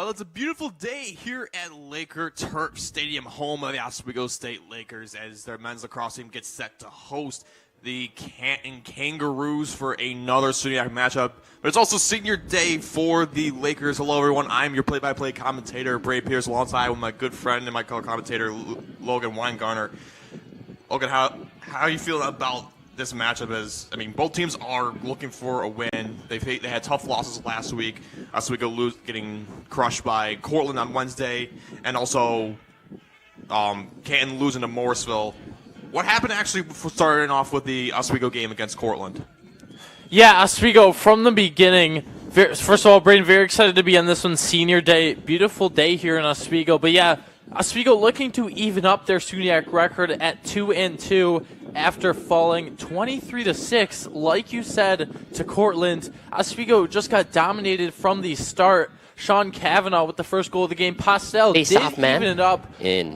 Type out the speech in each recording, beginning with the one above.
Well, it's a beautiful day here at Laker Turf Stadium, home of the Oswego State Lakers, as their men's lacrosse team gets set to host the Canton Kangaroos for another SUNY matchup. But it's also senior day for the Lakers. Hello, everyone. I'm your play-by-play commentator, Bray Pierce, alongside with my good friend and my co-commentator, Logan Weingartner. Logan, how are you feeling about this matchup? As both teams are looking for a win. They had tough losses last week. Oswego getting crushed by Cortland on Wednesday, and also Canton losing to Morrisville. What happened actually starting off with the Oswego game against Cortland? Yeah, Oswego from the beginning. First of all, Braden, very excited to be on this one, senior day. Beautiful day here in Oswego. But yeah, Oswego looking to even up their SUNY record at 2-2 after falling 23-6, like you said, to Cortland. Oswego just got dominated from the start. Sean Kavanaugh with the first goal of the game. Postel did even it up,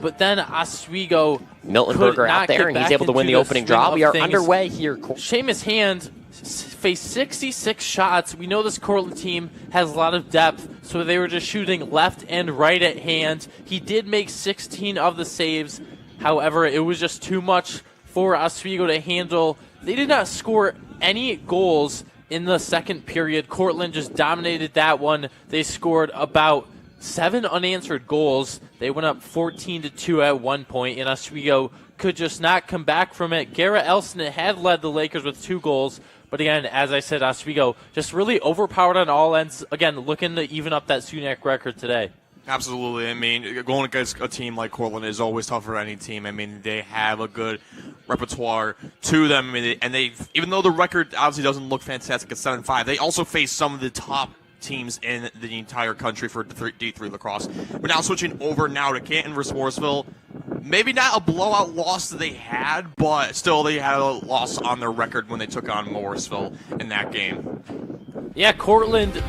but then Oswego Miltenberger out there, and he's able to win the opening draw. We are underway here. Seamus Hand faced 66 shots. We know this Cortland team has a lot of depth, so they were just shooting left and right at Hand. He did make 16 of the saves. However, it was just too much for Oswego to handle. They did not score any goals in the second period. Cortland just dominated that one. They scored about 7 unanswered goals. They went up 14-2 at one point, and Oswego could just not come back from it. Garrett Elston had led the Lakers with 2 goals, but again, as I said, Oswego just really overpowered on all ends. Again, looking to even up that SUNY record today. Absolutely. Going against a team like Cortland is always tough for any team. They have a good repertoire to them. And they, even though the record obviously doesn't look fantastic at 7-5, they also face some of the top teams in the entire country for D3 lacrosse. We're now switching over now to Canton versus Morrisville. Maybe not a blowout loss that they had, but still they had a loss on their record when they took on Morrisville in that game. Yeah, Canton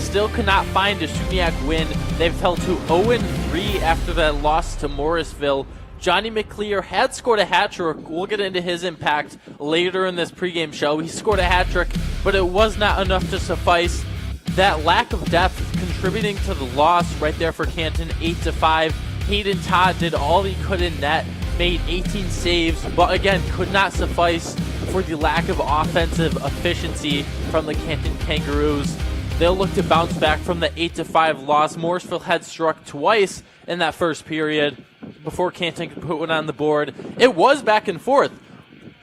still could not find a SUNY win. They've held to 0-3 after that loss to Morrisville. Johnny McClear had scored a hat trick. We'll get into his impact later in this pregame show. He scored a hat trick, but it was not enough to suffice. That lack of depth contributing to the loss right there for Canton, 8-5. Hayden Todd did all he could in net, made 18 saves, but again, could not suffice for the lack of offensive efficiency from the Canton Kangaroos. They'll look to bounce back from the 8-5 loss. Morrisville had struck twice in that first period before Canton could put one on the board. It was back and forth.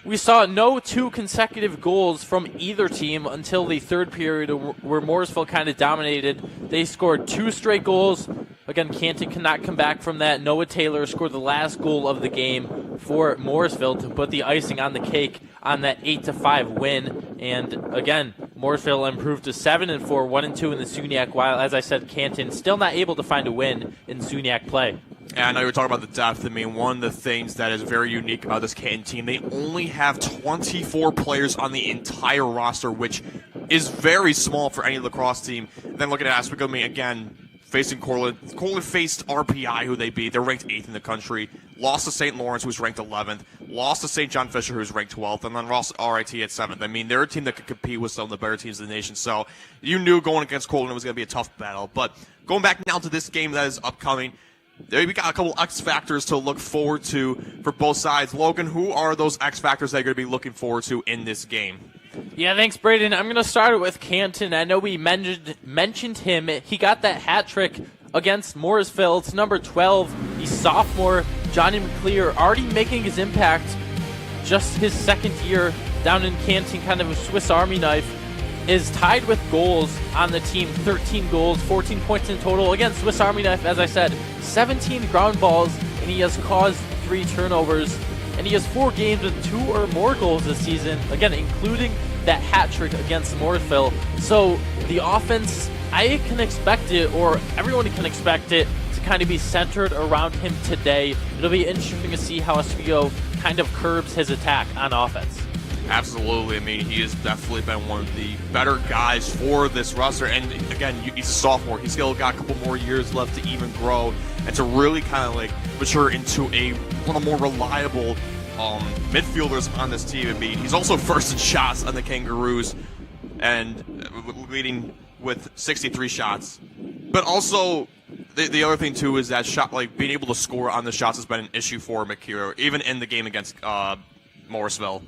We saw no 2 consecutive goals from either team until the third period, where Morrisville kind of dominated. They scored 2 straight goals. Again, Canton cannot come back from that. Noah Taylor scored the last goal of the game for Morrisville to put the icing on the cake on that 8-5 win. And again, Morrisville improved to 7-4, 1-2 in the SUNY, while, as I said, Canton still not able to find a win in SUNY play. Yeah, I know you were talking about the depth. One of the things that is very unique about this Canton team, they only have 24 players on the entire roster, which is very small for any lacrosse team. And then looking at Oswego, again, facing Cortland. Cortland faced RPI, who they beat. They're ranked 8th in the country. Lost to St. Lawrence, who's ranked 11th. Lost to St. John Fisher, who's ranked 12th. And then lost RIT at 7th. They're a team that could compete with some of the better teams in the nation. So you knew going against Cortland it was going to be a tough battle. But going back now to this game that is upcoming, we got a couple X factors to look forward to for both sides. Logan, who are those X factors that you're going to be looking forward to in this game? Yeah, thanks, Braden. I'm going to start it with Canton. I know we mentioned him. He got that hat trick against Morrisville. It's number 12. He's sophomore. Johnny McClear already making his impact. Just his second year down in Canton, kind of a Swiss Army knife. Is tied with goals on the team, 13 goals, 14 points in total. Again, Swiss Army knife, as I said, 17 ground balls, and he has caused 3 turnovers. And he has 4 games with 2 or more goals this season, again, including that hat trick against Morrisville. So the offense, I can expect it, or everyone can expect it, to kind of be centered around him today. It'll be interesting to see how Oswego kind of curbs his attack on offense. Absolutely. He has definitely been one of the better guys for this roster. And again, he's a sophomore. He's still got a couple more years left to even grow and to really kind of mature into one of the more reliable midfielders on this team. He's also first in shots on the Kangaroos and leading with 63 shots. But also, the other thing, too, is that being able to score on the shots has been an issue for McKeer, even in the game against Morrisville.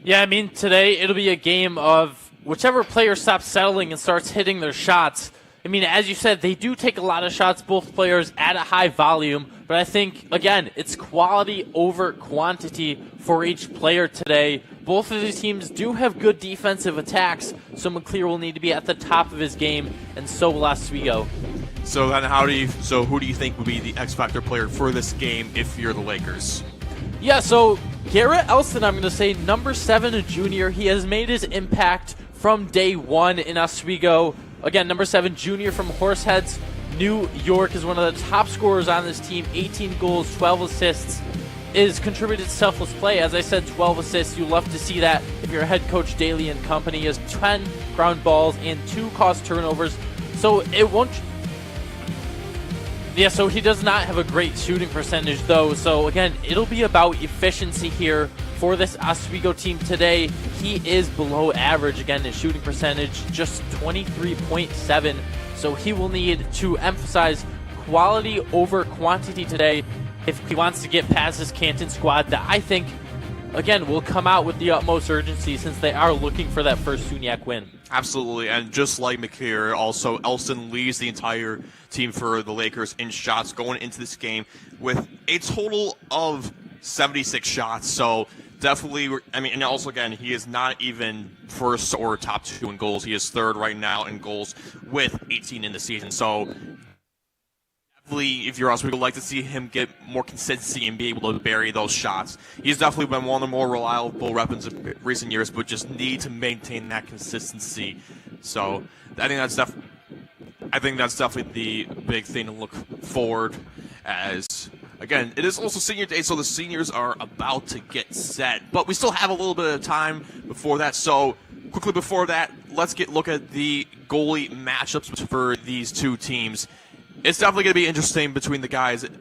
Yeah, I mean, today it'll be a game of whichever player stops settling and starts hitting their shots. I mean, as you said, they do take a lot of shots, both players, at a high volume. But I think, again, it's quality over quantity for each player today. Both of these teams do have good defensive attacks, so McClear will need to be at the top of his game, and so will Oswego. So then who do you think would be the X-Factor player for this game if you're the Lakers? Yeah, so Garrett Elston, I'm going to say number 7, a junior. He has made his impact from day one in Oswego. Again, number 7, junior from Horseheads, New York, is one of the top scorers on this team. 18 goals, 12 assists, is contributed selfless play. As I said, 12 assists. You love to see that if you're head coach Daly and company. He has 10 ground balls and 2 caused turnovers. So it won't... Yeah, so he does not have a great shooting percentage, though. So, again, it'll be about efficiency here for this Oswego team today. He is below average, again, his shooting percentage, just 23.7. So he will need to emphasize quality over quantity today if he wants to get past this Canton squad that I think, again, will come out with the utmost urgency since they are looking for that first SUNY win. Absolutely, and just like McKeer, also Elston leads the entire team for the Lakers in shots going into this game with a total of 76 shots. So definitely, I mean, and also again, he is not even first or top 2 in goals. He is third right now in goals with 18 in the season. So definitely, if you're us, we would like to see him get more consistency and be able to bury those shots. He's definitely been one of the more reliable weapons in recent years, but just need to maintain that consistency. So I think that's definitely the big thing to look forward as. Again, it is also senior day, so the seniors are about to get set. But we still have a little bit of time before that. So quickly before that, let's look at the goalie matchups for these two teams. It's definitely going to be interesting between the guys in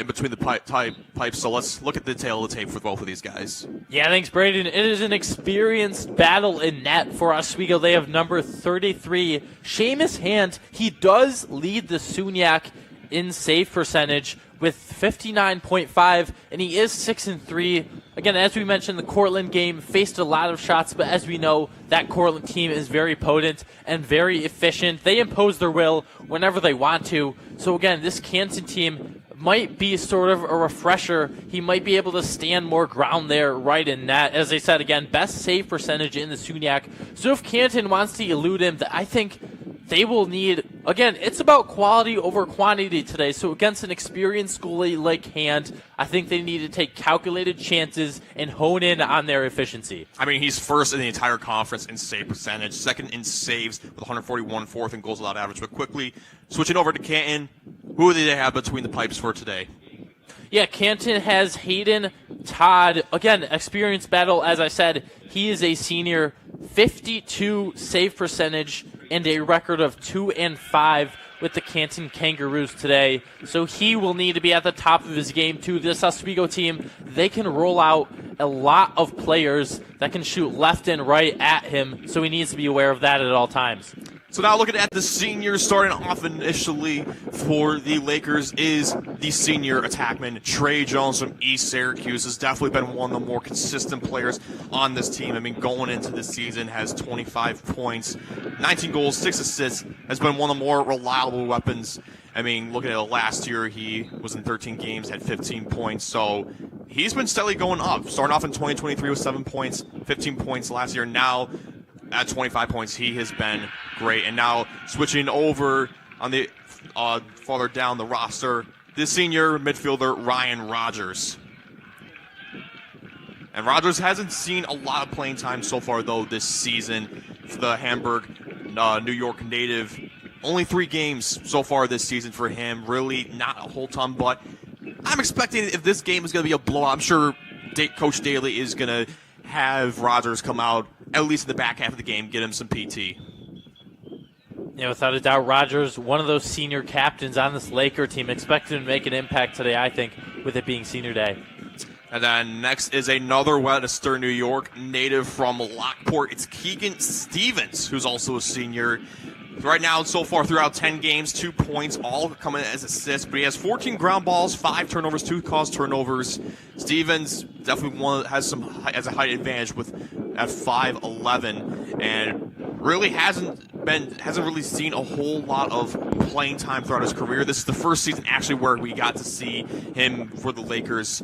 between the pipes. So let's look at the tail of the tape for both of these guys. Yeah, thanks, Braden. It is an experienced battle in net for Oswego. They have number 33, Seamus Hand. He does lead the SUNY in save percentage with 59.5, and he is 6-3. Again, as we mentioned, the Cortland game faced a lot of shots, but as we know, that Cortland team is very potent and very efficient. They impose their will whenever they want to. So again, this Canton team might be sort of a refresher. He might be able to stand more ground there right in net. As I said, again, best save percentage in the SUNY. So if Canton wants to elude him, I think they will need, again, it's about quality over quantity today. So against an experienced goalie like Hand, I think they need to take calculated chances and hone in on their efficiency. I mean, he's first in the entire conference in save percentage, second in saves with 141, fourth in goals allowed average. But quickly, switching over to Canton, who do they have between the pipes for today? Yeah, Canton has Hayden Todd. Again, experienced battle, as I said. He is a senior, 52 save percentage and a record of 2-5 with the Canton Kangaroos today. So he will need to be at the top of his game too. This Oswego team, they can roll out a lot of players that can shoot left and right at him, so he needs to be aware of that at all times. So now looking at the seniors, starting off initially for the Lakers is the senior attackman, Trey Jones from East Syracuse. Has definitely been one of the more consistent players on this team. I mean, going into this season, has 25 points, 19 goals, 6 assists, has been one of the more reliable weapons. I mean, looking at it last year, he was in 13 games, had 15 points. So he's been steadily going up. Starting off in 2023 with 7 points, 15 points last year. Now at 25 points, he has been great. And now switching over on the farther down the roster, the senior midfielder Ryan Rogers. And Rogers hasn't seen a lot of playing time so far, though, this season. For the Hamburg, New York native, only 3 games so far this season for him. Really not a whole ton, but I'm expecting if this game is going to be a blowout, I'm sure Coach Daly is going to have Rogers come out, at least in the back half of the game, get him some PT. Yeah, without a doubt, Rogers, one of those senior captains on this Laker team, expected to make an impact today, I think, with it being senior day. And then next is another Western New York native from Lockport. It's Keegan Stevens, who's also a senior. Right now, so far throughout 10 games, 2 points, all coming as assists. But he has 14 ground balls, 5 turnovers, 2 caused turnovers. Stevens definitely has a height advantage at 5'11", and really hasn't really seen a whole lot of playing time throughout his career. This is the first season actually where we got to see him for the Lakers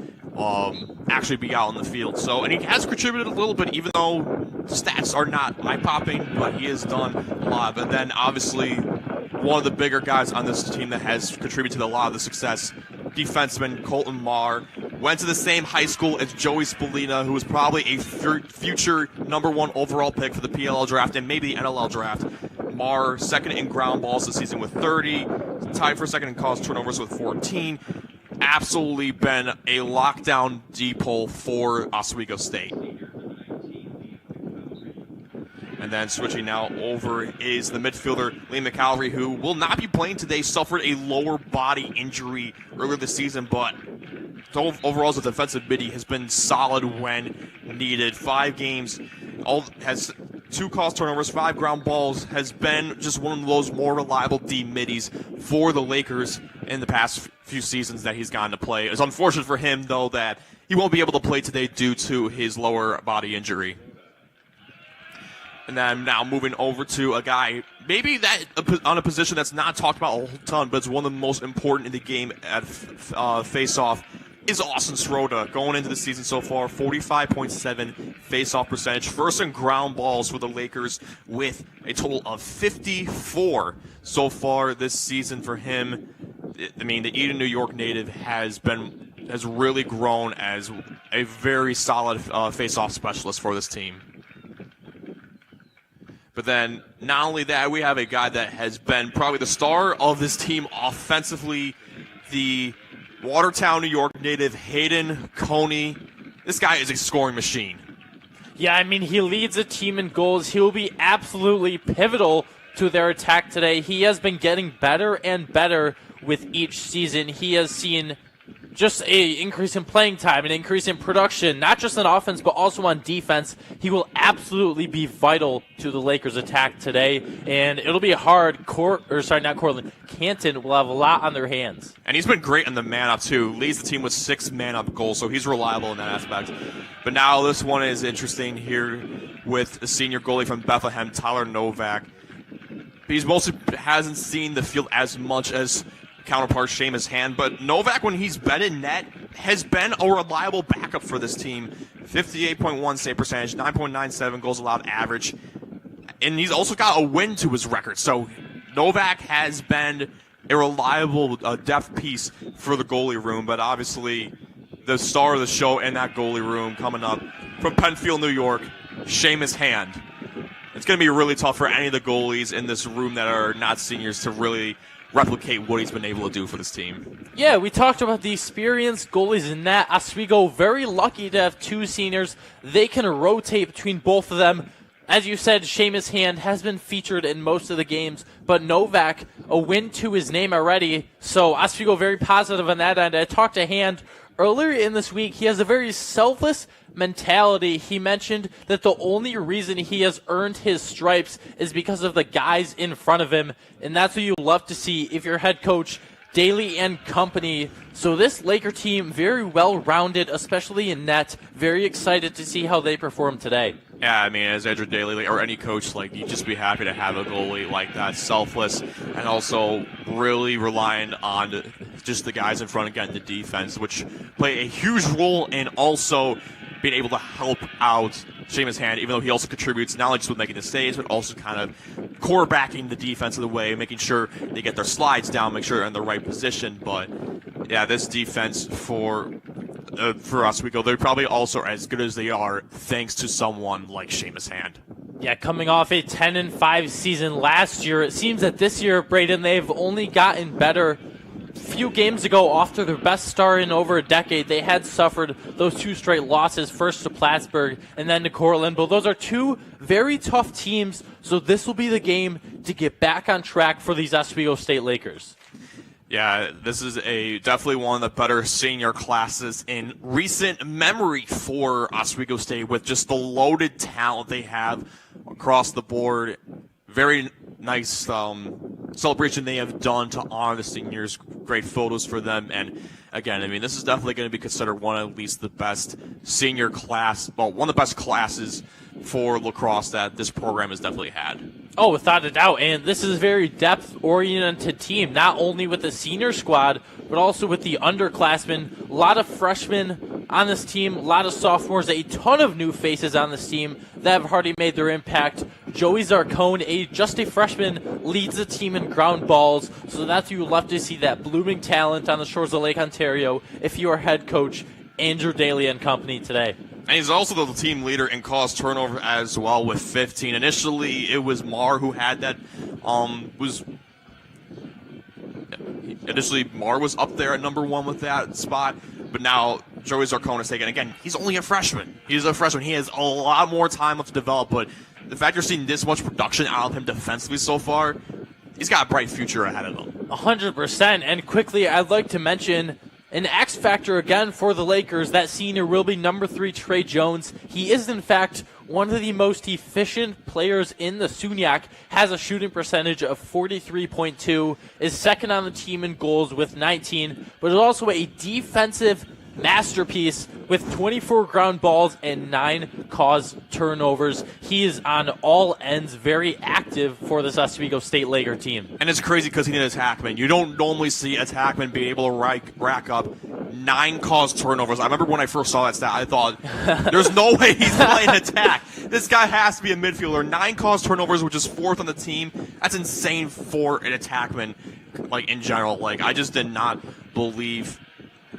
actually be out on the field. So, and he has contributed a little bit, even though the stats are not eye-popping, but he has done a lot. But then, obviously, one of the bigger guys on this team that has contributed to a lot of the success, defenseman Colton Marr, went to the same high school as Joey Spallina, who was probably a future #1 overall pick for the PLL draft and maybe the NLL draft. Marr, second in ground balls this season with 30, tied for second in caused turnovers with 14. Absolutely been a lockdown deep hole for Oswego State. And then switching now over is the midfielder, Lee McCalvary, who will not be playing today, suffered a lower body injury earlier this season, but overall as a defensive mid, he has been solid when needed. 5 games, has 2 caused turnovers, 5 ground balls, has been just one of those more reliable D middies for the Lakers in the past few seasons that he's gotten to play. It's unfortunate for him, though, that he won't be able to play today due to his lower body injury. And then now moving over to a guy, maybe that on a position that's not talked about a whole ton, but it's one of the most important in the game at face-off, is Austin Srota. Going into the season so far, 45.7 face-off percentage. First in ground balls for the Lakers with a total of 54 so far this season for him. I mean, the Eden, New York native has really grown as a very solid face-off specialist for this team. But then, not only that, we have a guy that has been probably the star of this team offensively, the Watertown, New York native Hayden Coney. This guy is a scoring machine. Yeah, I mean, he leads the team in goals. He will be absolutely pivotal to their attack today. He has been getting better and better with each season. He has seen just an increase in playing time, an increase in production, not just on offense, but also on defense. He will absolutely be vital to the Lakers' attack today, and it'll be hard. Canton will have a lot on their hands. And he's been great in the man-up, too. Leads the team with 6 man-up goals, so he's reliable in that aspect. But now this one is interesting here with a senior goalie from Bethlehem, Tyler Novak. He's mostly hasn't seen the field as much as counterpart Seamus Hand, but Novak, when he's been in net, has been a reliable backup for this team. 58.1 save percentage, 9.97 goals allowed average, and he's also got a win to his record. So Novak has been a reliable depth piece for the goalie room, but obviously the star of the show in that goalie room coming up from Penfield, New York, Seamus Hand. It's going to be really tough for any of the goalies in this room that are not seniors to really replicate what he's been able to do for this team. Yeah, we talked about the experienced goalies in that. Oswego very lucky to have 2 seniors. They can rotate between both of them. As you said, Seamus Hand has been featured in most of the games, but Novak, a win to his name already. So Oswego very positive on that end. I talked to Hand earlier in this week. He has a very selfless mentality. He mentioned that the only reason he has earned his stripes is because of the guys in front of him, and that's what you love to see if you're head coach Daly and company. So this Laker team, very well-rounded, especially in net. Very excited to see how they perform today. Yeah, I mean, as Andrew Daly or any coach, you'd just be happy to have a goalie like that, selfless, and also really relying on just the guys in front of getting the defense, which play a huge role in also being able to help out Seamus Hand, even though he also contributes not only just with making the saves, but also kind of quarterbacking the defense of the way, making sure they get their slides down, make sure they're in the right position. But yeah, this defense for Oswego, they're probably also as good as they are thanks to someone like Seamus Hand. Yeah, coming off a 10-5 season last year, it seems that this year, Braden, they've only gotten better. Few games ago, after their best start in over a decade, they had suffered those 2 straight losses, first to Plattsburgh and then to Cortland. But those are 2 very tough teams, so this will be the game to get back on track for these Oswego State Lakers. Yeah, this is definitely one of the better senior classes in recent memory for Oswego State, with just the loaded talent they have across the board. Very nice celebration they have done to honor the seniors. Great photos for them. And again, I mean, this is definitely going to be considered one of at least the best senior class, well, one of the best classes for lacrosse that this program has definitely had. Oh, without a doubt. And this is a very depth-oriented team, not only with the senior squad, but also with the underclassmen. A lot of freshmen on this team, a lot of sophomores, a ton of new faces on this team that have already made their impact. Joey Zarcone, just a freshman, leads the team in ground balls, so that's you love to see that blooming talent on the shores of Lake Ontario if you are head coach Andrew Daly and company today. And he's also the team leader in caused turnover as well with 15. Initially, it was Marr who had that. Initially, Marr was up there at number 1 with that spot, but now Joey Zarcone is taking. Again, he's only a freshman. He's a freshman. He has a lot more time left to develop, but the fact you're seeing this much production out of him defensively so far, he's got a bright future ahead of him. 100%. And quickly, I'd like to mention an X factor again for the Lakers. That senior will be number 3, Trey Jones. He is, in fact, one of the most efficient players in the SUNY, has a shooting percentage of 43.2, is second on the team in goals with 19, but is also a defensive masterpiece with 24 ground balls and 9 caused turnovers. He is on all ends very active for this Oswego State Laker team. And it's crazy because he's an attackman. You don't normally see attackmen being able to rack up 9 caused turnovers. I remember when I first saw that stat, I thought, there's no way he's playing attack. This guy has to be a midfielder. 9 caused turnovers, which is 4th on the team. That's insane for an attackman, like, in general. Like, I just did not believe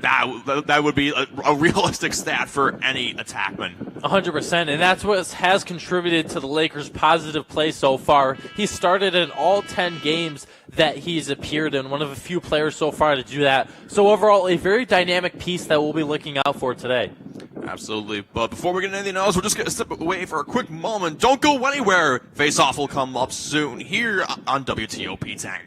that would be a realistic stat for any attackman. 100%, and that's what has contributed to the Lakers' positive play so far. He started in all 10 games that he's appeared in, one of a few players so far to do that. So overall, a very dynamic piece that we'll be looking out for today. Absolutely. But before we get into anything else, we're just going to step away for a quick moment. Don't go anywhere. Face-Off will come up soon here on WTOP 10.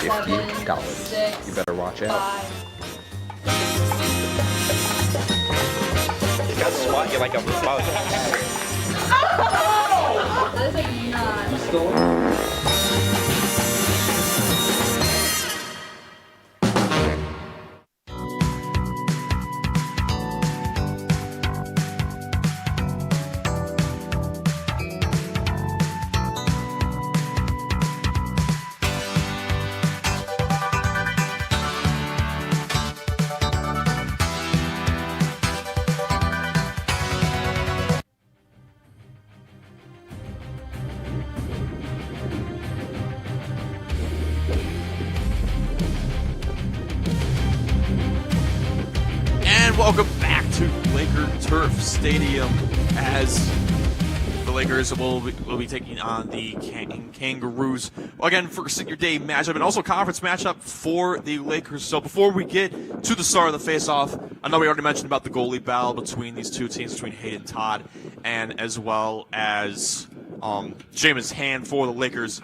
$50. You better watch out. He's got to swat you like a bug. That is like not. Welcome back to Laker Turf Stadium as the Lakers will be taking on the Canton Kangaroos. Again, for senior day matchup and also conference matchup for the Lakers. So before we get to the start of the face-off, I know we already mentioned about the goalie battle between these two teams, between Hayden Todd and as well as Jameis Hand for the Lakers.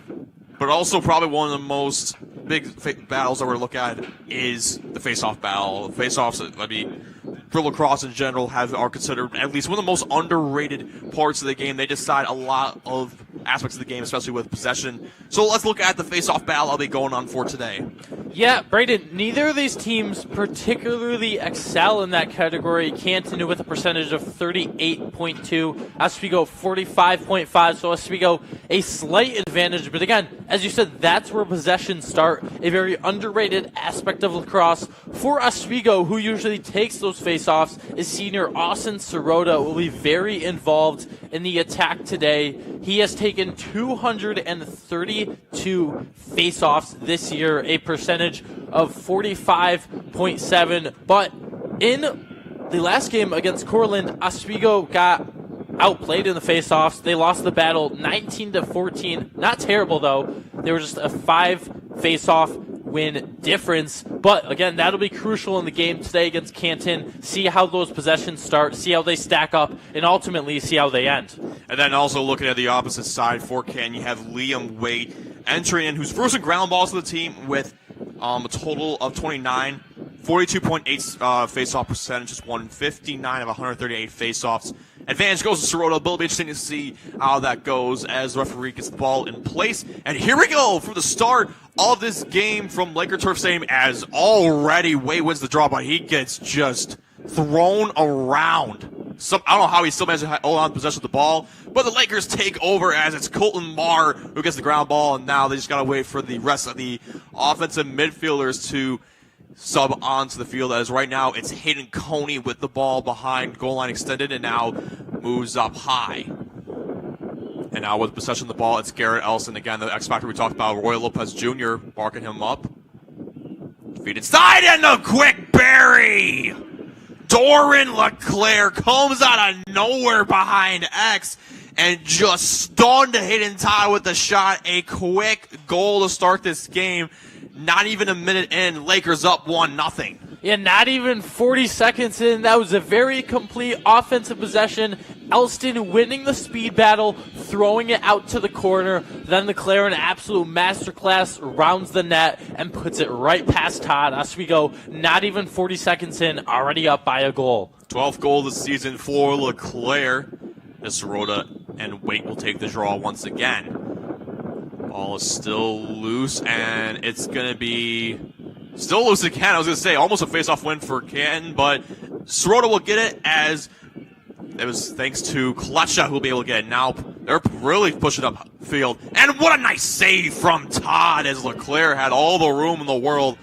But also probably one of the most big battles that we're looking at is the face-off battle. Face-offs, I mean, for lacrosse in general, are considered at least one of the most underrated parts of the game. They decide a lot of aspects of the game, especially with possession. So let's look at the face-off battle I'll be going on for today. Yeah, Brayden, neither of these teams particularly excel in that category. Canton with a percentage of 38.2, Oswego 45.5, so Oswego a slight advantage. But again, as you said, that's where possessions start, a very underrated aspect of lacrosse. For Oswego, who usually takes those face-offs, is senior Austin Sirota, will be very involved in the attack today. He has taken 232 face-offs this year, a percentage of 45.7. But in the last game against Cortland, Oswego got outplayed in the face-offs. They lost the battle 19-14. Not terrible, though. They were just a 5 face-off win difference. But again, that'll be crucial in the game today against Canton. See how those possessions start, see how they stack up, and ultimately see how they end. And then also looking at the opposite side for Canton, you have Liam Waite entering in, who's first in ground balls to the team with a total of 29, 42.8 face-off percentage, just won 59 of 138 face-offs. Advantage goes to Sirota. It'll be interesting to see how that goes as the referee gets the ball in place. And here we go for the start of this game from Laker Turf Stadium, as already Way wins the draw, but he gets just thrown around. I don't know how he still managed to hold on to possession of the ball, but the Lakers take over as it's Colton Marr who gets the ground ball, and now they just got to wait for the rest of the offensive midfielders to sub onto the field. As right now it's Hayden Coney with the ball behind goal line extended and now moves up high. And now with possession of the ball, it's Garrett Elson again, the X Factor we talked about, Roy Lopez Jr. barking him up. Feed inside and a quick bury! Doran LeClaire comes out of nowhere behind X and just stunned Hayden Todd with the shot. A quick goal to start this game. Not even a minute in, Lakers up 1-0. Yeah, not even 40 seconds in. That was a very complete offensive possession. Elston winning the speed battle, throwing it out to the corner. Then LeClaire, an absolute masterclass, rounds the net and puts it right past Todd. Oswego, not even 40 seconds in, already up by a goal. 12th goal of the season for LeClaire. As Sirota and Waite will take the draw once again. Ball is still loose, and it's going to be still loose again. I was going to say almost a face-off win for Canton, but Sirota will get it, as it was thanks to Klecha who will be able to get it. Now they're really pushing up field, and what a nice save from Todd, as LeClaire had all the room in the world,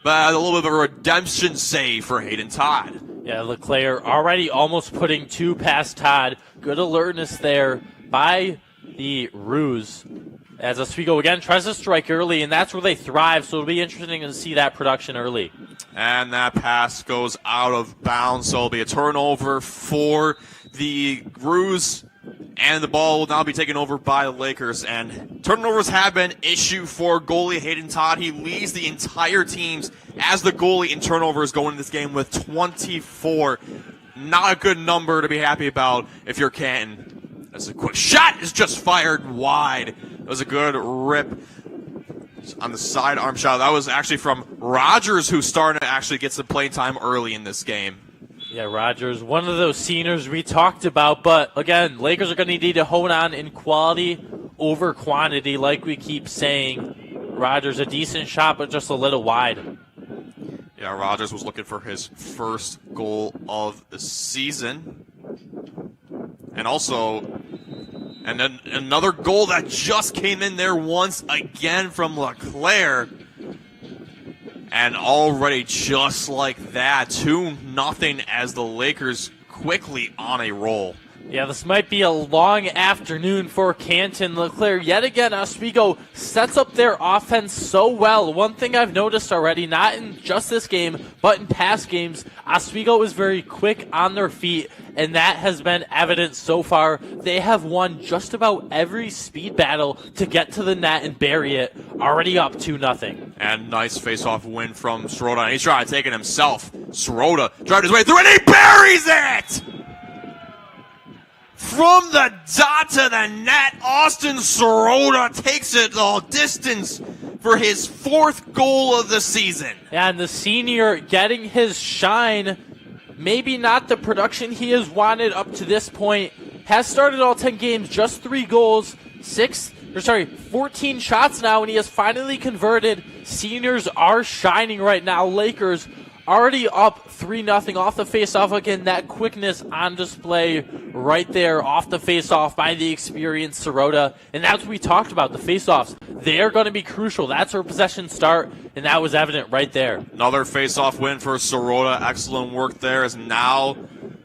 but a little bit of a redemption save for Hayden Todd. Yeah, LeClaire already almost putting 2 past Todd. Good alertness there by the Roos, as Oswego again tries to strike early, and that's where they thrive, so it'll be interesting to see that production early. And that pass goes out of bounds, so it'll be a turnover for the Roos, and the ball will now be taken over by the Lakers. And turnovers have been an issue for goalie Hayden Todd. He leads the entire teams as the goalie in turnovers going into this game with 24. Not a good number to be happy about if you're Canton. That's a quick shot is just fired wide. It was a good rip on the sidearm shot. That was actually from Rogers, who's starting to actually get some playing time early in this game. Yeah, Rogers, one of those seniors we talked about. But again, Lakers are going to need to hone on in quality over quantity, like we keep saying. Rogers, a decent shot, but just a little wide. Yeah, Rogers was looking for his first goal of the season. And also, and then another goal that just came in there once again from LeClaire. And already just like that, 2-0 as the Lakers quickly on a roll. Yeah, this might be a long afternoon for Canton. Leclerc, yet again, Oswego sets up their offense so well. One thing I've noticed already, not in just this game, but in past games, Oswego is very quick on their feet, and that has been evident so far. They have won just about every speed battle to get to the net and bury it, already up 2-0. And nice face-off win from Sirota. He's trying to take it himself. Sirota driving his way through, and he buries it! From the dot to the net, Austin Sirota takes it the distance for his 4th goal of the season. And the senior getting his shine, maybe not the production he has wanted up to this point, has started all 10 games, just 3 goals, 14 shots now, and he has finally converted. Seniors are shining right now. Lakers already up 3-0 off the face-off. Again, that quickness on display right there off the face-off by the experienced Sirota. And that's what we talked about, the face-offs. They're going to be crucial. That's where possession start, and that was evident right there. Another face-off win for Sirota. Excellent work there as now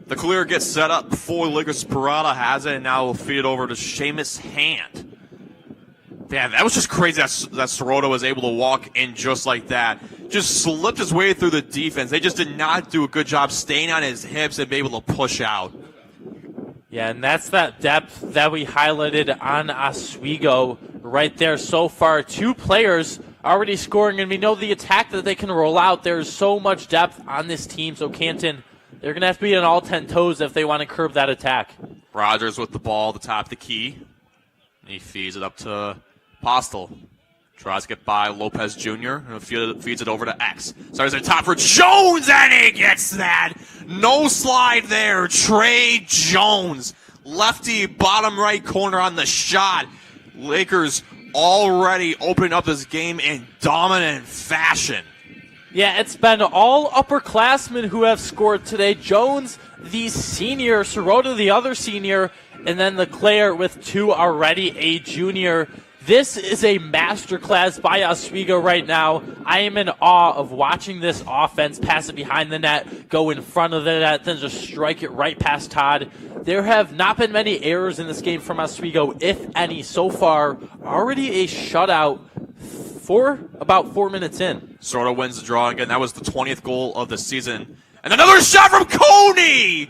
the clear gets set up before Lakers. Parada has it, and now will feed it over to Seamus Hand. Yeah, that was just crazy that Sirota was able to walk in just like that. Just slipped his way through the defense. They just did not do a good job staying on his hips and be able to push out. Yeah, and that's that depth that we highlighted on Oswego right there so far. 2 players already scoring, and we know the attack that they can roll out. There's so much depth on this team, so Canton, they're going to have to be on all 10 toes if they want to curb that attack. Rogers with the ball at the top of the key. He feeds it up to Postel. Tries to get by Lopez Jr. and feeds it over to X. Starts at top for Jones, and he gets that. No slide there. Trey Jones. Lefty bottom right corner on the shot. Lakers already opening up this game in dominant fashion. Yeah, it's been all upperclassmen who have scored today. Jones, the senior, Sirota, the other senior, and then Leclerc with 2 already, a junior. This is a masterclass by Oswego right now. I am in awe of watching this offense pass it behind the net, go in front of the net, then just strike it right past Todd. There have not been many errors in this game from Oswego, if any, so far. Already a shutout for about 4 minutes in. Sirota wins the draw again. That was the 20th goal of the season. And another shot from Coney!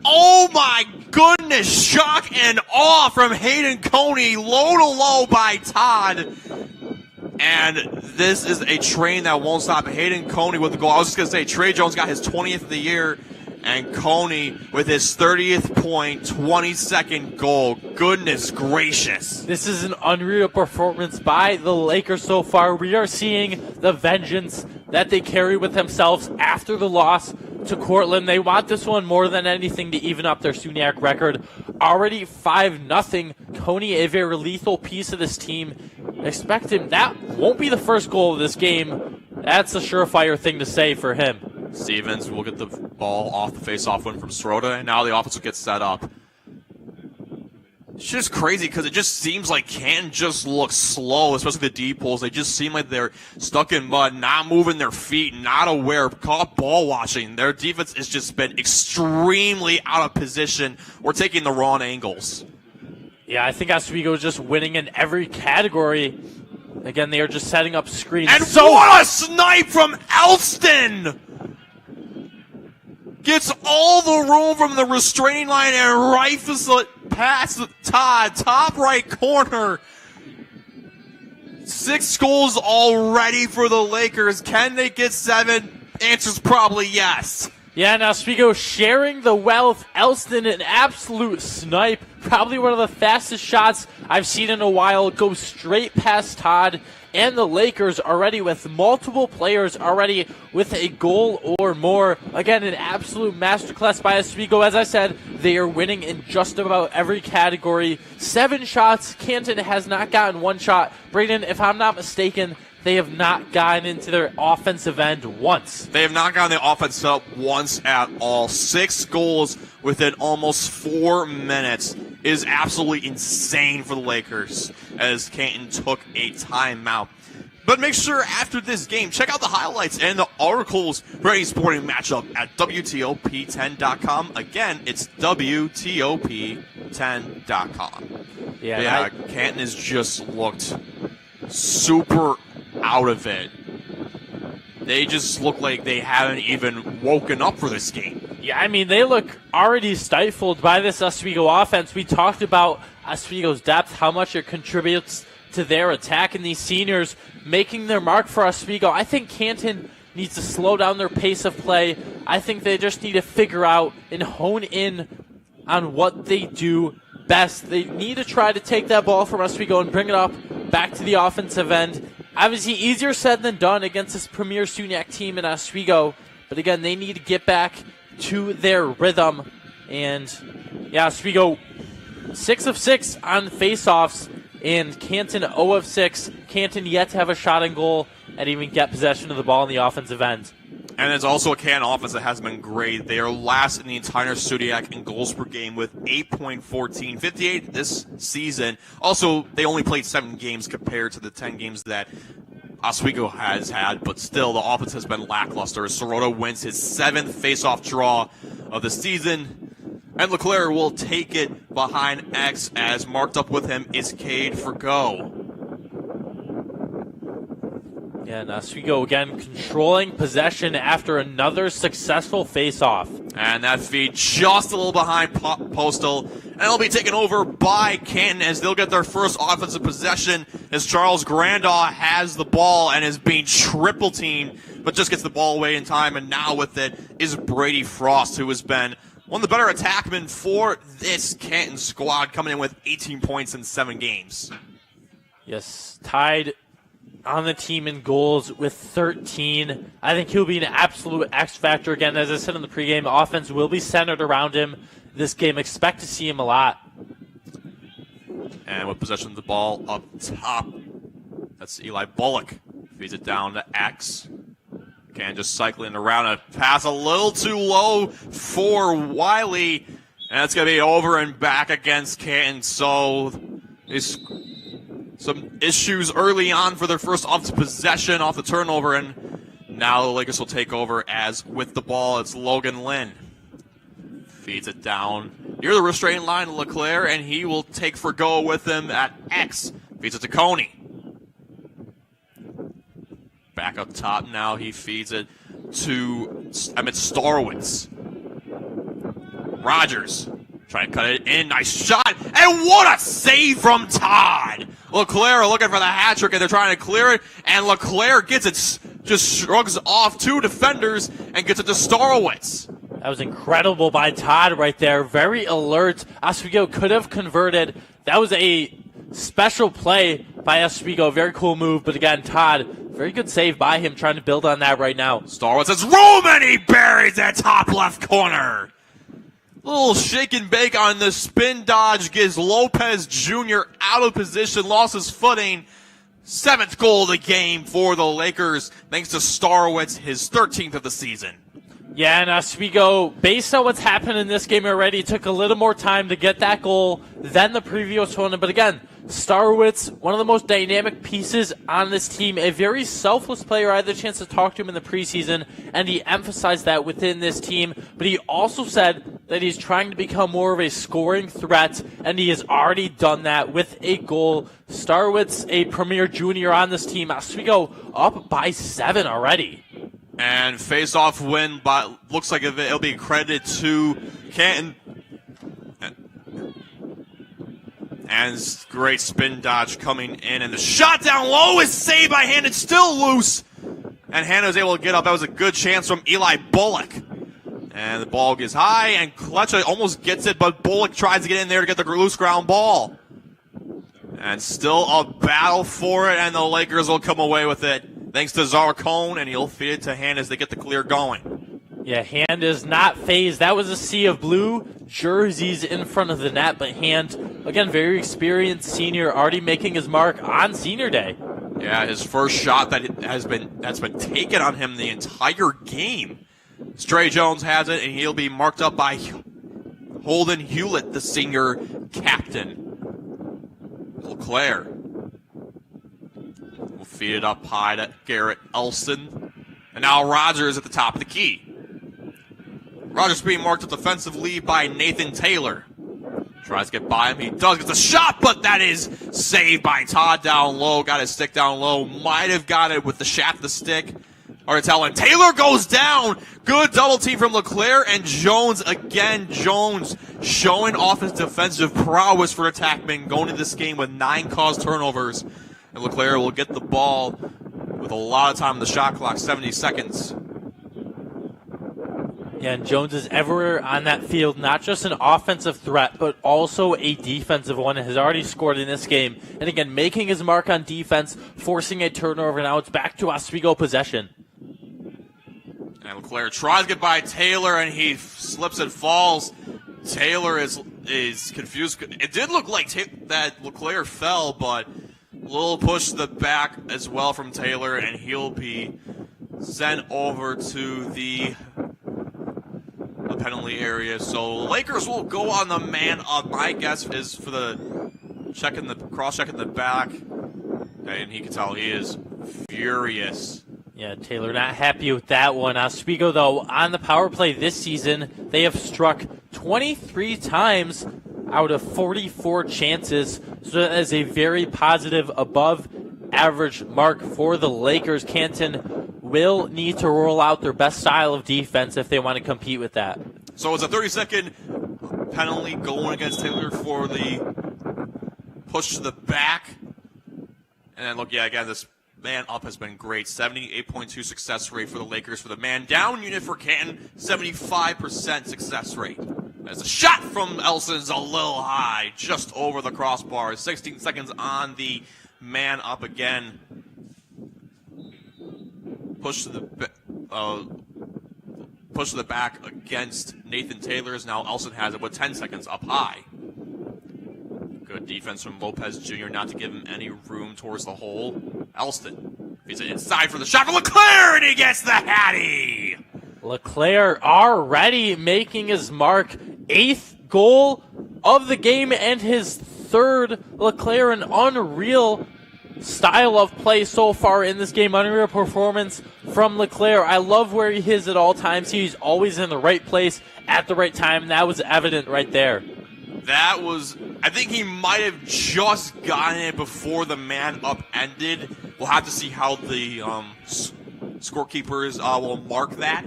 Oh my goodness, shock and awe from Hayden Coney, low to low by Todd. And this is a train that won't stop. Hayden Coney with the goal. I was just going to say, Trey Jones got his 20th of the year, and Coney with his 30th point, 22nd goal. Goodness gracious. This is an unreal performance by the Lakers so far. We are seeing the vengeance that they carry with themselves after the loss to Cortland. They want this one more than anything to even up their SUNY record. Already 5-0. Coney, a very lethal piece of this team. Expect him. That won't be the first goal of this game. That's a surefire thing to say for him. Stevens will get the ball off the face-off win from Sirota, and now the offense will get set up. It's just crazy because it just seems like Canton just looks slow, especially the deep pulls. They just seem like they're stuck in mud, not moving their feet, not aware, caught ball watching. Their defense has just been extremely out of position or taking the wrong angles. Yeah, I think Oswego is just winning in every category. Again, they are just setting up screens. And what a snipe from Elston! Gets all the room from the restraining line and rifles it past Todd, top right corner. 6 goals already for the Lakers. Can they get 7? Answer's probably yes. Yeah, and Oswego sharing the wealth. Elston, an absolute snipe. Probably one of the fastest shots I've seen in a while. Goes straight past Todd. And the Lakers already with multiple players already with a goal or more. Again, an absolute masterclass by Oswego. As I said, they are winning in just about every category. 7 shots. Canton has not gotten 1 shot. Braden, if I'm not mistaken, they have not gotten into their offensive end once. They have not gotten the offense up once at all. 6 goals within almost 4 minutes is absolutely insane for the Lakers as Canton took a timeout. But make sure after this game, check out the highlights and the articles for any sporting matchup at WTOP10.com. Again, it's WTOP10.com. Yeah, Canton has just looked super out of it. They just look like they haven't even woken up for this game. Yeah, I mean, they look already stifled by this Oswego offense. We talked about Oswego's depth, how much it contributes to their attack, and these seniors making their mark for Oswego. I think Canton needs to slow down their pace of play. I think they just need to figure out and hone in on what they do best. They need to try to take that ball from Oswego and bring it up back to the offensive end. Obviously, easier said than done against this premier SUNY team in Oswego. But again, they need to get back to their rhythm. And yeah, Oswego 6 of 6 on faceoffs, and Canton 0 of 6. Canton yet to have a shot on goal and even get possession of the ball in the offensive end. And it's also a Canton offense that has been great. They are last in the entire SUNY in goals per game with 8.14, 58 this season. Also, they only played 7 games compared to the 10 games that Oswego has had, but still, the offense has been lackluster. Sirota wins his 7th faceoff draw of the season, and Leclerc will take it behind X, as marked up with him is Cade for go. Yeah, and Oswego again controlling possession after another successful face-off. And that feed just a little behind Postal, and it'll be taken over by Canton as they'll get their first offensive possession as Charles Grandaw has the ball and is being triple teamed, but just gets the ball away in time, and now with it is Brady Frost, who has been one of the better attackmen for this Canton squad, coming in with 18 points in 7 games. Yes, tied on the team in goals with 13. I think he'll be an absolute X factor again. As I said in the pregame, offense will be centered around him this game. Expect to see him a lot. And with possession of the ball up top, that's Eli Bullock. Feeds it down to X. Canton just cycling around, a pass a little too low for Wiley. And it's going to be over and back against Canton. So it's some issues early on for their first offensive possession off the turnover, and now the Lakers will take over as with the ball, it's Logan Lynn. Feeds it down near the restraining line to Leclerc, and he will take for go with him at X. Feeds it to Coney. Back up top now, he feeds it to Emmett Starwitz. Rogers trying to cut it in, nice shot, and what a save from Todd! Leclerc looking for the hat trick, and they're trying to clear it, and Leclerc gets it, just shrugs off 2 defenders and gets it to Starowitz. That was incredible by Todd right there. Very alert. Oswego could have converted. That was a special play by Oswego. Very cool move, but again, Todd, very good save by him, trying to build on that right now. Starowitz has room, and he buries that top left corner. Little shake and bake on the spin dodge gives Lopez Jr. out of position, lost his footing. 7th goal of the game for the Lakers, thanks to Starowitz, his 13th of the season. Yeah, and Oswego, based on what's happened in this game already, took a little more time to get that goal than the previous one. But again, Starowitz, one of the most dynamic pieces on this team, a very selfless player. I had the chance to talk to him in the preseason, and he emphasized that within this team. But he also said that he's trying to become more of a scoring threat, and he has already done that with a goal. Starowitz, a premier junior on this team. Oswego up by 7 already. And face-off win, but looks like it'll be credited to Canton. And great spin dodge coming in, and the shot down low is saved by Hannon, still loose. And Hannon was able to get up. That was a good chance from Eli Bullock. And the ball gets high, and Kletcher almost gets it, but Bullock tries to get in there to get the loose ground ball. And still a battle for it, and the Lakers will come away with it. Thanks to Zarcone, and he'll feed it to Hand as they get the clear going. Yeah, Hand is not phased. That was a sea of blue jerseys in front of the net, but Hand, again, very experienced senior, already making his mark on senior day. Yeah, his first shot that's been taken on him the entire game. Stray Jones has it, and he'll be marked up by Holden Hewlett, the senior captain. Leclerc will Feed it up high to Garrett Elston. And now Rogers at the top of the key. Rogers being marked a defensive lead by Nathan Taylor. Tries to get by him. He does get the shot, but that is saved by Todd down low. Got his stick down low. Might have got it with the shaft of the stick. Hard to tell. And Taylor goes down. Good double team from LeClaire and Jones again. Jones showing off his defensive prowess for attackman, going into this game with 9 caused turnovers. And LeClaire will get the ball with a lot of time on the shot clock, 70 seconds. Yeah, and Jones is everywhere on that field, not just an offensive threat, but also a defensive one. Has already scored in this game. And again, making his mark on defense, forcing a turnover. Now it's back to Oswego possession. And LeClaire tries to get by Taylor, and he slips and falls. Taylor is confused. It did look like that LeClaire fell, but a little push to the back as well from Taylor, and he'll be sent over to the penalty area. So Lakers will go on the man up. My guess is for the cross-check in the back, and he can tell he is furious. Yeah, Taylor not happy with that one. Oswego, though, on the power play this season, they have struck 23 times out of 44 chances. So that is a very positive, above-average mark for the Lakers. Canton will need to roll out their best style of defense if they want to compete with that. So it's a 30-second penalty going against Taylor for the push to the back. And then look, yeah, again, this man up has been great. 78.2 success rate for the Lakers. For the man down unit for Canton, 75% success rate. As a shot from Elson's a little high, just over the crossbar. 16 seconds on the man up again. Push to the back against Nathan Taylor. Now Elson has it with 10 seconds up high. Good defense from Lopez Jr. not to give him any room towards the hole. Elston feeds it inside for the shot from LeClaire, and he gets the Hattie. LeClaire already making his mark. 8th goal of the game and his 3rd. LeClaire, an unreal style of play so far in this game. Unreal performance from LeClaire. I love where he is at all times. He's always in the right place at the right time, and that was evident right there. That was, I think he might have just gotten it before the man up ended. We'll have to see how the scorekeepers will mark that.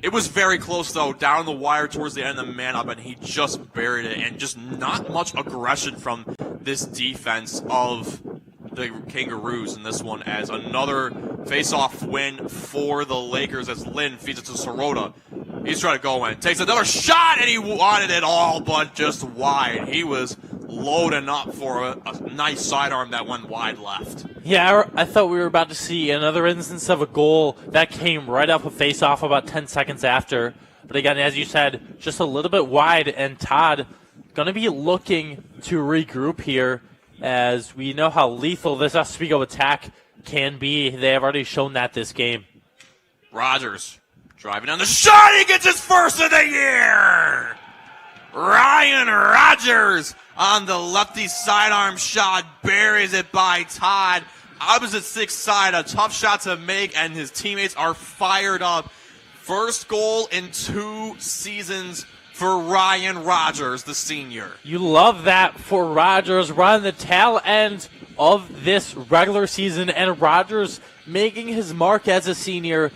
It was very close, though, down the wire towards the end of the man up, and he just buried it. And just not much aggression from this defense of the Kangaroos in this one, as another face-off win for the Lakers as Lynn feeds it to Sirota. He's trying to go in, takes another shot, and he wanted it all but just wide. He was loading up for a nice sidearm that went wide left. Yeah, I thought we were about to see another instance of a goal that came right off a face-off about 10 seconds after. But again, as you said, just a little bit wide, and Todd going to be looking to regroup here, as we know how lethal this Oswego attack can be. They have already shown that this game. Rogers driving on the shot. He gets his first of the year. Ryan Rogers on the lefty sidearm shot, buries it by Todd. Opposite six side, a tough shot to make, and his teammates are fired up. First goal in 2 seasons for Ryan Rogers, the senior. You love that for Rogers. We're on the tail end of this regular season, and Rogers making his mark as a senior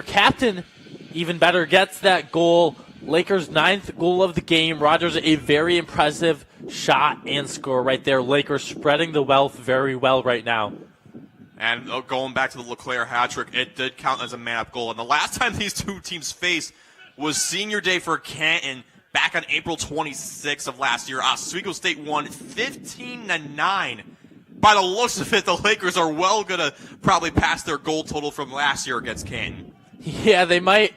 captain. Even better, gets that goal. Lakers' 9th goal of the game. Rogers, a very impressive shot and score right there. Lakers spreading the wealth very well right now. And going back to the LeClaire hat trick, it did count as a man-up goal. And the last time these two teams faced was senior day for Canton back on April 26th of last year. Oswego State won 15-9. By the looks of it, the Lakers are well going to probably pass their goal total from last year against Canton. Yeah, they might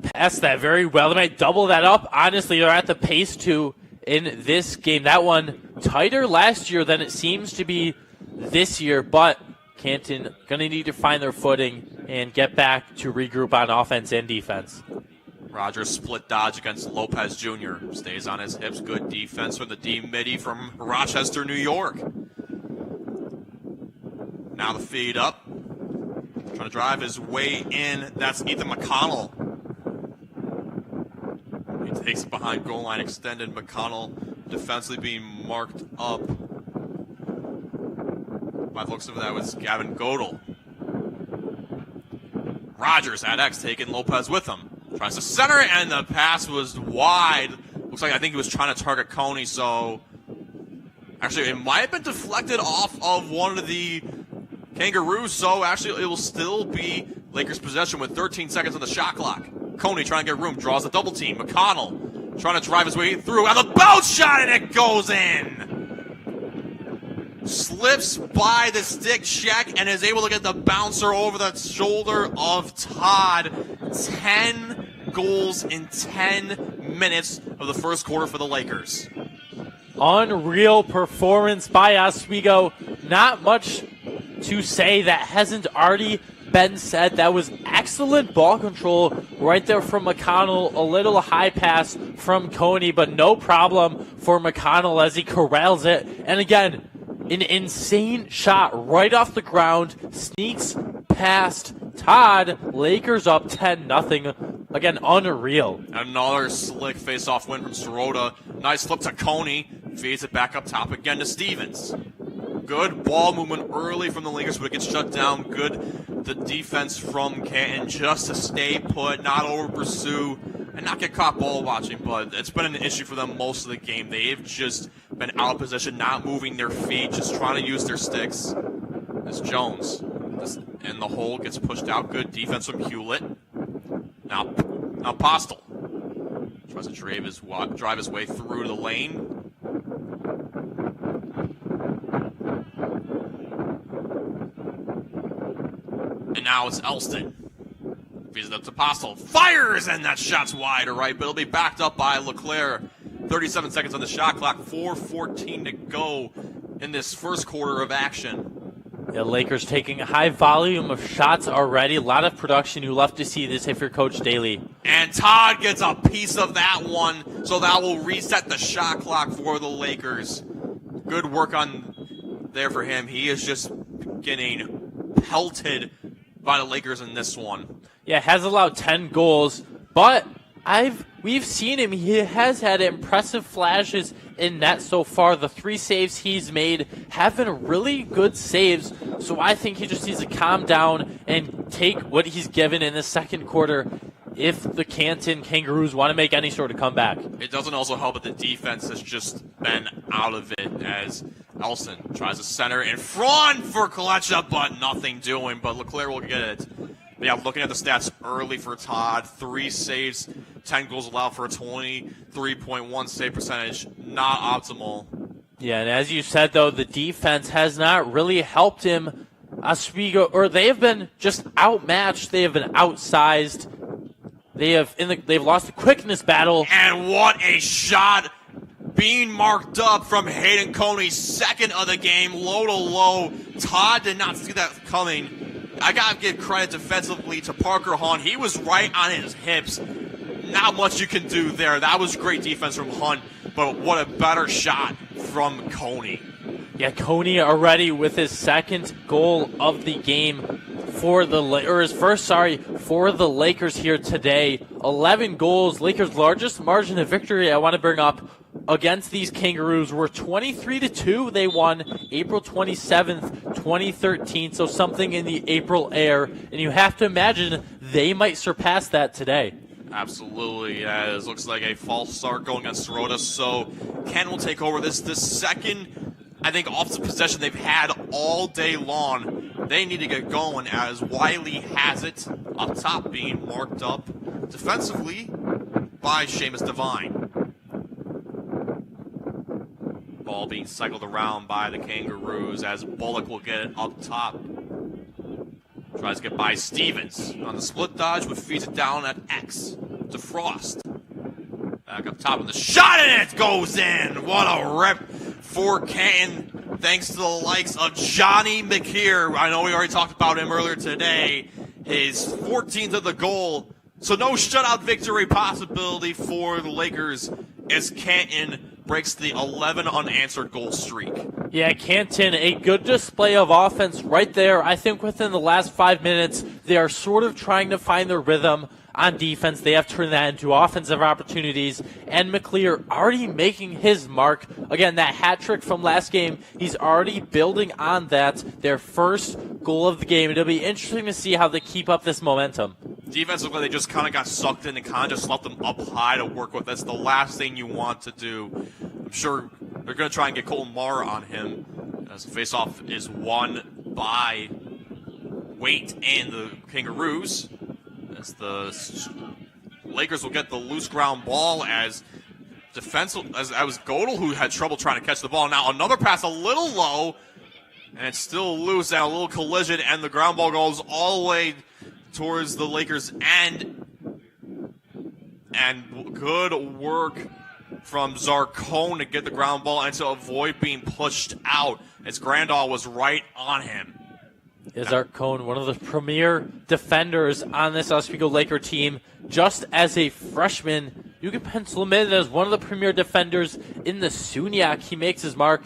pass that very well. They might double that up. Honestly, they're at the pace to in this game. That one tighter last year than it seems to be this year, but Canton going to need to find their footing and get back to regroup on offense and defense. Rogers split dodge against Lopez Jr. Stays on his hips. Good defense from the D-Midi from Rochester, New York. Now the feed up. Trying to drive his way in. That's Ethan McConnell. He takes it behind goal line extended. McConnell defensively being marked up. By the looks of that was Gavin Godel. Rogers at X taking Lopez with him. Tries to center it, and the pass was wide. Looks like I think he was trying to target Coney, so actually it might have been deflected off of one of the Kangaroos, so actually it will still be Lakers' possession with 13 seconds on the shot clock. Coney trying to get room, draws a double team. McConnell trying to drive his way through, and the bounce shot, and it goes in! Slips by the stick check and is able to get the bouncer over the shoulder of Todd. 10 goals in 10 minutes of the first quarter for the Lakers. Unreal performance by Oswego. Not much to say that hasn't already been said. That was excellent ball control right there from McConnell. A little high pass from Coney, but no problem for McConnell as he corrals it. And again, an insane shot right off the ground. Sneaks past Todd. Lakers up 10-0. Again, unreal. Another slick face-off win from Sirota. Nice flip to Coney. Feeds it back up top again to Stevens. Good ball movement early from the Lakers, but it gets shut down. Good the defense from Canton just to stay put, not over-pursue, and not get caught ball watching, but it's been an issue for them most of the game. They've just been out of position, not moving their feet, just trying to use their sticks. As Jones in the hole gets pushed out. Good defense from Hewlett. Now Postel tries to drive his way through the lane. And now it's Elston. Feeds it up to Postel. Fires, and that shot's wide, all right, but it'll be backed up by LeClaire. 37 seconds on the shot clock, 4:14 to go in this first quarter of action. The Lakers taking a high volume of shots already. A lot of production. You love to see this if you're Coach Daly. And Todd gets a piece of that one, so that will reset the shot clock for the Lakers. Good work on there for him. He is just getting pelted by the Lakers in this one. Yeah, has allowed 10 goals, but we've seen him. He has had impressive flashes in net so far. The 3 saves he's made have been really good saves, so I think he just needs to calm down and take what he's given in the second quarter if the Canton Kangaroos want to make any sort of comeback. It doesn't also help that the defense has just been out of it as Elson tries to center in front for Kalecha, but nothing doing, but LeClaire will get it. But yeah, looking at the stats early for Todd, 3 saves, 10 goals allowed for a 23.1 save percentage. Not optimal. Yeah, and as you said, though, the defense has not really helped him. Oswego, or they have been just outmatched. They have been outsized. They've lost the quickness battle. And what a shot being marked up from Hayden Coney, second of the game, low to low. Todd did not see that coming. I got to give credit defensively to Parker Hunt. He was right on his hips. Not much you can do there. That was great defense from Hunt, but what a better shot from Coney. Yeah, Coney already with his second goal of the game for the Lakers here today. 11 goals, Lakers' largest margin of victory I want to bring up against these Kangaroos were 23-2. They won April 27th, 2013, so something in the April air, and you have to imagine they might surpass that today. Absolutely, it looks like a false start going on Sirota, so Ken will take over this. The second, I think, offensive possession they've had all day long. They need to get going as Wiley has it up top, being marked up defensively by Seamus Devine. Ball being cycled around by the Kangaroos as Bullock will get it up top. Tries to get by Stevens on the split dodge, but feeds it down at X to Frost. Back up top, and the shot, and it goes in. What a rip for Canton, thanks to the likes of Johnny McKeer. I know we already talked about him earlier today. His 14th of the goal. So no shutout victory possibility for the Lakers as Canton breaks the 11 unanswered goal streak. Yeah, Canton, a good display of offense right there. I think within the last 5 minutes, they are sort of trying to find their rhythm on defense. They have turned that into offensive opportunities, and McClear already making his mark. Again, that hat trick from last game, he's already building on that, their first goal of the game. It'll be interesting to see how they keep up this momentum. Defensively, they just kind of got sucked in and kind of just left them up high to work with. That's the last thing you want to do. I'm sure they're going to try and get Colton Mara on him, as the faceoff is won by Waite and the Kangaroos. As the Lakers will get the loose ground ball as was Godel who had trouble trying to catch the ball. Now another pass a little low, and it's still loose, and a little collision, and the ground ball goes all the way towards the Lakers' end. And good work from Zarcone to get the ground ball and to avoid being pushed out, as Grandal was right on him. Is Zarcone one of the premier defenders on this Oswego Laker team? Just as a freshman, you can pencil him in as one of the premier defenders in the SUNY. He makes his mark.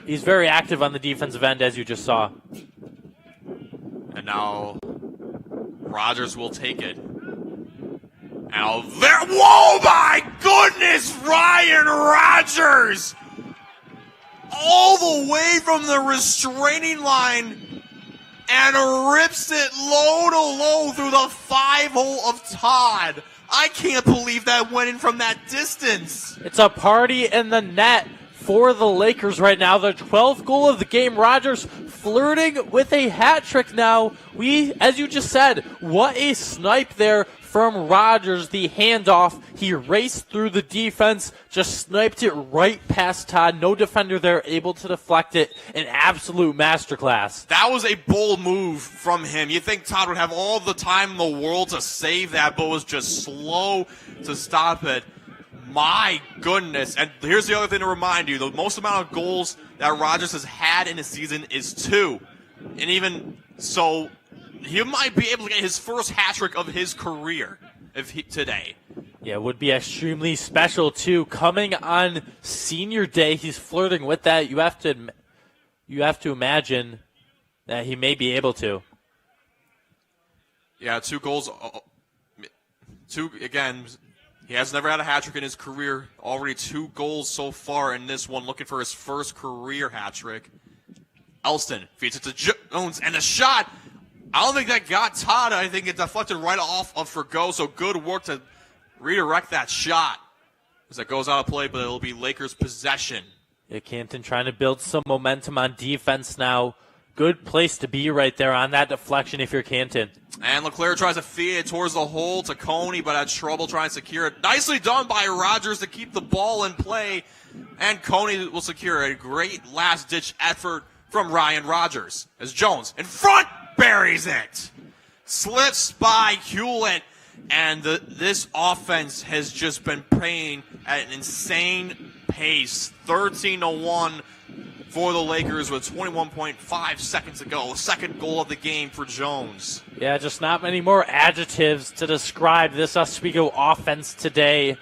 He's very active on the defensive end, as you just saw. And now Rogers will take it. Now there, whoa, my goodness, Ryan Rogers! All the way from the restraining line, and rips it low to low through the 5-hole of Todd. I can't believe that went in from that distance. It's a party in the net for the Lakers right now. Their 12th goal of the game. Rogers flirting with a hat trick now. As you just said, what a snipe there from Rogers. The handoff, he raced through the defense, just sniped it right past Todd. No defender there able to deflect it. An absolute masterclass. That was a bold move from him. You think Todd would have all the time in the world to save that, but was just slow to stop it. My goodness. And here's the other thing to remind you. The most amount of goals that Rogers has had in a season is 2. And even so, he might be able to get his first hat trick of his career today. Yeah, it would be extremely special, too. Coming on senior day, he's flirting with that. You have to imagine that he may be able to. Yeah, 2 goals. 2, again, he has never had a hat trick in his career. Already 2 goals so far in this one, looking for his first career hat trick. Elston feeds it to Jones, and a shot. I don't think that got Todd. I think it deflected right off of Fergo, so good work to redirect that shot as it goes out of play, but it'll be Lakers' possession. Yeah, Canton trying to build some momentum on defense now. Good place to be right there on that deflection if you're Canton. And LeClaire tries to feed it towards the hole to Coney, but had trouble trying to secure it. Nicely done by Rogers to keep the ball in play, and Coney will secure a great last-ditch effort from Ryan Rogers as Jones in front buries it. Slips by Hewlett, and this offense has just been playing at an insane pace. 13-1 for the Lakers with 21.5 seconds to go. Second goal of the game for Jones. Yeah, just not many more adjectives to describe this Oswego offense today,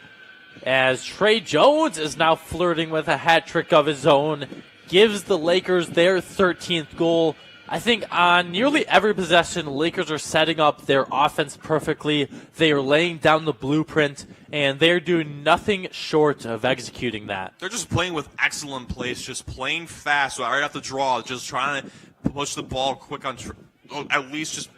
as Trey Jones is now flirting with a hat trick of his own. Gives the Lakers their 13th goal. I think on nearly every possession, the Lakers are setting up their offense perfectly. They are laying down the blueprint, and they're doing nothing short of executing that. They're just playing with excellent pace, just playing fast right off the draw, just trying to push the ball quick on, at least just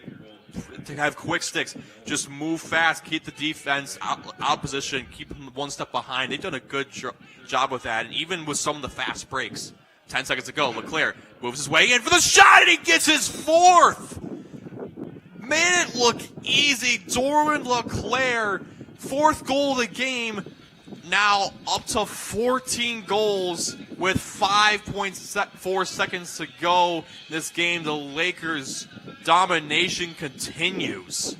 to have quick sticks, just move fast, keep the defense out position, keep them one step behind. They've done a good job with that, and even with some of the fast breaks. 10 seconds to go. LeClaire moves his way in for the shot, and he gets his 4th. Made it look easy. Dorwin LeClaire, 4th goal of the game. Now up to 14 goals with 5.4 seconds to go. This game, the Lakers' domination continues.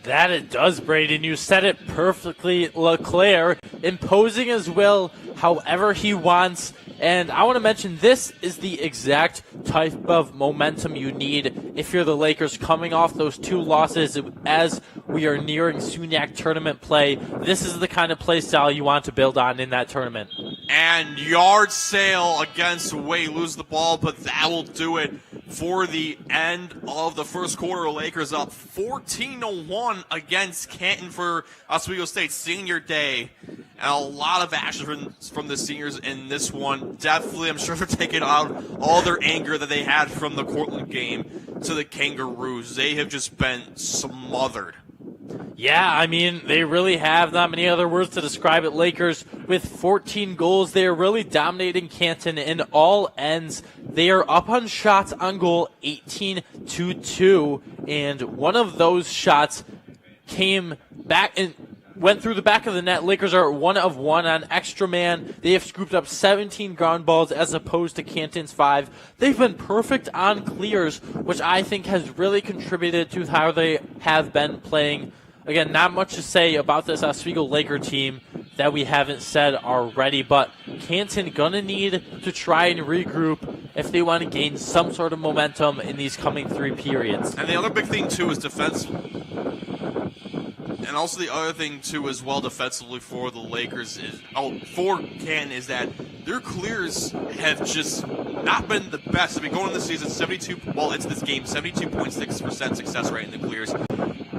That it does, Braden. You said it perfectly. LeClaire imposing his will however he wants. And I want to mention this is the exact type of momentum you need if you're the Lakers coming off those 2 losses. As we are nearing SUNYAC tournament play. This is the kind of play style you want to build on in that tournament. And yard sale against Wade, lose the ball, but that will do it for the end of the first quarter. Lakers up 14-1 against Canton for Oswego State Senior Day. And a lot of action from the seniors in this one. Definitely, I'm sure they're taking out all their anger that they had from the Cortland game to the Kangaroos. They have just been smothered. Yeah, I mean, they really have not many other words to describe it. Lakers with 14 goals. They are really dominating Canton in all ends. They are up on shots on goal 18-2, and one of those shots came back and went through the back of the net. Lakers are 1 of 1 on extra man. They have scooped up 17 ground balls as opposed to Canton's 5. They've been perfect on clears, which I think has really contributed to how they have been playing. Again, not much to say about this Oswego Laker team that we haven't said already, but Canton gonna need to try and regroup if they want to gain some sort of momentum in these coming 3 periods. And the other big thing, too, is defense. And also the other thing, too, as well defensively for the Lakers, for Canton, is that their clears have just not been the best. I mean, going into the season, 72% success rate in the clears.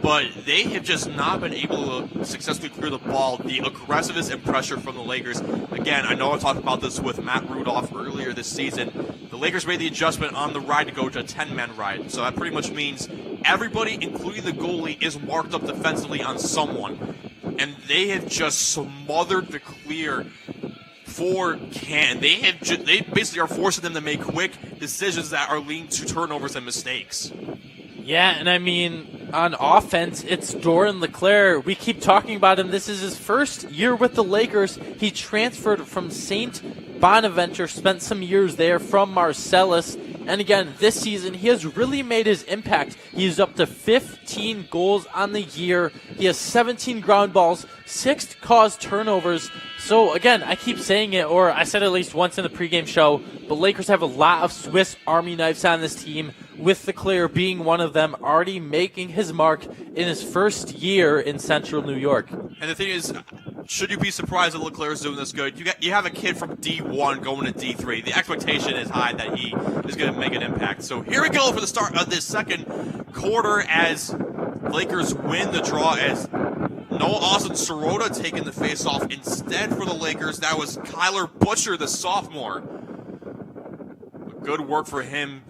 But they have just not been able to successfully clear the ball. The aggressiveness and pressure from the Lakers. Again, I know I talked about this with Matt Rudolph earlier this season. The Lakers made the adjustment on the ride to go to a 10-man ride. So that pretty much means everybody, including the goalie, is marked up defensively on someone. And they have just smothered the clear for Canton. They basically are forcing them to make quick decisions that are leading to turnovers and mistakes. Yeah, and I mean, on offense, it's Doran Leclerc. We keep talking about him. This is his first year with the Lakers. He transferred from St. Bonaventure, spent some years there from Marcellus. And again, this season, he has really made his impact. He's up to 15 goals on the year. He has 17 ground balls, 6 caused turnovers. So again, I keep saying it, or I said it at least once in the pregame show, but Lakers have a lot of Swiss Army knives on this team, with Leclerc being one of them, already making his mark in his first year in Central New York. And the thing is, should you be surprised that Leclerc is doing this good? You have a kid from D1 going to D3. The expectation is high that he is going to make an impact. So here we go for the start of this second quarter as Lakers win the draw, as Noah Austin Sirota taking the face-off instead for the Lakers. That was Kyler Butcher, the sophomore. Good work for him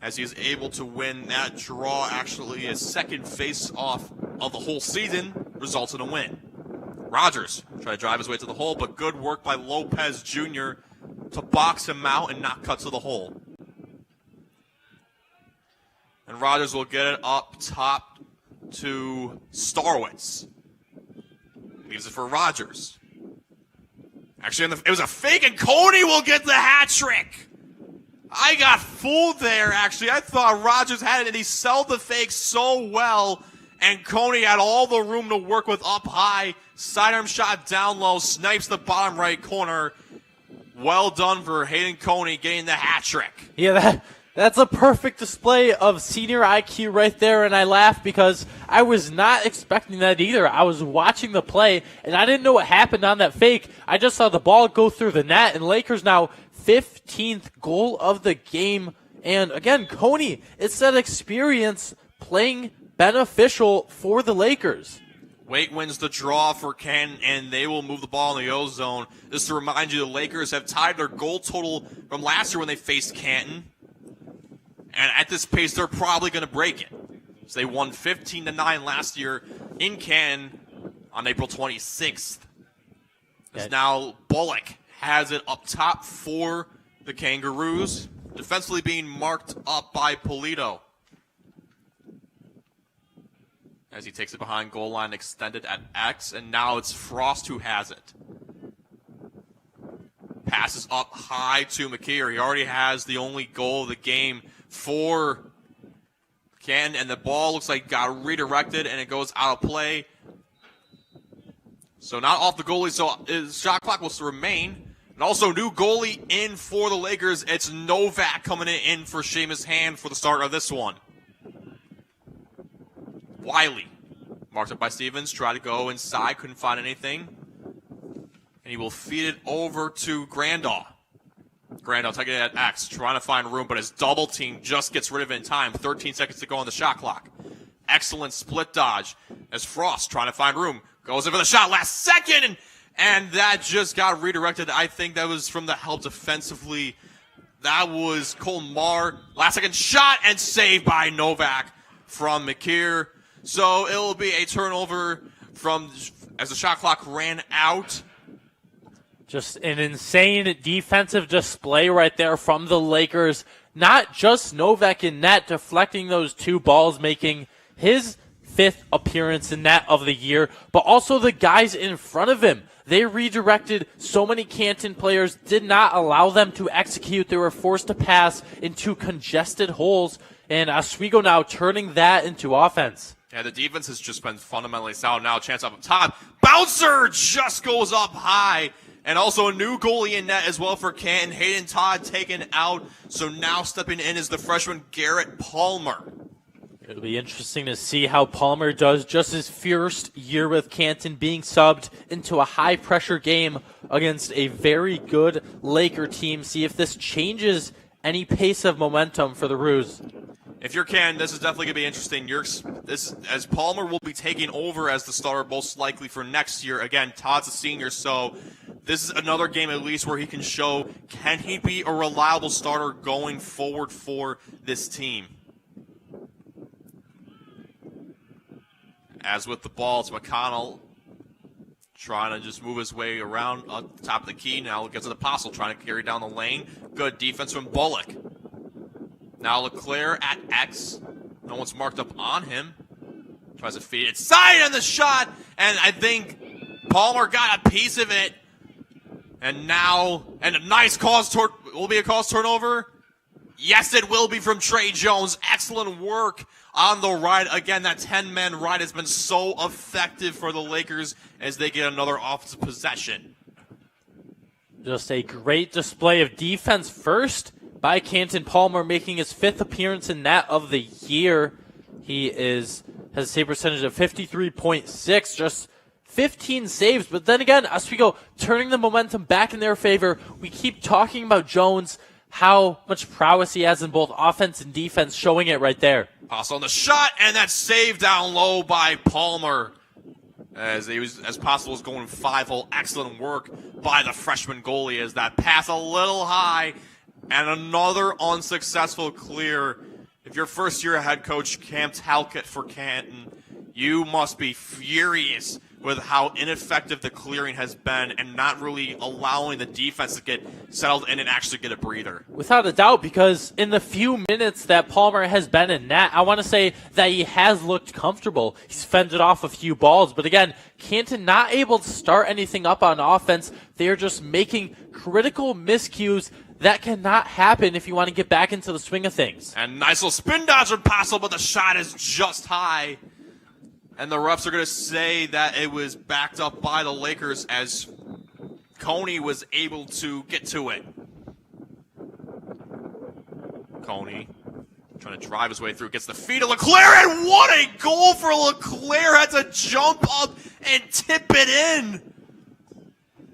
as he is able to win that draw. Actually, his second face-off of the whole season results in a win. Rogers tried to drive his way to the hole, but good work by Lopez Jr. to box him out and not cut to the hole. And Rogers will get it up top to Starwitz. Leaves it for Rogers. Actually, it was a fake, and Coney will get the hat trick. I got fooled there, actually. I thought Rogers had it, and he sold the fake so well. And Coney had all the room to work with up high. Sidearm shot down low, snipes the bottom right corner. Well done for Hayden Coney getting the hat trick. Yeah, that's a perfect display of senior IQ right there, and I laugh because I was not expecting that either. I was watching the play, and I didn't know what happened on that fake. I just saw the ball go through the net, and Lakers now 15th goal of the game. And again, Coney, it's that experience playing beneficial for the Lakers. Wait wins the draw for Canton, and they will move the ball in the O zone. Just to remind you, the Lakers have tied their goal total from last year when they faced Canton. And at this pace, they're probably going to break it. So they won 15-9 last year in Canton on April 26th. As now Bullock has it up top for the Kangaroos, defensively being marked up by Polito. As he takes it behind goal line, extended at X, and now it's Frost who has it. Passes up high to McKeer. He already has the only goal of the game for Canton, and the ball looks like got redirected, and it goes out of play. So not off the goalie, so his shot clock will remain. And also new goalie in for the Lakers. It's Novak coming in for Seamus Hand for the start of this one. Wiley Marked up by Stevens. Try to go inside. Couldn't find anything. And he will feed it over to Grandahl. Grandahl taking it at X. Trying to find room, but his double team just gets rid of it in time. 13 seconds to go on the shot clock. Excellent split dodge as Frost trying to find room. Goes in for the shot last second, and that just got redirected. I think that was from the help defensively. That was Colmar. Last second shot and saved by Novak from McKeer. So it will be a turnover as the shot clock ran out. Just an insane defensive display right there from the Lakers. Not just Novak in net deflecting those two balls, making his 5th appearance in net of the year, but also the guys in front of him. They redirected so many Canton players, did not allow them to execute. They were forced to pass into congested holes, and Oswego now turning that into offense. Yeah, the defense has just been fundamentally sound. Now chance up top. Bouncer just goes up high. And also a new goalie in net as well for Canton. Hayden Todd taken out. So now stepping in is the freshman Garrett Palmer. It'll be interesting to see how Palmer does just his first year with Canton, being subbed into a high-pressure game against a very good Laker team. See if this changes any pace of momentum for the Roos. If you're Canton, this is definitely going to be interesting. As Palmer will be taking over as the starter most likely for next year. Again, Todd's a senior, so this is another game at least where he can show, can he be a reliable starter going forward for this team? As with the ball, it's McConnell trying to just move his way around up the top of the key. Now gets to the Apostle, trying to carry down the lane. Good defense from Bullock. Now Leclerc at X. No one's marked up on him. Tries to feed it side on the shot, and I think Palmer got a piece of it. And a nice will be a cause turnover. Yes, it will be from Trey Jones. Excellent work on the ride. Again, that 10-man ride has been so effective for the Lakers as they get another offensive possession. Just a great display of defense first by Canton. Palmer making his 5th appearance in that of the year. He has a save percentage of 53.6, just 15 saves. But then again, Oswego turning the momentum back in their favor. We keep talking about Jones, how much prowess he has in both offense and defense, showing it right there. Pass on the shot, and that save down low by Palmer. As possible was going 5-hole. Excellent work by the freshman goalie as that pass a little high, and another unsuccessful clear. If you're first-year head coach Cam Talcott for Canton, you must be furious with how ineffective the clearing has been and not really allowing the defense to get settled in and actually get a breather. Without a doubt, because in the few minutes that Palmer has been in net, I want to say that he has looked comfortable. He's fended off a few balls, but again, Canton not able to start anything up on offense. They are just making critical miscues that cannot happen if you want to get back into the swing of things. And nice little spin dodge from Passel, but the shot is just high. And the refs are going to say that it was backed up by the Lakers as Coney was able to get to it. Coney trying to drive his way through, gets the feed of Leclerc, and what a goal for Leclerc! Had to jump up and tip it in.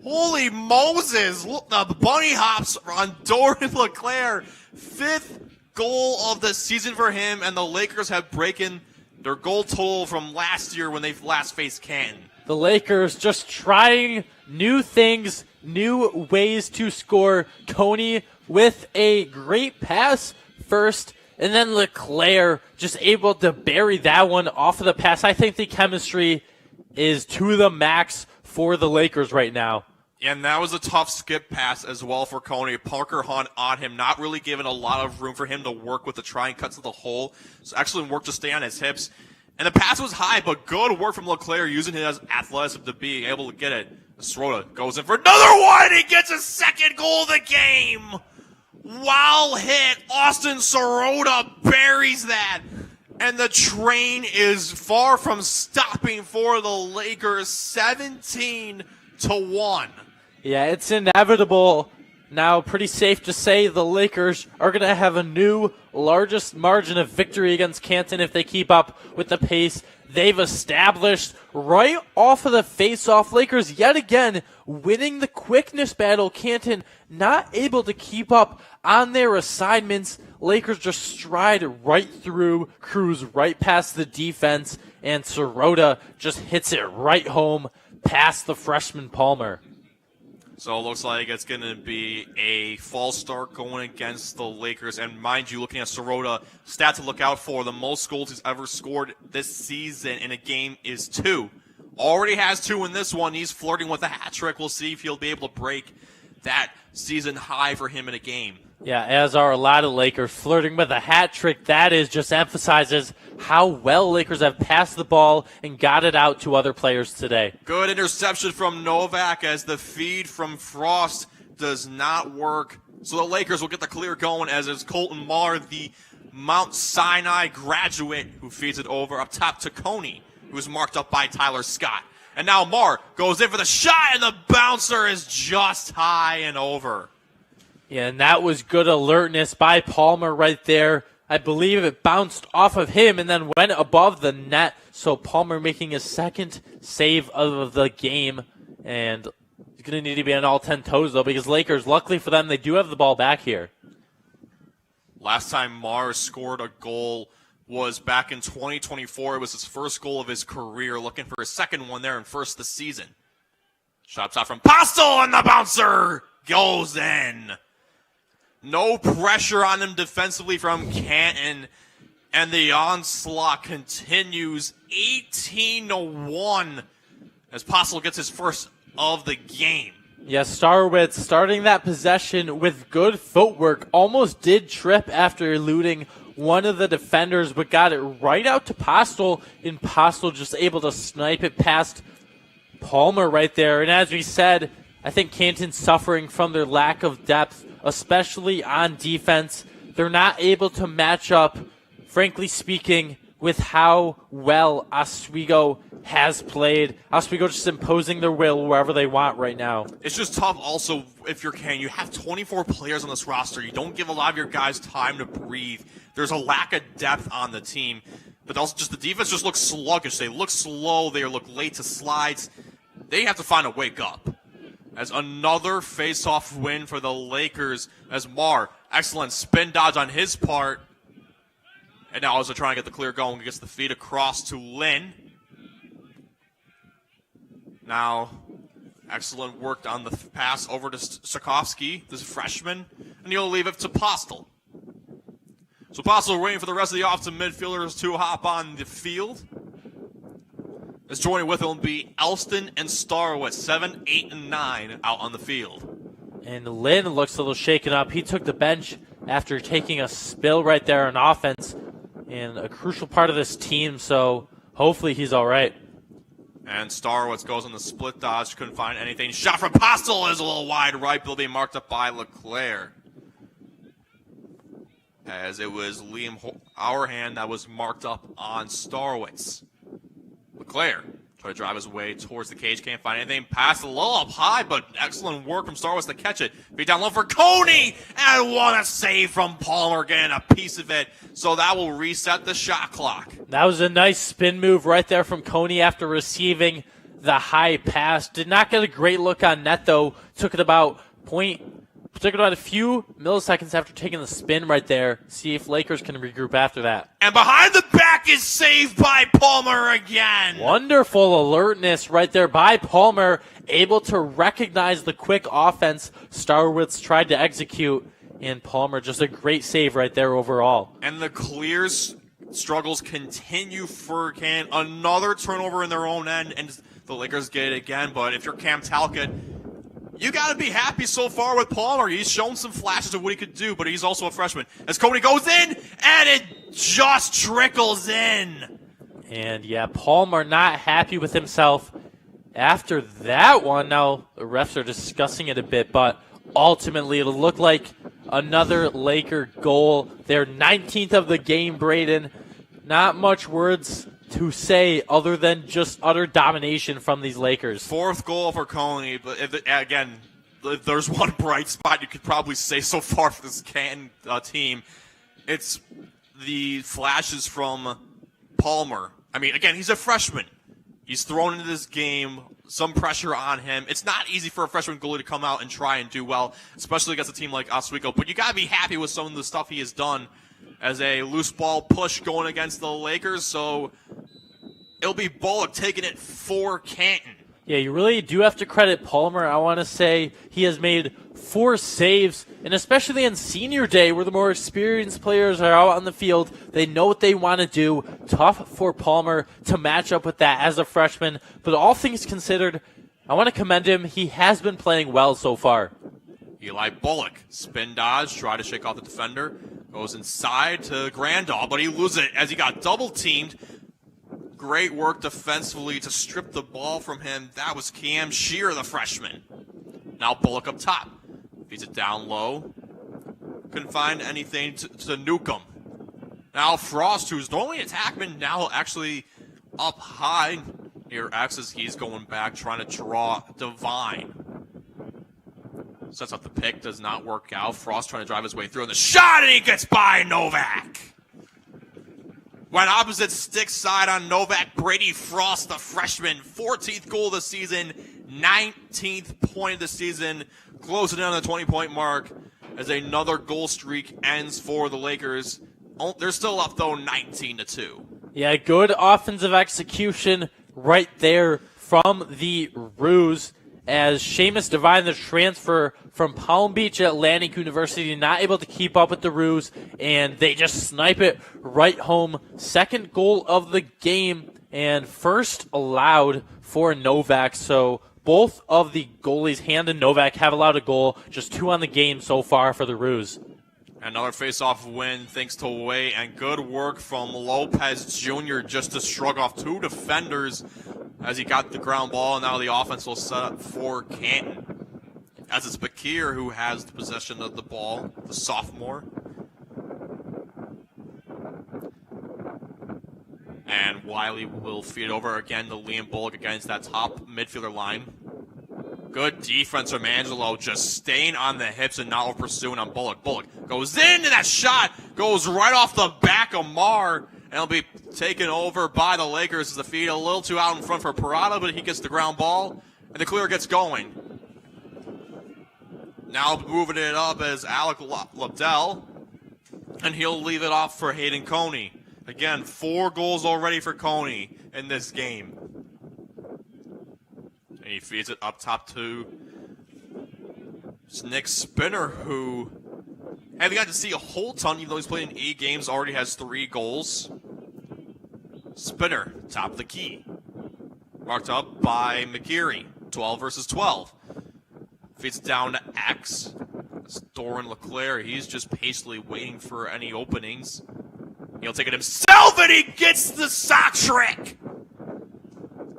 Holy Moses! Look, the bunny hops on Dorian Leclerc. 5th goal of the season for him, and the Lakers have broken their goal total from last year when they last faced Canton. The Lakers just trying new things, new ways to score. Coney with a great pass first, and then Leclerc just able to bury that one off of the pass. I think the chemistry is to the max for the Lakers right now. And that was a tough skip pass as well for Coney. Parker Hunt on him, not really giving a lot of room for him to work with the try and cut to the hole. So excellent work to stay on his hips. And the pass was high, but good work from Leclerc using his athleticism to be able to get it. Srota goes in for another one. He gets his 2nd goal of the game. Wow hit. Austin Srota buries that. And the train is far from stopping for the Lakers, 17-1. Yeah, it's inevitable Now, pretty safe to say the Lakers are going to have a new largest margin of victory against Canton if they keep up with the pace they've established right off of the face-off. Lakers yet again winning the quickness battle. Canton not able to keep up on their assignments. Lakers just stride right through, cruise right past the defense, and Sirota just hits it right home past the freshman Palmer. So it looks like it's going to be a false start going against the Lakers. And mind you, looking at Sirota, stat to look out for, the most goals he's ever scored this season in a game is 2. Already has 2 in this one. He's flirting with a hat trick. We'll see if he'll be able to break that season high for him in a game. Yeah, as are a lot of Lakers flirting with a hat trick. That is just emphasizes how well Lakers have passed the ball and got it out to other players today. Good interception from Novak as the feed from Frost does not work. So the Lakers will get the clear going as it's Colton Marr, the Mount Sinai graduate, who feeds it over up top to Coney, who's marked up by Tyler Scott. And now Marr goes in for the shot, and the bouncer is just high and over. Yeah, and that was good alertness by Palmer right there. I believe it bounced off of him and then went above the net. So Palmer making his second save of the game. And he's going to need to be on all 10 toes, though, because Lakers, luckily for them, they do have the ball back here. Last time Marr scored a goal was back in 2024. It was his first goal of his career, looking for his second one there and first this season. Shots out from Postel, and the bouncer goes in. No pressure on him defensively from Canton, and the onslaught continues 18-1 as Postel gets his first of the game. Yes, Starwitz starting that possession with good footwork. Almost did trip after eluding one of the defenders, but got it right out to Postel, and Postel just able to snipe it past Palmer right there. And as we said, I think Canton's suffering from their lack of depth, especially on defense. They're not able to match up, frankly speaking, with how well Oswego has played. Oswego just imposing their will wherever they want right now. It's just tough also if you're Canton. You have 24 players on this roster. You don't give a lot of your guys time to breathe. There's a lack of depth on the team. But also just the defense just looks sluggish. They look slow. They look late to slides. They have to find a wake up. As another face-off win for the Lakers as Marr, excellent spin dodge on his part. And now as they're trying to get the clear going, he gets the feed across to Lynn. Now, excellent work on the pass over to Sikorsky, this freshman, and he'll leave it to Postel. So Postel waiting for the rest of the offensive midfielders to hop on the field. As joining with him will be Elston and Starwitz, 7, 8, and 9 out on the field. And Lynn looks a little shaken up. He took the bench after taking a spill right there on offense, and a crucial part of this team, so hopefully he's all right. And Starwitz goes on the split dodge, couldn't find anything. Shot from Postel is a little wide right, but will be marked up by LeClaire. As it was Liam Hourhand that was marked up on Starwitz. LeClaire try to drive his way towards the cage, can't find anything. Pass a little up high, but excellent work from Starwitz to catch it. Beat down low for Coney, and what a save from Palmer, getting a piece of it. So that will reset the shot clock. That was a nice spin move right there from Coney after receiving the high pass. Did not get a great look on net, though. Took it about a few milliseconds after taking the spin right there. See if Lakers can regroup after that. And behind the back is saved by Palmer again. Wonderful alertness right there by Palmer. Able to recognize the quick offense Starwitz tried to execute. And Palmer, just a great save right there overall. And the clears struggles continue for Canton. Another turnover in their own end, and the Lakers get it again. But if you're Cam Talcott, you got to be happy so far with Palmer. He's shown some flashes of what he could do, but he's also a freshman. As Coney goes in, and it just trickles in. And yeah, Palmer not happy with himself after that one. Now the refs are discussing it a bit, but ultimately it'll look like another Laker goal. Their 19th of the game, Braden. Not much words to say other than just utter domination from these Lakers. Fourth goal for Coney, but again, if there's one bright spot you could probably say so far for this Canton team, it's the flashes from Palmer. I mean, again, he's a freshman. He's thrown into this game, some pressure on him. It's not easy for a freshman goalie to come out and try and do well, especially against a team like Oswego. But you got to be happy with some of the stuff he has done as a loose ball push going against the Lakers. So it'll be Bullock taking it for Canton. Yeah, you really do have to credit Palmer. I want to say he has made 4 saves, and especially on senior day where the more experienced players are out on the field, they know what they want to do. Tough for Palmer to match up with that as a freshman. But all things considered, I want to commend him. He has been playing well so far. Eli Bullock, spin dodge, try to shake off the defender, goes inside to Grandal, but he loses it as he got double-teamed. Great work defensively to strip the ball from him. That was Cam Shear, the freshman. Now Bullock up top. Feeds it down low. Couldn't find anything to nuke him. Now Frost, who's normally an attackman, now actually up high. Here X as he's going back, trying to draw Divine. Sets up the pick, does not work out. Frost trying to drive his way through, and the shot, and he gets by Novak. Went opposite stick side on Novak. Brady Frost, the freshman, 14th goal of the season, 19th point of the season, closing in on the 20-point mark as another goal streak ends for the Lakers. They're still up, though, 19-2. Yeah, good offensive execution right there from the Roos, as Seamus Devine, the transfer from Palm Beach Atlantic University, not able to keep up with the Roos, and they just snipe it right home. Second goal of the game, and first allowed for Novak. So both of the goalies, Hand and Novak, have allowed a goal. Just 2 on the game so far for the Roos. Another face-off win thanks to Way, and good work from Lopez Jr. just to shrug off 2 defenders as he got the ground ball, and now the offense will set up for Canton. As it's Bakir who has the possession of the ball, the sophomore. And Wiley will feed over again to Liam Bullock against that top midfielder line. Good defense from Angelo, just staying on the hips and not pursuing on Bullock. Bullock goes in, and that shot goes right off the back of Marr, and it'll be taken over by the Lakers as the feed a little too out in front for Parada, but he gets the ground ball, and the clear gets going. Now moving it up as Alec Liddell, and he'll leave it off for Hayden Coney. Again, 4 goals already for Coney in this game. And he feeds it up top to Nick Spinner, who haven't got to see a whole ton, even though he's played in 8 games, already has 3 goals. Spinner, top of the key. Marked up by McGeary, 12 versus 12. Feeds it down to X. It's Doran LeClaire. He's just patiently waiting for any openings. He'll take it himself, and he gets the sock trick.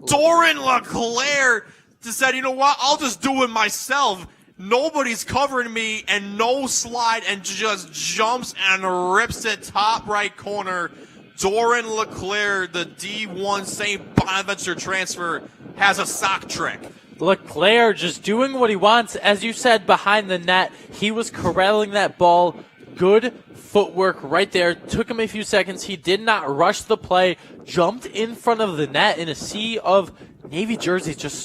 Doran LeClaire just said, you know what, I'll just do it myself. Nobody's covering me, and no slide, and just jumps and rips it top right corner. Doran LeClaire, the D1 St. Bonaventure transfer, has a sock trick. LeClaire just doing what he wants. As you said, behind the net, he was corralling that ball. Good footwork right there. Took him a few seconds. He did not rush the play. Jumped in front of the net in a sea of Navy jerseys. Just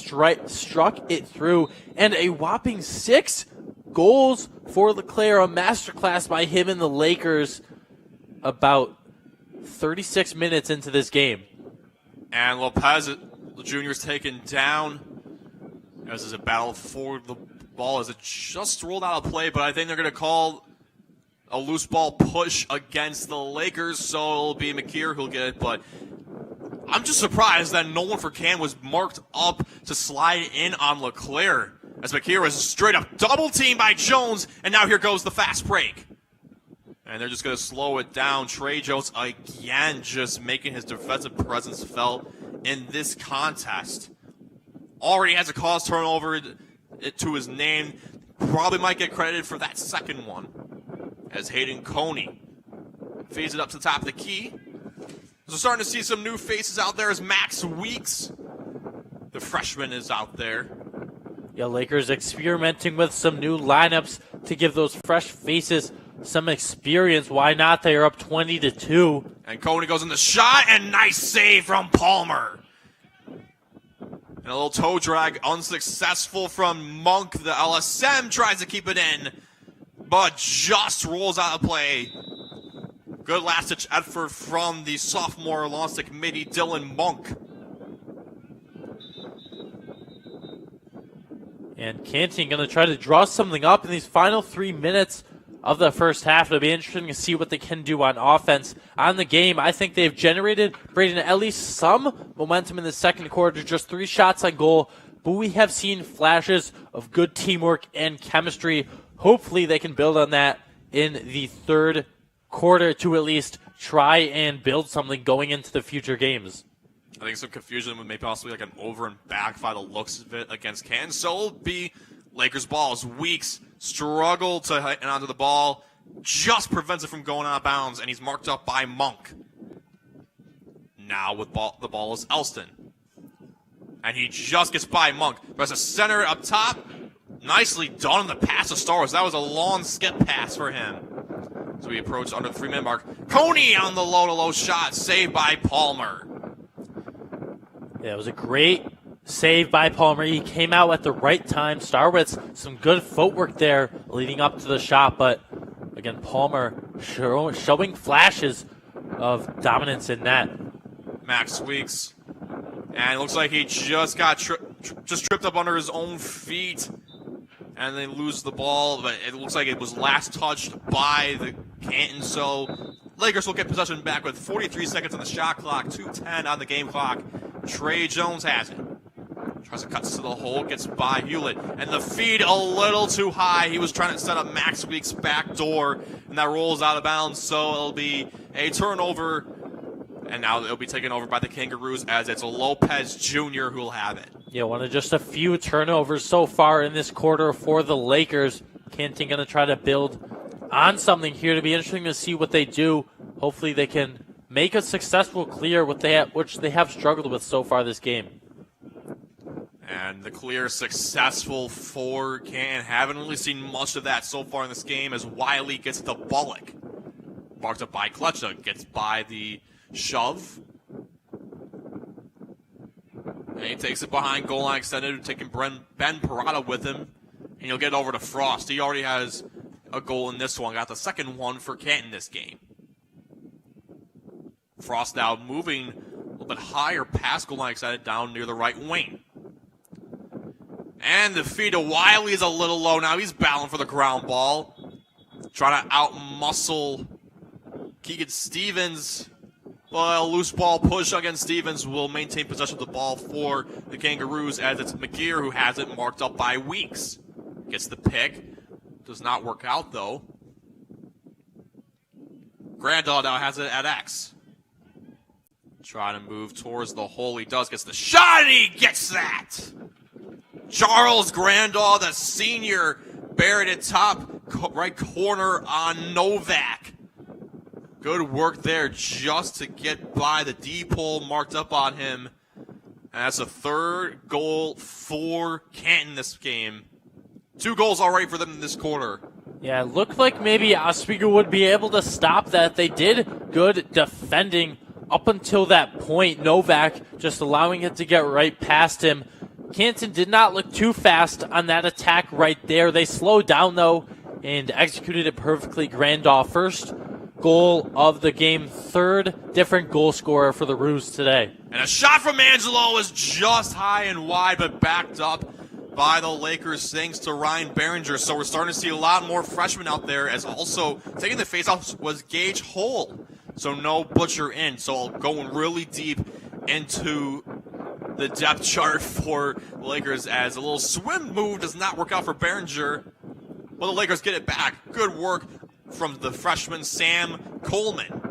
struck it through. And a whopping 6 goals for LeClaire. A masterclass by him and the Lakers about 36 minutes into this game. And Lopez Jr. is taken down as is a battle for the ball as it just rolled out of play, but I think they're going to call a loose ball push against the Lakers, so it'll be McKeer who'll get it, but I'm just surprised that no one for Can was marked up to slide in on LeClaire, as McKeer was straight up double teamed by Jones, and now here goes the fast break. And they're just going to slow it down. Trey Jones again just making his defensive presence felt in this contest. Already has a cause turnover to his name. Probably might get credited for that second one. As Hayden Coney feeds it up to the top of the key. So starting to see some new faces out there as Max Weeks, the freshman, is out there. Yeah, Lakers experimenting with some new lineups to give those fresh faces some experience. Why not? They are up 20-2. And Coney goes in the shot, and nice save from Palmer. And a little toe drag, unsuccessful from Monk. The LSM tries to keep it in, but just rolls out of play. Good last-ditch effort from the sophomore Lawrence committee, Dylan Monk. And Canton going to try to draw something up in these final 3 minutes of the first half. It'll be interesting to see what they can do on offense. On the game, I think they've generated, Braden, at least some momentum in the second quarter. Just 3 shots on goal, but we have seen flashes of good teamwork and chemistry. Hopefully they can build on that in the third quarter to at least try and build something going into the future games. I think some confusion with maybe possibly like an over and back by the looks of it against Canton. So it'll be Lakers ball as Weeks struggle to hit onto the ball, just prevents it from going out of bounds, and he's marked up by Monk. Now with the ball is Elston. And he just gets by Monk. There's a center up top. Nicely done on the pass to Star Wars. That was a long skip pass for him. So we approach under the 3-minute mark. Coney on the low-to-low shot, saved by Palmer. Yeah, it was a great save by Palmer. He came out at the right time. Starwitz, some good footwork there leading up to the shot, but again, Palmer showing flashes of dominance in net. Max Weeks, and it looks like he just got tripped up under his own feet, and they lose the ball, but it looks like it was last touched by the Canton, so Lakers will get possession back with 43 seconds on the shot clock, 2:10 on the game clock. Trey Jones has it. Tries to cut to the hole, gets by Hewlett, and the feed a little too high. He was trying to set up Max Weeks' back door, and that rolls out of bounds, so it'll be a turnover, and now it'll be taken over by the Kangaroos as it's Lopez Jr. who will have it. Yeah, one of just a few turnovers so far in this quarter for the Lakers. Canton going to try to build on something here. To be interesting to see what they do. Hopefully they can make a successful clear, which they have struggled with so far this game. And the clear successful for Canton. Haven't really seen much of that so far in this game as Wiley gets to Bullock. Marked up by Kletcha, gets by the shove. And he takes it behind goal line extended, taking Ben Parada with him. And he'll get over to Frost. He already has a goal in this one. Got the second one for Canton this game. Frost now moving a little bit higher past goal line extended down near the right wing. And the feed to Wiley is a little low now. He's battling for the ground ball. Trying to out-muscle Keegan Stevens. Well, a loose ball push against Stevens will maintain possession of the ball for the Kangaroos as it's McGear who has it marked up by Weeks. Gets the pick. Does not work out, though. Grandal now has it at X. Trying to move towards the hole. He does. Gets the shot, and he gets that. Charles Grandal, the senior, buried at top right corner on Novak. Good work there just to get by the deep hole marked up on him. And that's a third goal for Canton this game. 2 goals already for them in this quarter. Yeah, it looked like maybe Oswego would be able to stop that. They did good defending up until that point. Novak just allowing it to get right past him. Canton did not look too fast on that attack right there. They slowed down, though, and executed it perfectly. Grandal, first goal of the game, third different goal scorer for the Roos today. And a shot from Angelo is just high and wide, but backed up by the Lakers thanks to Ryan Behringer. So we're starting to see a lot more freshmen out there, as also taking the faceoff was Gage Hull. So no Butcher in. So going really deep into the depth chart for the Lakers as a little swim move does not work out for Behringer. But the Lakers get it back. Good work from the freshman Sam Coleman.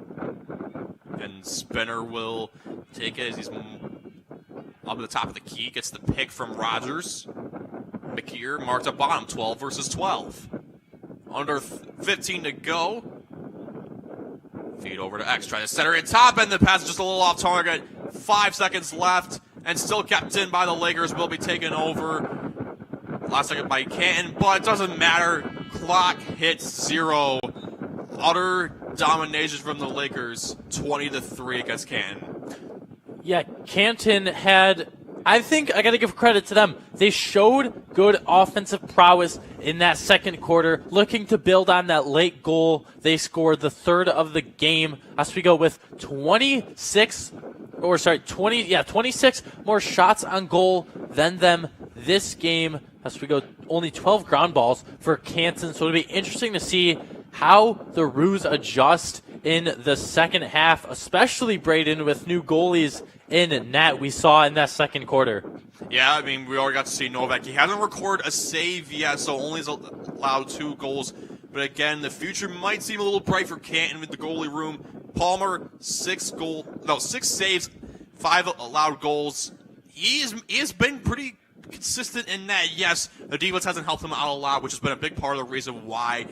And Spinner will take it as he's up at the top of the key. Gets the pick from Rogers. McKeer marked up bottom, 12 versus 12. Under 15 to go. Feed over to X. Trying to center it top, and the pass is just a little off target. 5 seconds left, and still kept in by the Lakers. Will be taken over last second by Canton, but it doesn't matter. Clock hits 0. Utter domination from the Lakers, 20-3 against Canton. Yeah, Canton had, I think I got to give credit to them. They showed good offensive prowess in that second quarter, looking to build on that late goal. They scored the third of the game. Oswego with 26 more shots on goal than them this game. Oswego only 12 ground balls for Canton, so it'll be interesting to see how the Roos adjust in the second half, especially Braden with new goalies in net we saw in that second quarter. Yeah, I mean, we already got to see Novak. He hasn't recorded a save yet, so only has allowed 2 goals. But again, the future might seem a little bright for Canton with the goalie room. Palmer, 6 saves, 5 allowed goals. He has been pretty consistent in that. Yes, the defense hasn't helped him out a lot, which has been a big part of the reason why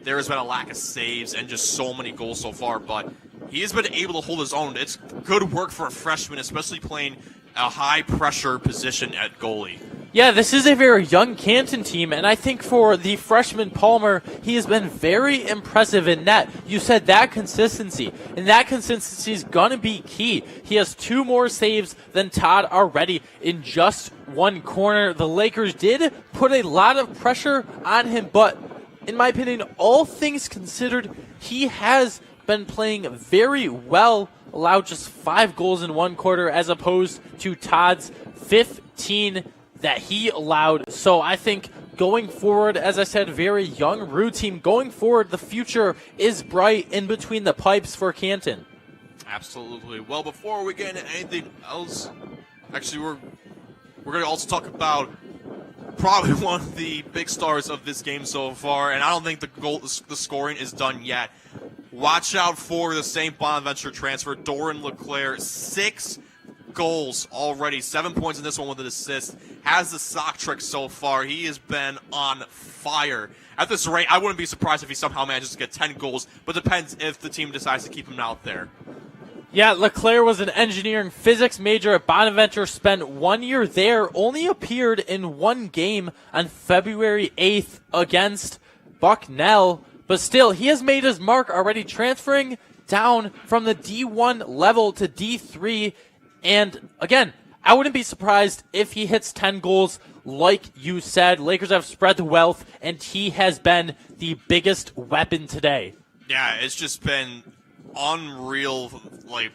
there has been a lack of saves and just so many goals so far, but he has been able to hold his own. It's good work for a freshman, especially playing a high-pressure position at goalie. Yeah, this is a very young Canton team, and I think for the freshman Palmer, he has been very impressive in net. You said that consistency, and that consistency is going to be key. He has 2 more saves than Todd already in just one corner. The Lakers did put a lot of pressure on him, but in my opinion, all things considered, he has been playing very well, allowed just 5 goals in one quarter as opposed to Todd's 15 that he allowed. So I think going forward, as I said, very young Roo team. Going forward, the future is bright in between the pipes for Canton. Absolutely. Well, before we get into anything else, actually, we're going to also talk about probably one of the big stars of this game so far, and I don't think the scoring is done yet. Watch out for the St. Bonaventure transfer, Doran LeClaire, 6 goals already, 7 points in this one with an assist. Has the sock trick so far. He has been on fire. At this rate, I wouldn't be surprised if he somehow manages to get 10 goals, but depends if the team decides to keep him out there. Yeah, LeClaire was an engineering physics major at Bonaventure, spent 1 year there, only appeared in 1 game on February 8th against Bucknell, but still, he has made his mark already, transferring down from the D1 level to D3, and again, I wouldn't be surprised if he hits 10 goals. Like you said, Lakers have spread the wealth, and he has been the biggest weapon today. Yeah, it's just been unreal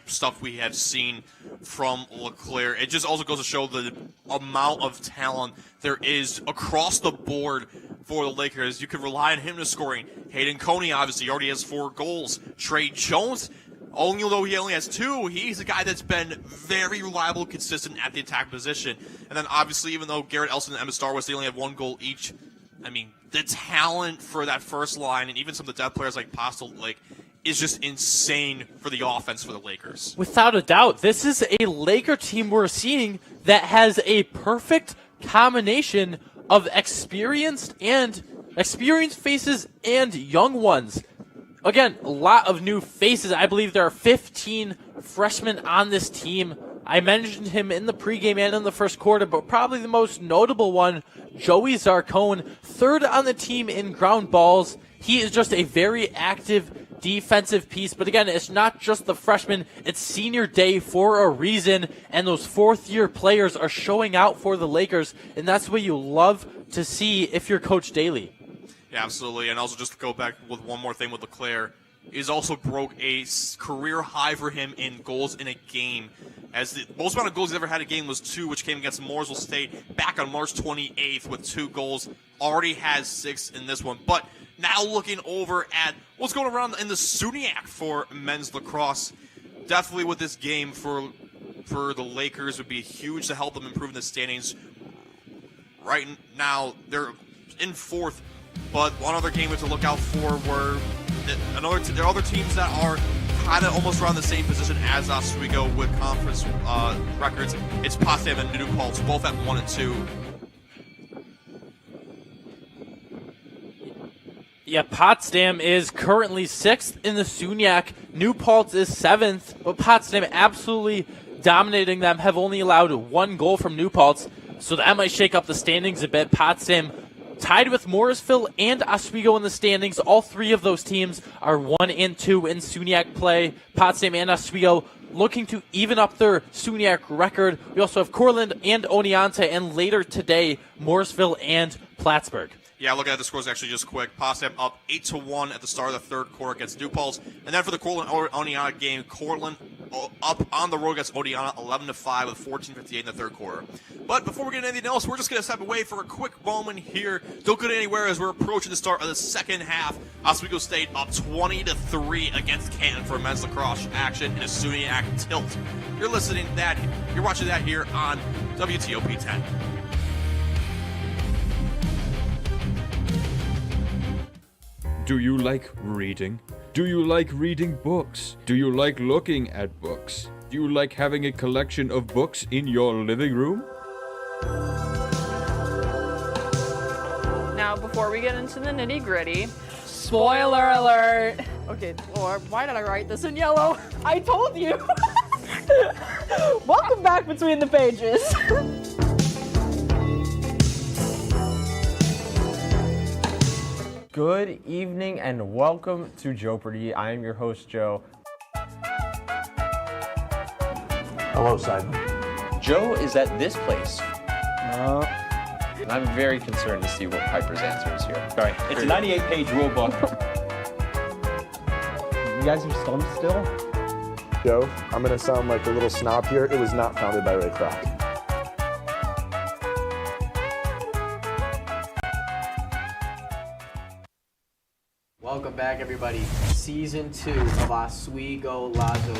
stuff we have seen from LeClaire. It just also goes to show the amount of talent there is across the board for the Lakers. You can rely on him to scoring. Hayden Coney obviously already has 4 goals. Trey Jones, although he only has 2, he's a guy that's been very reliable, consistent at the attack position. And then obviously, even though Garrett Elson and Emma Starwest, they only have 1 goal each, I mean, the talent for that first line and even some of the depth players like Postel, is just insane for the offense for the Lakers. Without a doubt, this is a Laker team we're seeing that has a perfect combination of experienced faces and young ones. Again, a lot of new faces. I believe there are 15 freshmen on this team. I mentioned him in the pregame and in the first quarter, but probably the most notable one, Joey Zarcone, 3rd on the team in ground balls. He is just a very active defensive piece, but again, it's not just the freshmen, it's senior day for a reason, and those 4th-year players are showing out for the Lakers, and that's what you love to see if you're Coach Daly. Yeah, absolutely, and also just to go back with one more thing with LeClaire, he's also broke a career high for him in goals in a game, as the most amount of goals he's ever had in a game was 2, which came against Mooresville State back on March 28th with 2 goals. Already has 6 in this one, but now looking over at what's going around in the SUNYAC for men's lacrosse, definitely with this game for the Lakers would be huge to help them improve in the standings. Right now, they're in 4th, but one other game we have to look out for were there are other teams that are kind of almost around the same position as us. We go with conference records. It's Potsdam and New Paltz, both at 1 and 2. Yeah, Potsdam is currently 6th in the SUNYAC. New Paltz is 7th, but Potsdam absolutely dominating them, have only allowed 1 goal from New Paltz. So that might shake up the standings a bit. Potsdam tied with Morrisville and Oswego in the standings. All three of those teams are 1 and 2 in SUNYAC play. Potsdam and Oswego looking to even up their SUNYAC record. We also have Cortland and Oneonta, and later today, Morrisville and Plattsburgh. Yeah, looking at the scores actually just quick. Potsdam up 8-1 at the start of the third quarter against New Paltz. And then for the Cortland-Oneonta game, Cortland up on the road against Oneonta 11-5 with 14:58 in the third quarter. But before we get into anything else, we're just going to step away for a quick moment here. Don't go anywhere as we're approaching the start of the second half. Oswego State up 20-3 against Canton for men's lacrosse action in a SUNYAC tilt. You're listening to that. You're watching that here on WTOP 10. Do you like reading? Do you like reading books? Do you like looking at books? Do you like having a collection of books in your living room? Now, before we get into the nitty-gritty, spoiler alert! Okay, or why did I write this in yellow? I told you! Welcome back between the pages! Good evening and welcome to Jeopardy! I am your host, Joe. Hello, Simon. Joe is at this place. And I'm very concerned to see what Piper's answer is here. Sorry, it's a 98-page rule book. You guys are stunned still? Joe, I'm going to sound like a little snob here. It was not founded by Ray Kroc. Welcome back, everybody. Season 2 of Oswego Lazo.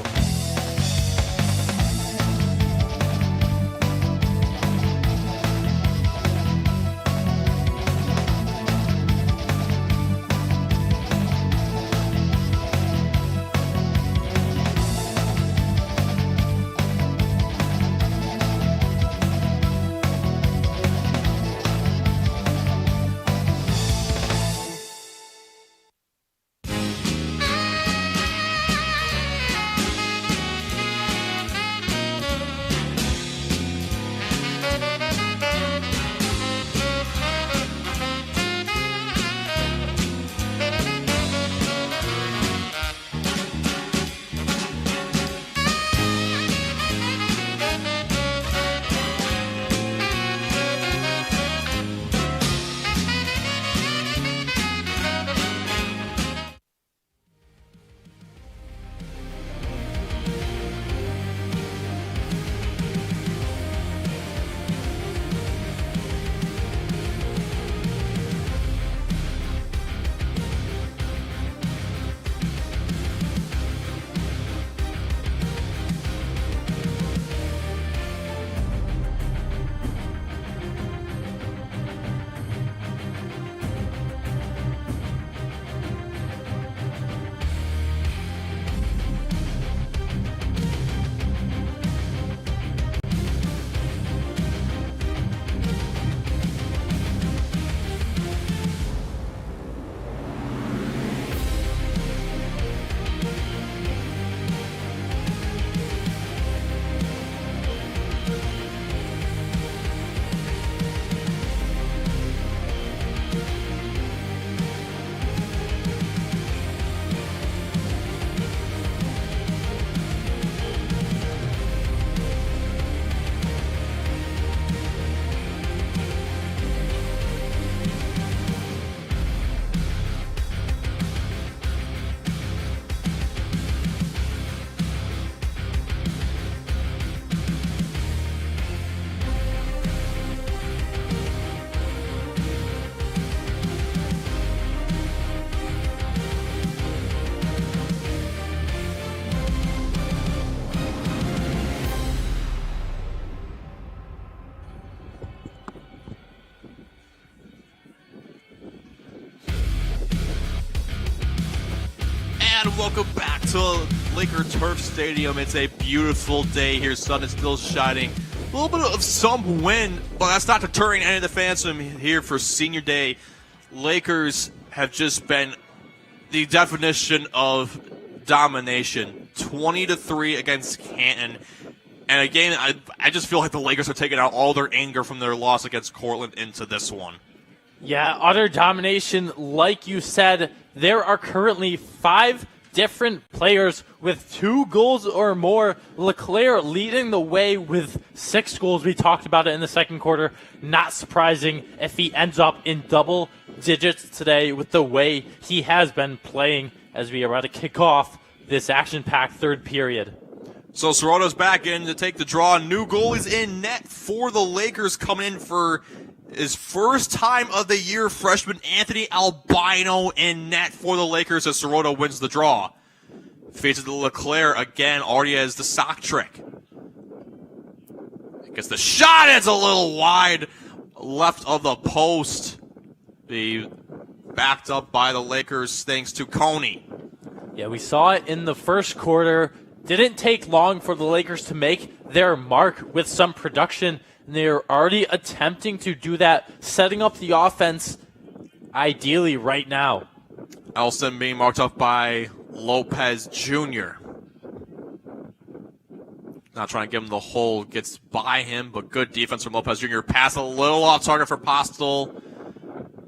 And welcome back to Laker Turf Stadium. It's a beautiful day here. Sun is still shining. A little bit of some wind, but that's not deterring any of the fans from here for senior day. Lakers have just been the definition of domination. 20-3 against Canton. And again, I just feel like the Lakers are taking out all their anger from their loss against Cortland into this one. Yeah, utter domination. Like you said, there are currently 5 different players with 2 goals or more. LeClaire leading the way with 6 goals. We talked about it in the second quarter. Not surprising if he ends up in double digits today with the way he has been playing as we are about to kick off this action-packed third period. So Sorota's back in to take the draw. New goalies in net for the Lakers, coming in for his first time of the year. Freshman Anthony Albino in net for the Lakers as Sirota wins the draw. Faces LeClaire again, already has the sock trick. Gets the shot, it's a little wide left of the post. Be backed up by the Lakers thanks to Coney. Yeah, we saw it in the first quarter. Didn't take long for the Lakers to make their mark with some production. And they're already attempting to do that, setting up the offense ideally right now. Elston being marked up by Lopez Jr. Not trying to give him the hole. Gets by him, but good defense from Lopez Jr. Pass a little off target for Postel.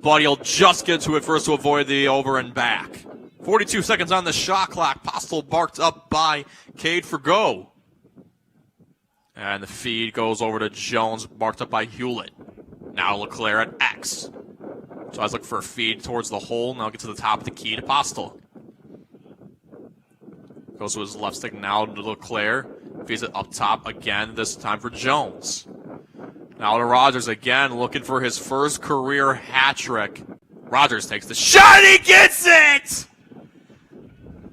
But he'll just get to it first to avoid the over and back. 42 seconds on the shot clock. Postel barked up by Cade for go. And the feed goes over to Jones, marked up by Hewlett. Now LeClaire at X. So I was looking for a feed towards the hole. Now get to the top of the key to Postel. Goes to his left stick now to LeClaire. Feeds it up top again, this time for Jones. Now to Rogers again, looking for his first career hat trick. Rogers takes the shot, and he gets it!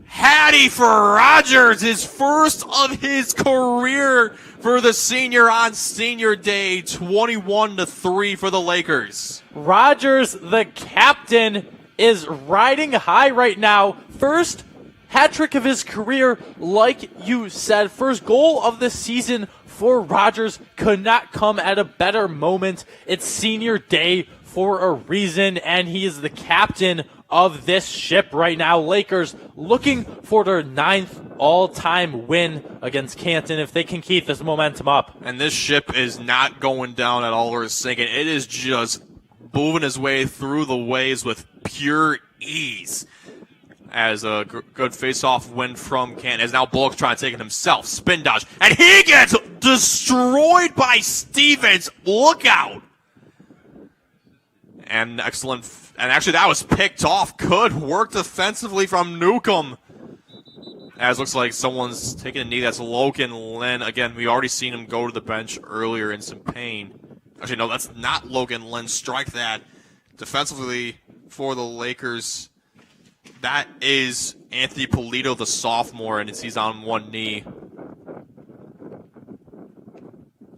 Hattie for Rogers, his first of his career for the senior on senior day, 21-3 for the Lakers. Rogers, the captain, is riding high right now. First hat trick of his career, like you said. First goal of the season for Rogers. Could not come at a better moment. It's senior day for a reason, and he is the captain of this ship right now. Lakers looking for their 9th all-time win against Canton if they can keep this momentum up. And this ship is not going down at all or sinking. It is just moving its way through the waves with pure ease. As a good face-off win from Canton. As now Bullock's trying to take it himself. Spin dodge. And he gets destroyed by Stevens. Look out. And excellent. And actually that was picked off. Good work defensively from Newcomb. As looks like someone's taking a knee. That's Logan Lynn. Again, we already seen him go to the bench earlier in some pain. Actually, no, that's not Logan Lynn. Strike that. Defensively for the Lakers, that is Anthony Polito, the sophomore, and he's on one knee.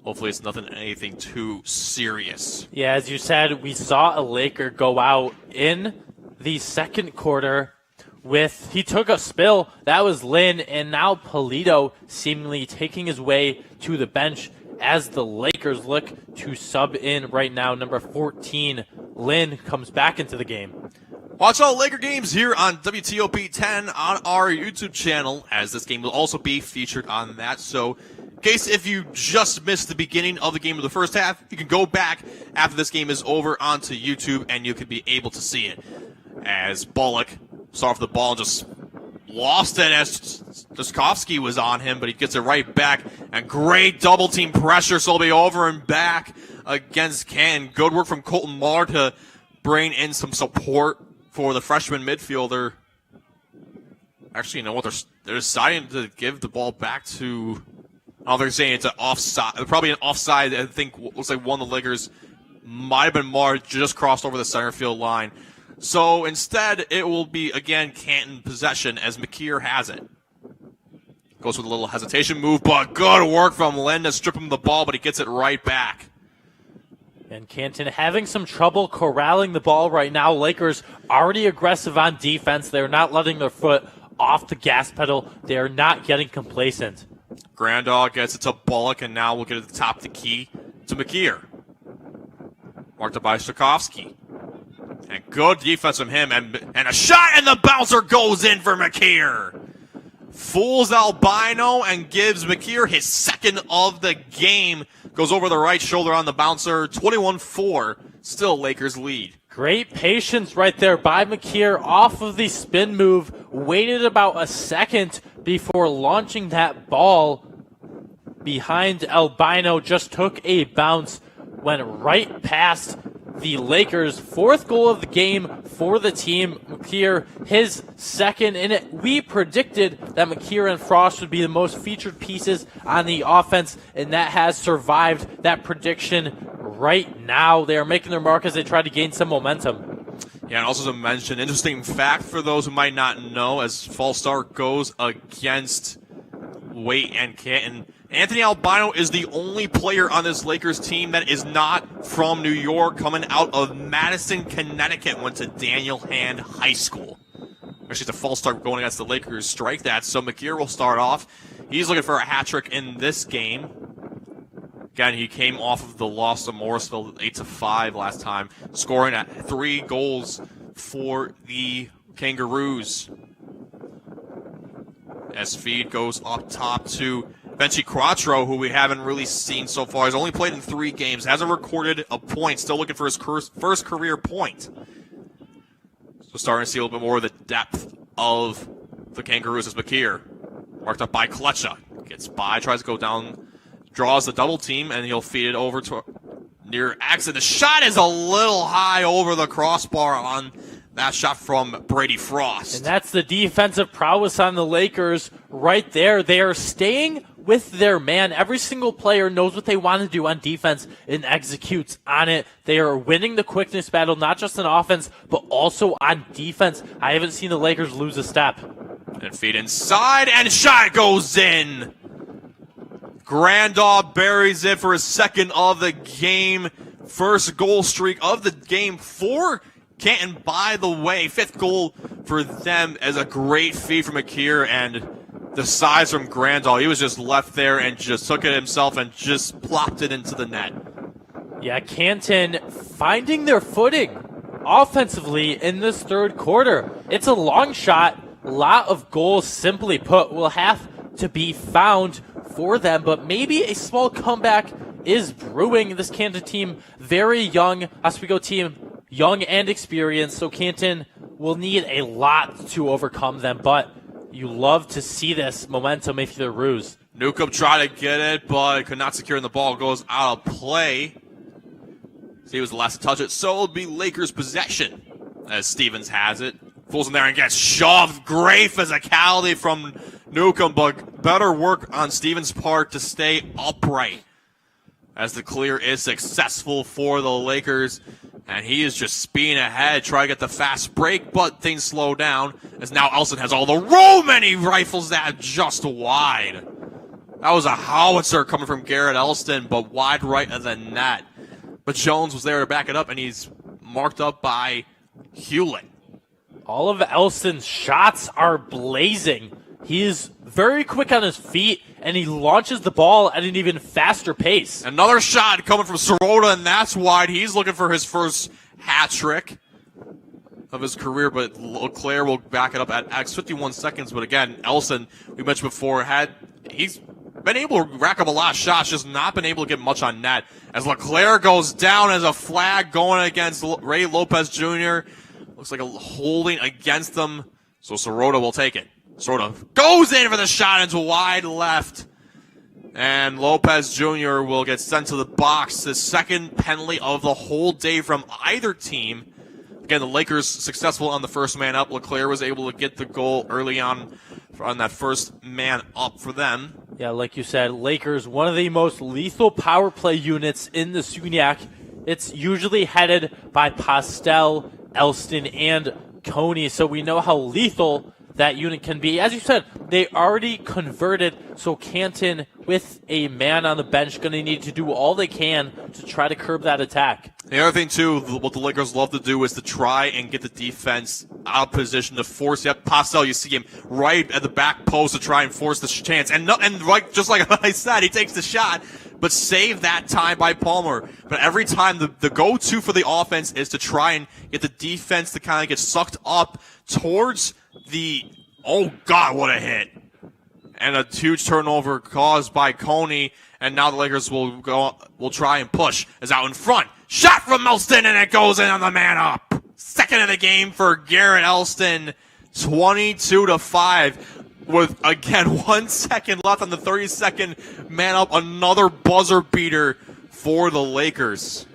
Hopefully it's anything too serious. Yeah, as you said, we saw a Laker go out in the second quarter with, he took a spill. That was Lynn, and now Polito seemingly taking his way to the bench as the Lakers look to sub in right now. Number 14, Lynn, comes back into the game. Watch all Laker games here on WTOP 10 on our YouTube channel, as this game will also be featured on that. So, in case if you just missed the beginning of the game of the first half, you can go back after this game is over onto YouTube, and you can be able to see it. As Bullock saw for the ball and just lost it as Jaskovsky was on him, but he gets it right back. And great double team pressure, so he'll be over and back against Canton. Good work from Colton Muller to bring in some support for the freshman midfielder. Actually, you know what? They're deciding to give the ball back to, I don't know if they're saying it's an offside. Probably an offside. I think looks like one of the Lakers might have been marked, just crossed over the center field line. So instead, it will be, again, Canton possession as McKeer has it. Goes with a little hesitation move, but good work from Lynn to strip him the ball, but he gets it right back. And Canton having some trouble corralling the ball right now. Lakers already aggressive on defense. They're not letting their foot off the gas pedal. They're not getting complacent. Grandal gets it to Bullock, and now we'll get it at the top of the key to McKeer. Marked up by Strakovsky. And good defense from him, and a shot, and the bouncer goes in for McKeer. fools Albino and gives McKeer his second of the game. Goes over the right shoulder on the bouncer. 21-4. Still Lakers lead. Great patience right there by McKeer off of the spin move. Waited about a second before launching that ball behind Albino. Just took a bounce. Went right past the Lakers. Fourth goal of the game for the team. McKeer, his second in it. We predicted that McKeer and Frost would be the most featured pieces on the offense, and that has survived that prediction right now. They are making their mark as they try to gain some momentum. Yeah, and also to mention, interesting fact for those who might not know, as false start goes against Waite and Canton, Anthony Albino is the only player on this Lakers team that is not from New York, coming out of Madison, Connecticut, went to Daniel Hand High School. Actually, it's a false start going against the Lakers. Strike that, so McKeer will start off. He's looking for a hat trick in this game. Again, he came off of the loss to Morrisville 8-5 last time, scoring at 3 goals for the Kangaroos. As feed goes up top to Benchy Quattro, who we haven't really seen so far. He's only played in 3 games, hasn't recorded a point, still looking for his first career point. So starting to see a little bit more of the depth of the Kangaroos as McKeer. Marked up by Kletcha. Gets by, tries to go down, draws the double team, and he'll feed it over to near Axon. The shot is a little high over the crossbar on that shot from Brady Frost. And that's the defensive prowess on the Lakers right there. They are staying with their man. Every single player knows what they want to do on defense and executes on it. They are winning the quickness battle, not just on offense, but also on defense. I haven't seen the Lakers lose a step. And feed inside, and shot goes in. Grandaw buries it for his second of the game. First goal streak of the game for Canton, by the way. 5th goal for them as a great feed from McKeer, and the size from Grandaw. He was just left there and just took it himself and just plopped it into the net. Yeah, Canton finding their footing offensively in this third quarter. It's a long shot. A lot of goals, simply put, will have to be found for them, but maybe a small comeback is brewing. This Canton team, very young. Oswego team, young and experienced, so Canton will need a lot to overcome them, but you love to see this momentum if you're Ruse. Newcomb tried to get it, but could not secure, and the ball goes out of play. So he was the last to touch it, so it'll be Lakers' possession as Stevens has it. Pulls in there and gets shoved. Great physicality from Newcomb, but better work on Stevens' part to stay upright as the clear is successful for the Lakers. And he is just speeding ahead, trying to get the fast break, but things slow down as now Elson has all the room and he rifles that just wide. That was a howitzer coming from Garrett Elston, but wide right of the net. But Jones was there to back it up, and he's marked up by Hewlett. All of Elston's shots are blazing. He is very quick on his feet, and he launches the ball at an even faster pace. Another shot coming from Sirota, and that's wide. He's looking for his first hat trick of his career, but Leclerc will back it up at X 51 seconds. But again, Elson, we mentioned before, he's been able to rack up a lot of shots, just not been able to get much on net. As Leclerc goes down as a flag going against Ray Lopez Jr. Looks like a holding against them, so Sirota will take it. Sirota goes in for the shot into wide left, and Lopez Jr. will get sent to the box. The second penalty of the whole day from either team. Again, the Lakers successful on the first man up. Leclerc was able to get the goal early on that first man up for them. Yeah, like you said, Lakers, one of the most lethal power play units in the SUNY. It's usually headed by Pastel, Elston, and Coney, so we know how lethal that unit can be. As you said, they already converted, so Canton, with a man on the bench, going to need to do all they can to try to curb that attack. The other thing, too, what the Lakers love to do is to try and get the defense out of position to force it. Pastel, you see him right at the back post to try and force the chance. And like just like I said, he takes the shot, but save that time by Palmer. But every time the go-to for the offense is to try and get the defense to kind of get sucked up towards the, oh God, what a hit. and a huge turnover caused by Coney. And now the Lakers will try and push. Is out in front. Shot from Elston, and it goes in on the man up. Second of the game for Garrett Elston, 22-5. With, again, 1 second left on the 30-second man up. Another buzzer beater for the Lakers.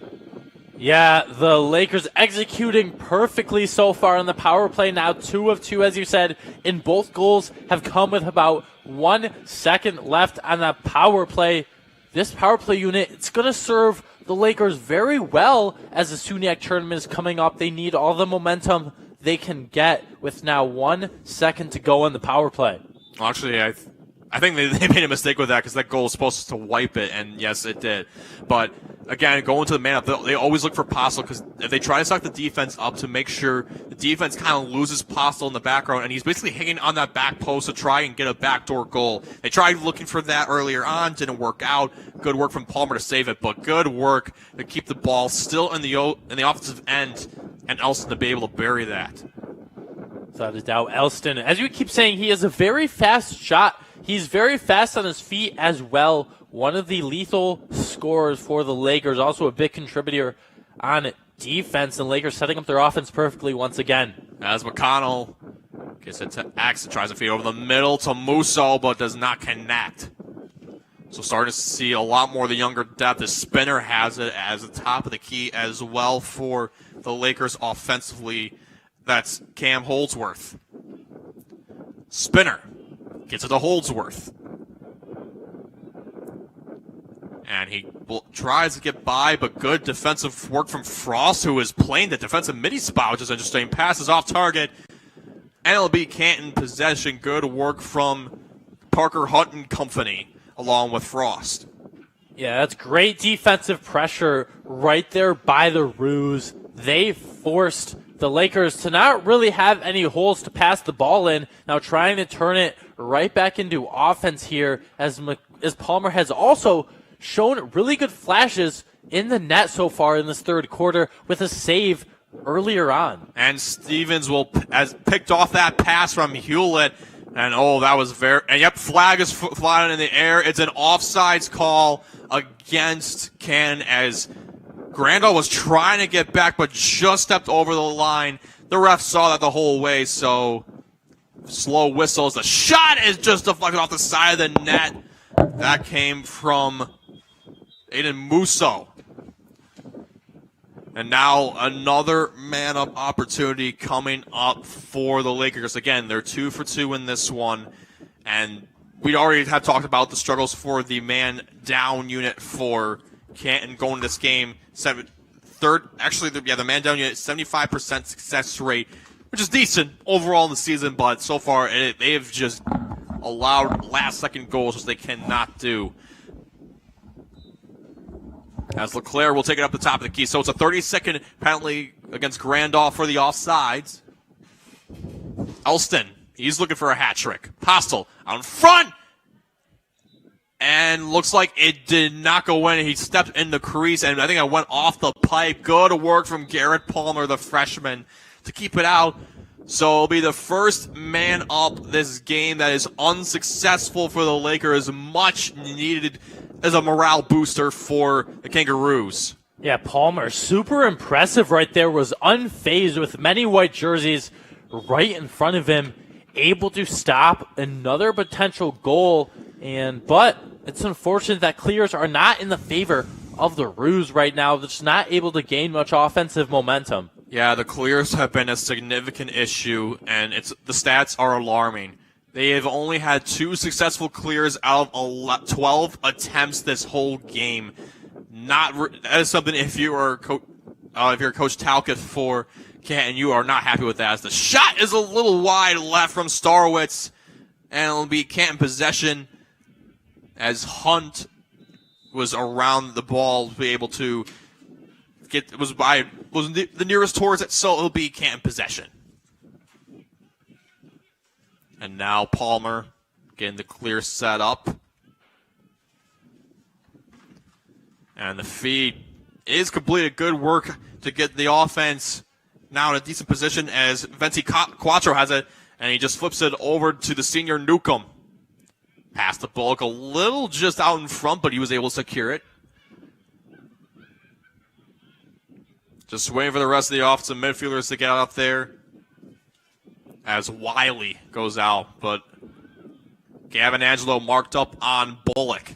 Yeah, the Lakers executing perfectly so far on the power play. Now 2 of 2, as you said, in both goals have come with about 1 second left on the power play. This power play unit, it's going to serve the Lakers very well as the SUNY tournament is coming up. They need all the momentum they can get with now 1 second to go on the power play. Actually, I think they made a mistake with that because that goal was supposed to wipe it, and yes, it did. But again, going to the man up, they always look for Postel because if they try to suck the defense up to make sure the defense kind of loses Postel in the background, and he's basically hanging on that back post to try and get a backdoor goal. They tried looking for that earlier on, didn't work out. Good work from Palmer to save it, but good work to keep the ball still in the offensive end, and Elston to be able to bury that. Without a doubt, Elston, as you keep saying, he has a very fast shot. He's very fast on his feet as well. One of the lethal scorers for the Lakers, also a big contributor on defense, and Lakers setting up their offense perfectly once again. As McConnell gets it to Axton, tries to feed over the middle to Musso, but does not connect. So starting to see a lot more of the younger depth. The Spinner has it as the top of the key as well for the Lakers offensively. That's Cam Holdsworth. Spinner gets it to Holdsworth. And he tries to get by, but good defensive work from Frost, who is playing the defensive midi spot, which is interesting. Passes off target. NLB Canton possession. Good work from Parker Hunt and company, along with Frost. Yeah, that's great defensive pressure right there by the Roos. They forced the Lakers to not really have any holes to pass the ball in. Now trying to turn it right back into offense here as Palmer has also shown really good flashes in the net so far in this third quarter with a save earlier on. And Stevens has picked off that pass from Hewlett. And that was flag is flying in the air. It's an offsides call against Ken as Grandal was trying to get back, but just stepped over the line. The ref saw that the whole way, so slow whistles. The shot is just deflected off the side of the net. That came from Aiden Musso. And now another man-up opportunity coming up for the Lakers. Again, they're 2 for 2 in this one. And we already have talked about the struggles for the man-down unit for Canton going this game. The man-down unit, 75% success rate, which is decent overall in the season, but so far they have just allowed last-second goals, which they cannot do. As LeClaire will take it up the top of the key. So it's a 30-second penalty against Grandal for the offsides. Elston, he's looking for a hat trick. Postel out in front. And looks like it did not go in. He stepped in the crease, and I think it went off the pipe. Good work from Garrett Palmer, the freshman, to keep it out. So it'll be the first man up this game that is unsuccessful for the Lakers. Much needed as a morale booster for the Kangaroos. Yeah, Palmer, super impressive right there, was unfazed with many white jerseys right in front of him, able to stop another potential goal. But it's unfortunate that clears are not in the favor of the Roos right now. They're just not able to gain much offensive momentum. Yeah, the clears have been a significant issue, and the stats are alarming. They have only had 2 successful clears out of 12 attempts this whole game. That is something if you're Coach Talcott for Canton, you are not happy with that. As the shot is a little wide left from Starwitz, and it'll be Canton possession as Hunt was around the ball to be able to was the nearest towards it, so it'll be Canton possession. And now Palmer getting the clear set up. And the feed is completed. Good work to get the offense now in a decent position as Venti Quattro has it, and he just flips it over to the senior Newcomb. Passed the Bullock a little just out in front, but he was able to secure it. Just waiting for the rest of the offensive midfielders to get out there as Wiley goes out, but Gavin Angelo marked up on Bullock.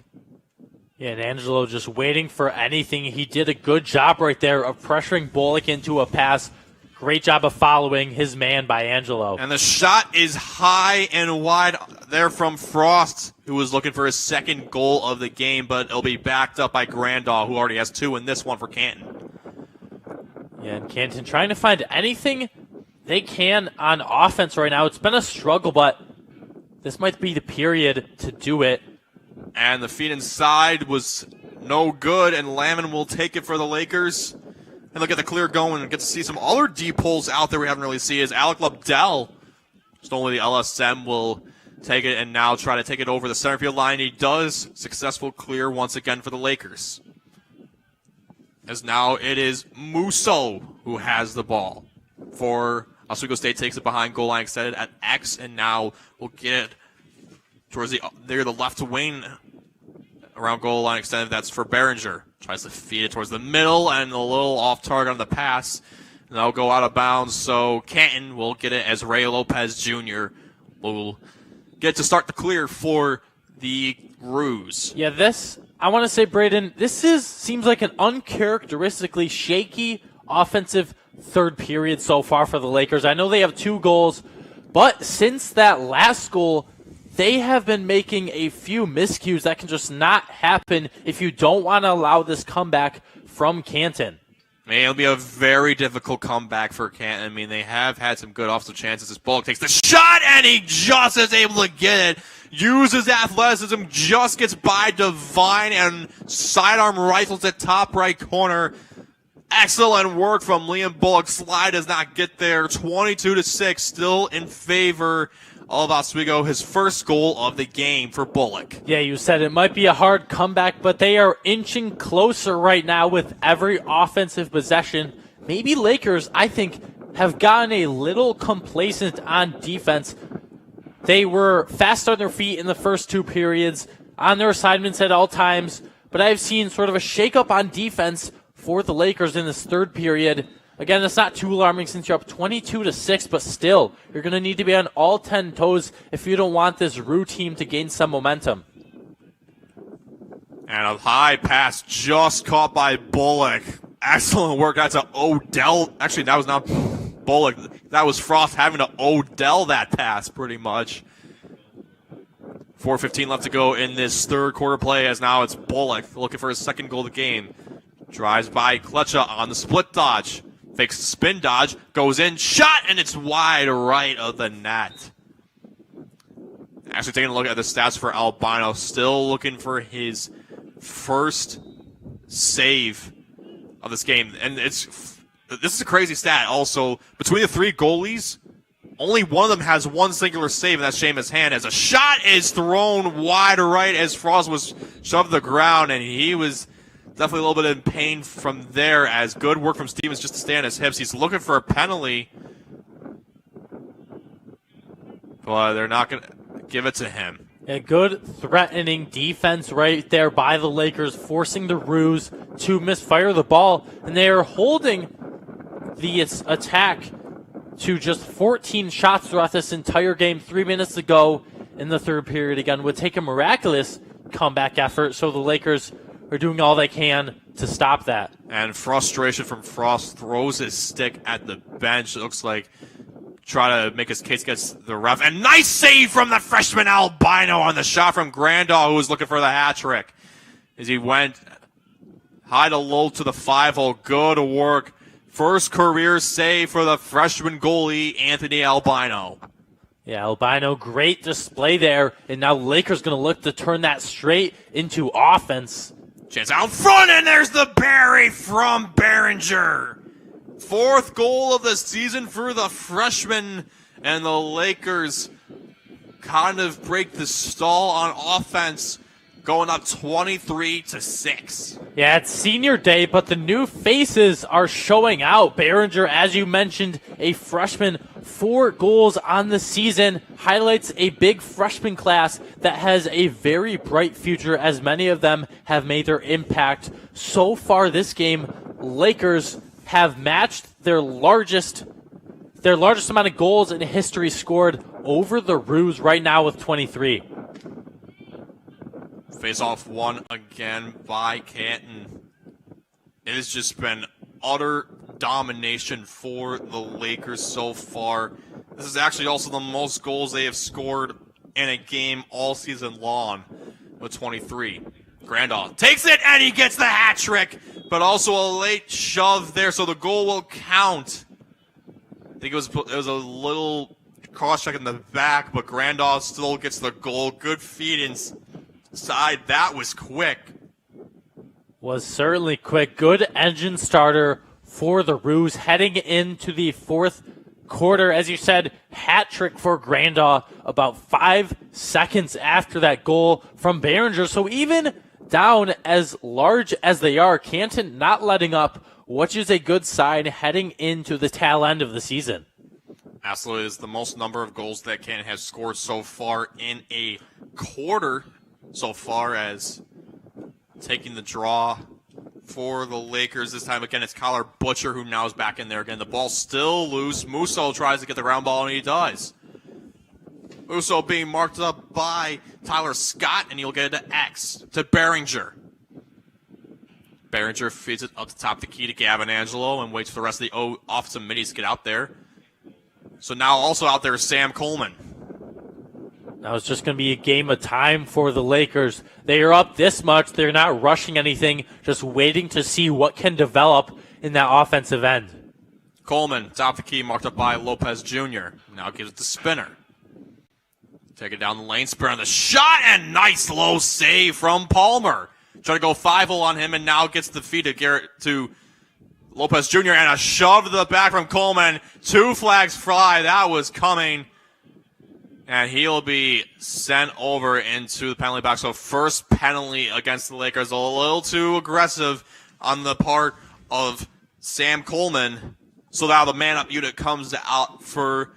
Yeah, and Angelo just waiting for anything. He did a good job right there of pressuring Bullock into a pass. Great job of following his man by Angelo. And the shot is high and wide there from Frost, who was looking for his second goal of the game, but it'll be backed up by Grandahl, who already has 2 in this one for Canton. Yeah, and Canton trying to find anything they can on offense right now. It's been a struggle, but this might be the period to do it. And the feed inside was no good, and Lamon will take it for the Lakers. And look at the clear going and get to see some other deep pulls out there we haven't really seen. Is Alec Lobdell, just only the LSM, will take it and now try to take it over the center field line. He does. Successful clear once again for the Lakers. As now it is Musso who has the ball. For Oswego State takes it behind goal line extended at X, and now will get it towards the left wing around goal line extended. That's for Behringer. Tries to feed it towards the middle and a little off target on the pass. And that'll go out of bounds. So Canton will get it as Ray Lopez Jr. will get to start the clear for the Roos. Yeah, I want to say, Braden, seems like an uncharacteristically shaky offensive third period so far for the Lakers. I know they have 2 goals, but since that last goal, they have been making a few miscues that can just not happen if you don't want to allow this comeback from Canton. Man, it'll be a very difficult comeback for Canton. I mean, they have had some good offensive chances. This Bullock takes the shot, and he just is able to get it. Uses athleticism, just gets by Devine, and sidearm rifles at top right corner. Excellent work from Liam Bullock. Slide does not get there. 22-6, still in favor of Oswego. His first goal of the game for Bullock. Yeah, you said it might be a hard comeback, but they are inching closer right now with every offensive possession. Maybe Lakers, I think, have gotten a little complacent on defense. They were fast on their feet in the first 2 periods, on their assignments at all times, but I've seen sort of a shakeup on defense for the Lakers in this third period. Again, it's not too alarming since you're up 22-6, but still, you're going to need to be on all 10 toes if you don't want this Roo team to gain some momentum. And a high pass just caught by Bullock. Excellent work. That's an Odell. Actually, that was not Bullock. That was Frost having to Odell that pass pretty much. 4:15 left to go in this third quarter play, as now it's Bullock looking for his second goal of the game. Drives by Kletcha on the split dodge. Fakes spin dodge, goes in, shot, and it's wide right of the net. Actually taking a look at the stats for Albino, still looking for his first save of this game. And this is a crazy stat also. Between the 3 goalies, only one of them has one singular save, and that's Seamus Hand, as a shot is thrown wide right as Frost was shoved to the ground, and he was definitely a little bit in pain from there, as good work from Stevens just to stay on his hips. He's looking for a penalty, but they're not going to give it to him. A good threatening defense right there by the Lakers, forcing the Roos to misfire the ball, and they are holding the attack to just 14 shots throughout this entire game. 3 minutes to go in the third period. Again, would take a miraculous comeback effort, so the Lakers are doing all they can to stop that. And frustration from Frost, throws his stick at the bench. It looks like try to make his case against the ref. And nice save from the freshman Albino on the shot from Grandahl, who was looking for the hat trick. As he went high to low to the 5-hole. Good work. First career save for the freshman goalie, Anthony Albino. Yeah, Albino, great display there. And now Lakers going to look to turn that straight into offense. Chance out front, and there's the Barry from Behringer. 4th goal of the season for the freshman, and the Lakers kind of break the stall on offense. going up 23-6. Yeah, it's senior day, but the new faces are showing out. Behringer, as you mentioned, a freshman, 4 goals on the season, highlights a big freshman class that has a very bright future, as many of them have made their impact. So far this game, Lakers have matched their largest amount of goals in history scored over the Roos right now with 23. Face-off won again by Canton. It has just been utter domination for the Lakers so far. This is actually also the most goals they have scored in a game all season long with 23. Grandal takes it, and he gets the hat trick, but also a late shove there, so the goal will count. I think it was a little cross-check in the back, but Grandal still gets the goal. Good feed inside. That was quick. Was certainly quick. Good engine starter for the Roos heading into the fourth quarter. As you said, hat trick for Grandal about 5 seconds after that goal from Behringer. So even down as large as they are, Canton not letting up, which is a good sign heading into the tail end of the season. Absolutely. It's the most number of goals that Canton has scored so far in a quarter, so far as taking the draw for the Lakers. This time, again, it's Kyler Butcher who now is back in there again. The ball's still loose. Musso tries to get the round ball, and he does. Musso being marked up by Tyler Scott, and he'll get it to X, to Behringer. Behringer feeds it up the top of the key to Gavin Angelo and waits for the rest of the offensive middies to get out there. So now also out there is Sam Coleman. Now it's just going to be a game of time for the Lakers. They are up this much. They're not rushing anything, just waiting to see what can develop in that offensive end. Coleman, top of the key, marked up by Lopez Jr. Now gives it to Spinner. Take it down the lane, Spinner on the shot, and nice low save from Palmer. Trying to go 5-0 on him, and now gets the feed to Lopez Jr. and a shove to the back from Coleman. 2 flags fly. That was coming. And he'll be sent over into the penalty box. So first penalty against the Lakers. A little too aggressive on the part of Sam Coleman. So now the man-up unit comes out for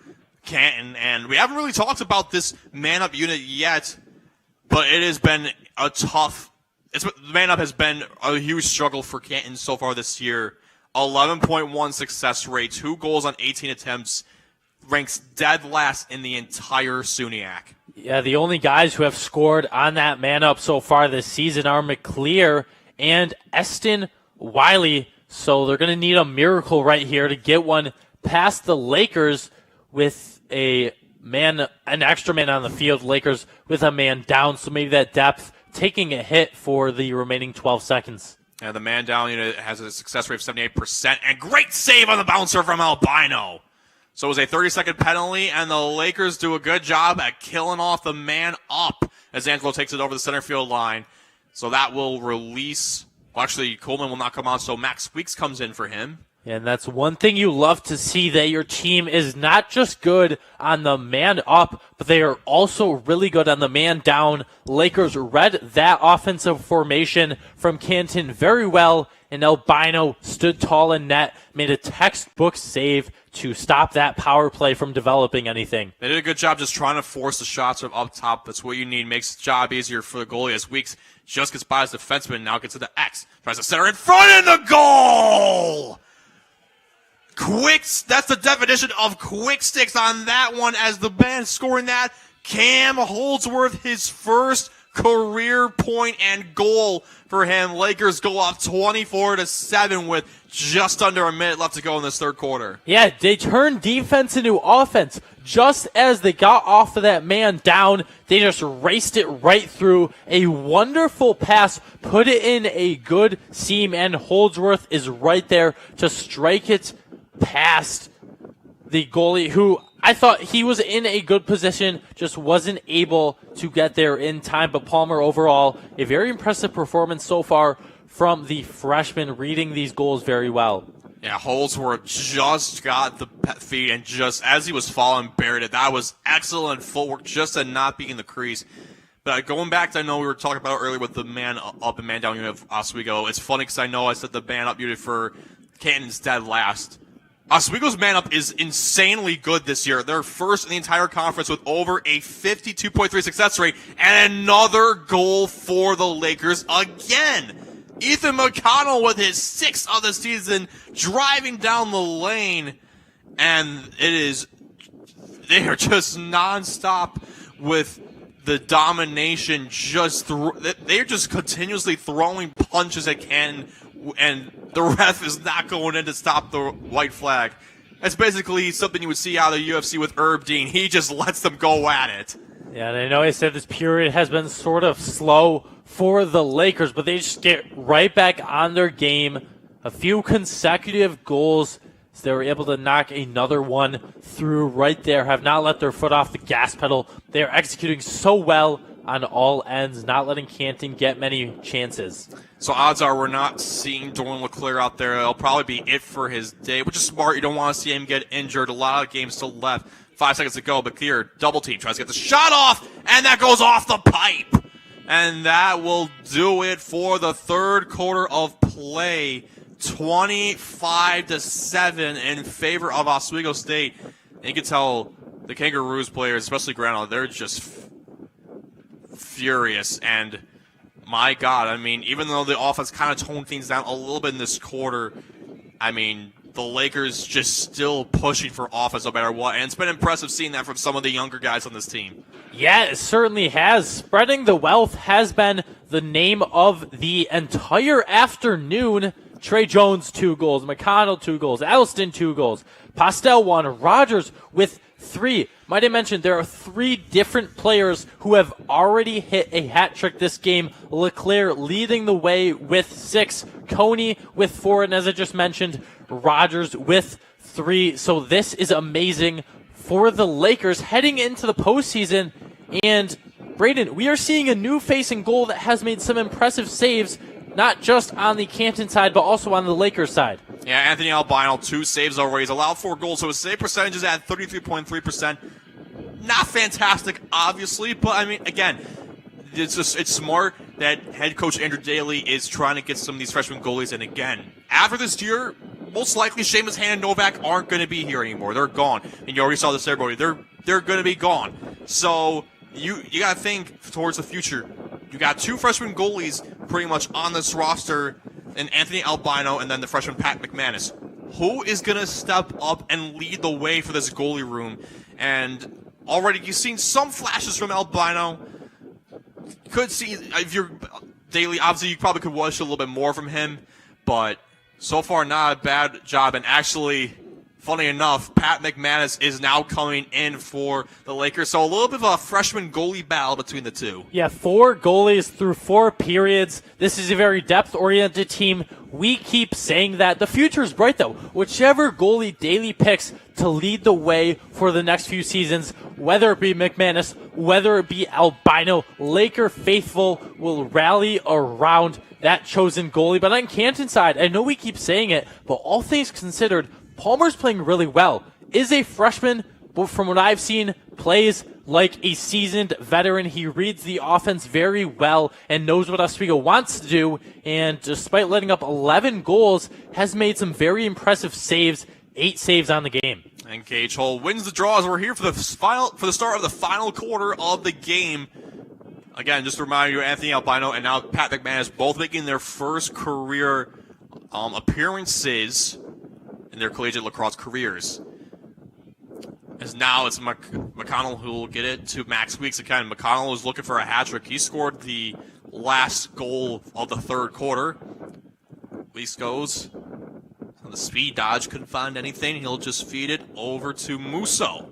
Canton. And we haven't really talked about this man-up unit yet, but it has been a tough... the man-up has been a huge struggle for Canton so far this year. 11.1 success rate, 2 goals on 18 attempts, ranks dead last in the entire SUNYAC. Yeah, the only guys who have scored on that man-up so far this season are McClear and Eston Wiley. So they're going to need a miracle right here to get one past the Lakers with an extra man on the field. Lakers with a man down, so maybe that depth taking a hit for the remaining 12 seconds. And the man down unit has a success rate of 78%, and great save on the bouncer from Albino. So it was a 30-second penalty, and the Lakers do a good job at killing off the man up as Angelo takes it over the center field line. So that will release. Well, actually, Coleman will not come on, so Max Weeks comes in for him. And that's one thing you love to see, that your team is not just good on the man up, but they are also really good on the man down. Lakers read that offensive formation from Canton very well, and Albino stood tall in net, made a textbook save to stop that power play from developing anything. They did a good job just trying to force the shots from up top. That's what you need. Makes the job easier for the goalie as Weeks just gets by his defenseman, now gets to the X. Tries to center in front, and the goal! That's the definition of quick sticks on that one, as the man scoring that. Cam Holdsworth, his first career point and goal for him. Lakers go up 24-7 with just under a minute left to go in this third quarter. Yeah, they turned defense into offense. Just as they got off of that man down, they just raced it right through. A wonderful pass, put it in a good seam, and Holdsworth is right there to strike it past the goalie, who I thought he was in a good position, just wasn't able to get there in time. But Palmer, overall, a very impressive performance so far from the freshman, reading these goals very well. Yeah, Holdsworth just got the feed, and just as he was falling, buried it. That was excellent footwork just to not be in the crease. But going back to, I know we were talking about earlier with the man up and man down unit of Oswego. It's funny because I know I said the man up unit for Canton's dead last. Oswego's man up is insanely good this year. They're first in the entire conference with over a 52.3 success rate and another goal for the Lakers again. Ethan McConnell with his 6th of the season driving down the lane, and they are just nonstop with the domination. They're just continuously throwing punches at Canton, and the ref is not going in to stop the white flag. That's basically something you would see out of the UFC with Herb Dean. He just lets them go at it. Yeah, and I know I said this period has been sort of slow for the Lakers, but they just get right back on their game. A few consecutive goals, so they were able to knock another one through right there, have not let their foot off the gas pedal. They are executing so well on all ends, not letting Canton get many chances. So odds are we're not seeing Dorian LeClaire out there. It'll probably be it for his day, which is smart. You don't want to see him get injured. A lot of games still left. 5 seconds to go. McClear, double team, tries to get the shot off, and that goes off the pipe. And that will do it for the third quarter of play. 25-7 in favor of Oswego State. And you can tell the Kangaroos players, especially Granada, they're just furious. And my God, I mean, even though the offense kind of toned things down a little bit in this quarter, I mean, the Lakers just still pushing for offense no matter what. And it's been impressive seeing that from some of the younger guys on this team. Yeah, it certainly has. Spreading the wealth has been the name of the entire afternoon. Trey Jones, 2 goals. McConnell, 2 goals. Alston, 2 goals. Postel, 1. Rogers with 3. Might I mention, there are 3 different players who have already hit a hat trick this game. LeClaire leading the way with 6. Coney with 4. And as I just mentioned, Rogers with 3. So this is amazing for the Lakers heading into the postseason. And Braden, we are seeing a new face in goal that has made some impressive saves, not just on the Canton side, but also on the Lakers side. Yeah, Anthony Albino, 2 saves already. He's allowed 4 goals, so his save percentage is at 33.3%. Not fantastic, obviously, but I mean, again, it's smart that head coach Andrew Daly is trying to get some of these freshman goalies. And again, after this year, most likely Seamus Han and Novak aren't going to be here anymore. They're gone, and you already saw the ceremony. They're going to be gone. So you got to think towards the future. You got 2 freshman goalies pretty much on this roster, and Anthony Albino, and then the freshman Pat McManus. Who is going to step up and lead the way for this goalie room? And already you've seen some flashes from Albino. Could see, if you're Daily, obviously you probably could watch a little bit more from him, but so far not a bad job. And actually, funny enough, Pat McManus is now coming in for the Lakers. So a little bit of a freshman goalie battle between the two. Yeah, 4 goalies through 4 periods. This is a very depth-oriented team. We keep saying that. The future is bright, though. Whichever goalie Daly picks to lead the way for the next few seasons, whether it be McManus, whether it be Albino, Laker faithful will rally around that chosen goalie. But on Canton side, I know we keep saying it, but all things considered, Palmer's playing really well. Is a freshman, but from what I've seen, plays like a seasoned veteran. He reads the offense very well and knows what Oswego wants to do. And despite letting up 11 goals, has made some very impressive saves. 8 saves on the game. And Gage Hull wins the draw as we're here for the start of the final quarter of the game. Again, just to remind you, Anthony Albino and now Pat McManus both making their first career appearances in their collegiate lacrosse careers. As now it's McConnell who will get it to Max Weeks again. McConnell was looking for a hat trick. He scored the last goal of the third quarter. Weeks goes on the speed dodge, couldn't find anything. He'll just feed it over to Musso.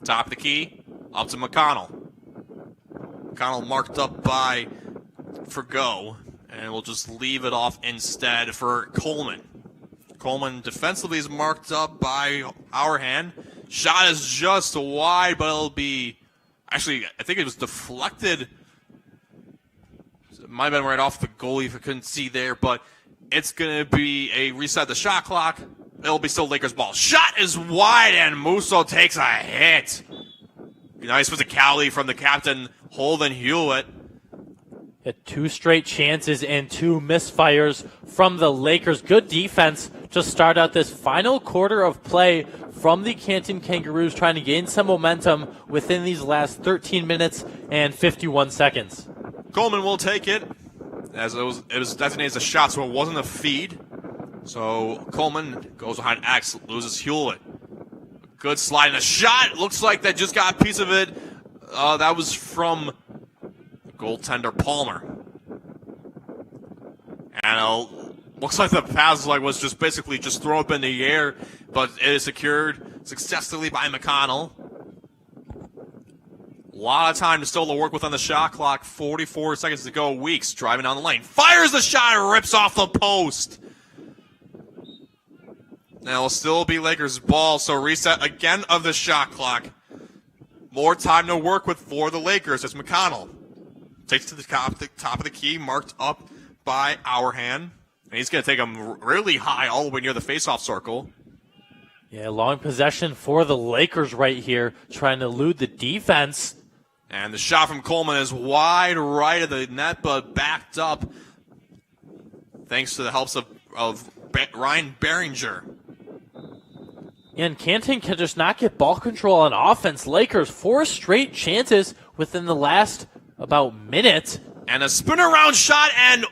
Top of the key, up to McConnell. McConnell marked up by Forgo, and we'll just leave it off instead for Coleman. Coleman defensively is marked up by our hand. Shot is just wide, but it'll be... Actually, I think it was deflected. It might have been right off the goalie if I couldn't see there, but it's going to be a reset the shot clock. It'll be still Lakers ball. Shot is wide, and Musso takes a hit. Nice physicality from the captain Holden Hewlett. Had 2 straight chances and 2 misfires from the Lakers. Good defense to start out this final quarter of play from the Canton Kangaroos, trying to gain some momentum within these last 13 minutes and 51 seconds. Coleman will take it, as it was designated as a shot, so it wasn't a feed. So Coleman goes behind X, loses Hewlett. Good slide and a shot. Looks like that just got a piece of it. That was from goaltender Palmer. And looks like the pass was just basically just thrown up in the air, but it is secured successfully by McConnell. A lot of time still to work with on the shot clock. 44 seconds to go. Weeks driving down the lane. Fires the shot and rips off the post. Now it'll still be Lakers' ball, so reset again of the shot clock. More time to work with for the Lakers as McConnell takes to the top of the key, marked up by Hourhand. And he's going to take him really high all the way near the faceoff circle. Yeah, long possession for the Lakers right here, trying to elude the defense. And the shot from Coleman is wide right of the net, but backed up thanks to the helps of Ryan Behringer. And Canton can just not get ball control on offense. Lakers 4 straight chances within the last about minute. And a spin around shot, and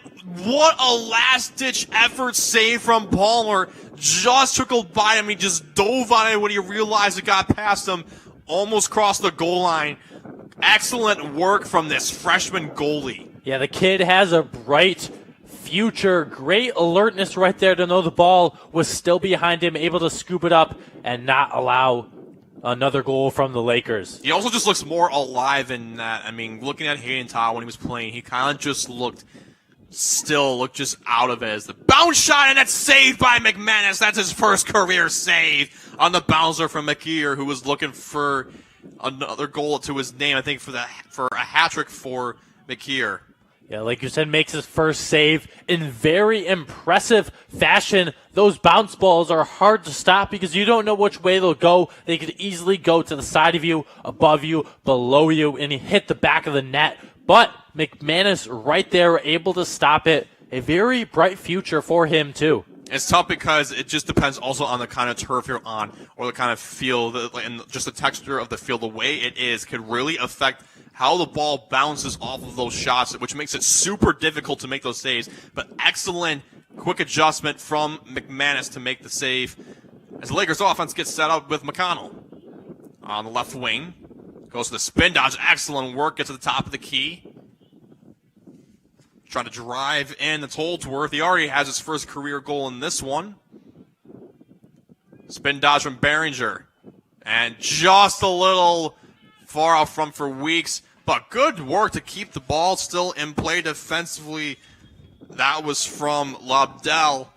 what a last-ditch effort save from Palmer. Just trickled by him. He just dove on it when he realized it got past him. Almost crossed the goal line. Excellent work from this freshman goalie. Yeah, the kid has a bright future. Great alertness right there to know the ball was still behind him, able to scoop it up and not allow another goal from the Lakers. He also just looks more alive in that. I mean, looking at Hayden Todd when he was playing, he kind of just looked just out of it. As the bounce shot, and that's saved by McManus. That's his first career save on the bouncer from McKeer, who was looking for another goal to his name, I think, for a hat trick for McKeer. Yeah, like you said, makes his first save in very impressive fashion. Those bounce balls are hard to stop because you don't know which way they'll go. They could easily go to the side of you, above you, below you, and hit the back of the net. But McManus right there able to stop it. A very bright future for him, too. It's tough because it just depends also on the kind of turf you're on or the kind of field and just the texture of the field. The way it is could really affect how the ball bounces off of those shots, which makes it super difficult to make those saves. But excellent quick adjustment from McManus to make the save as the Lakers offense gets set up with McConnell on the left wing. Goes to the spin dodge. Excellent work. Gets to the top of the key. Trying to drive in. That's Holdsworth. He already has his first career goal in this one. Spin dodge from Behringer. And just a little far out front for Weeks. But good work to keep the ball still in play defensively. That was from Lobdell.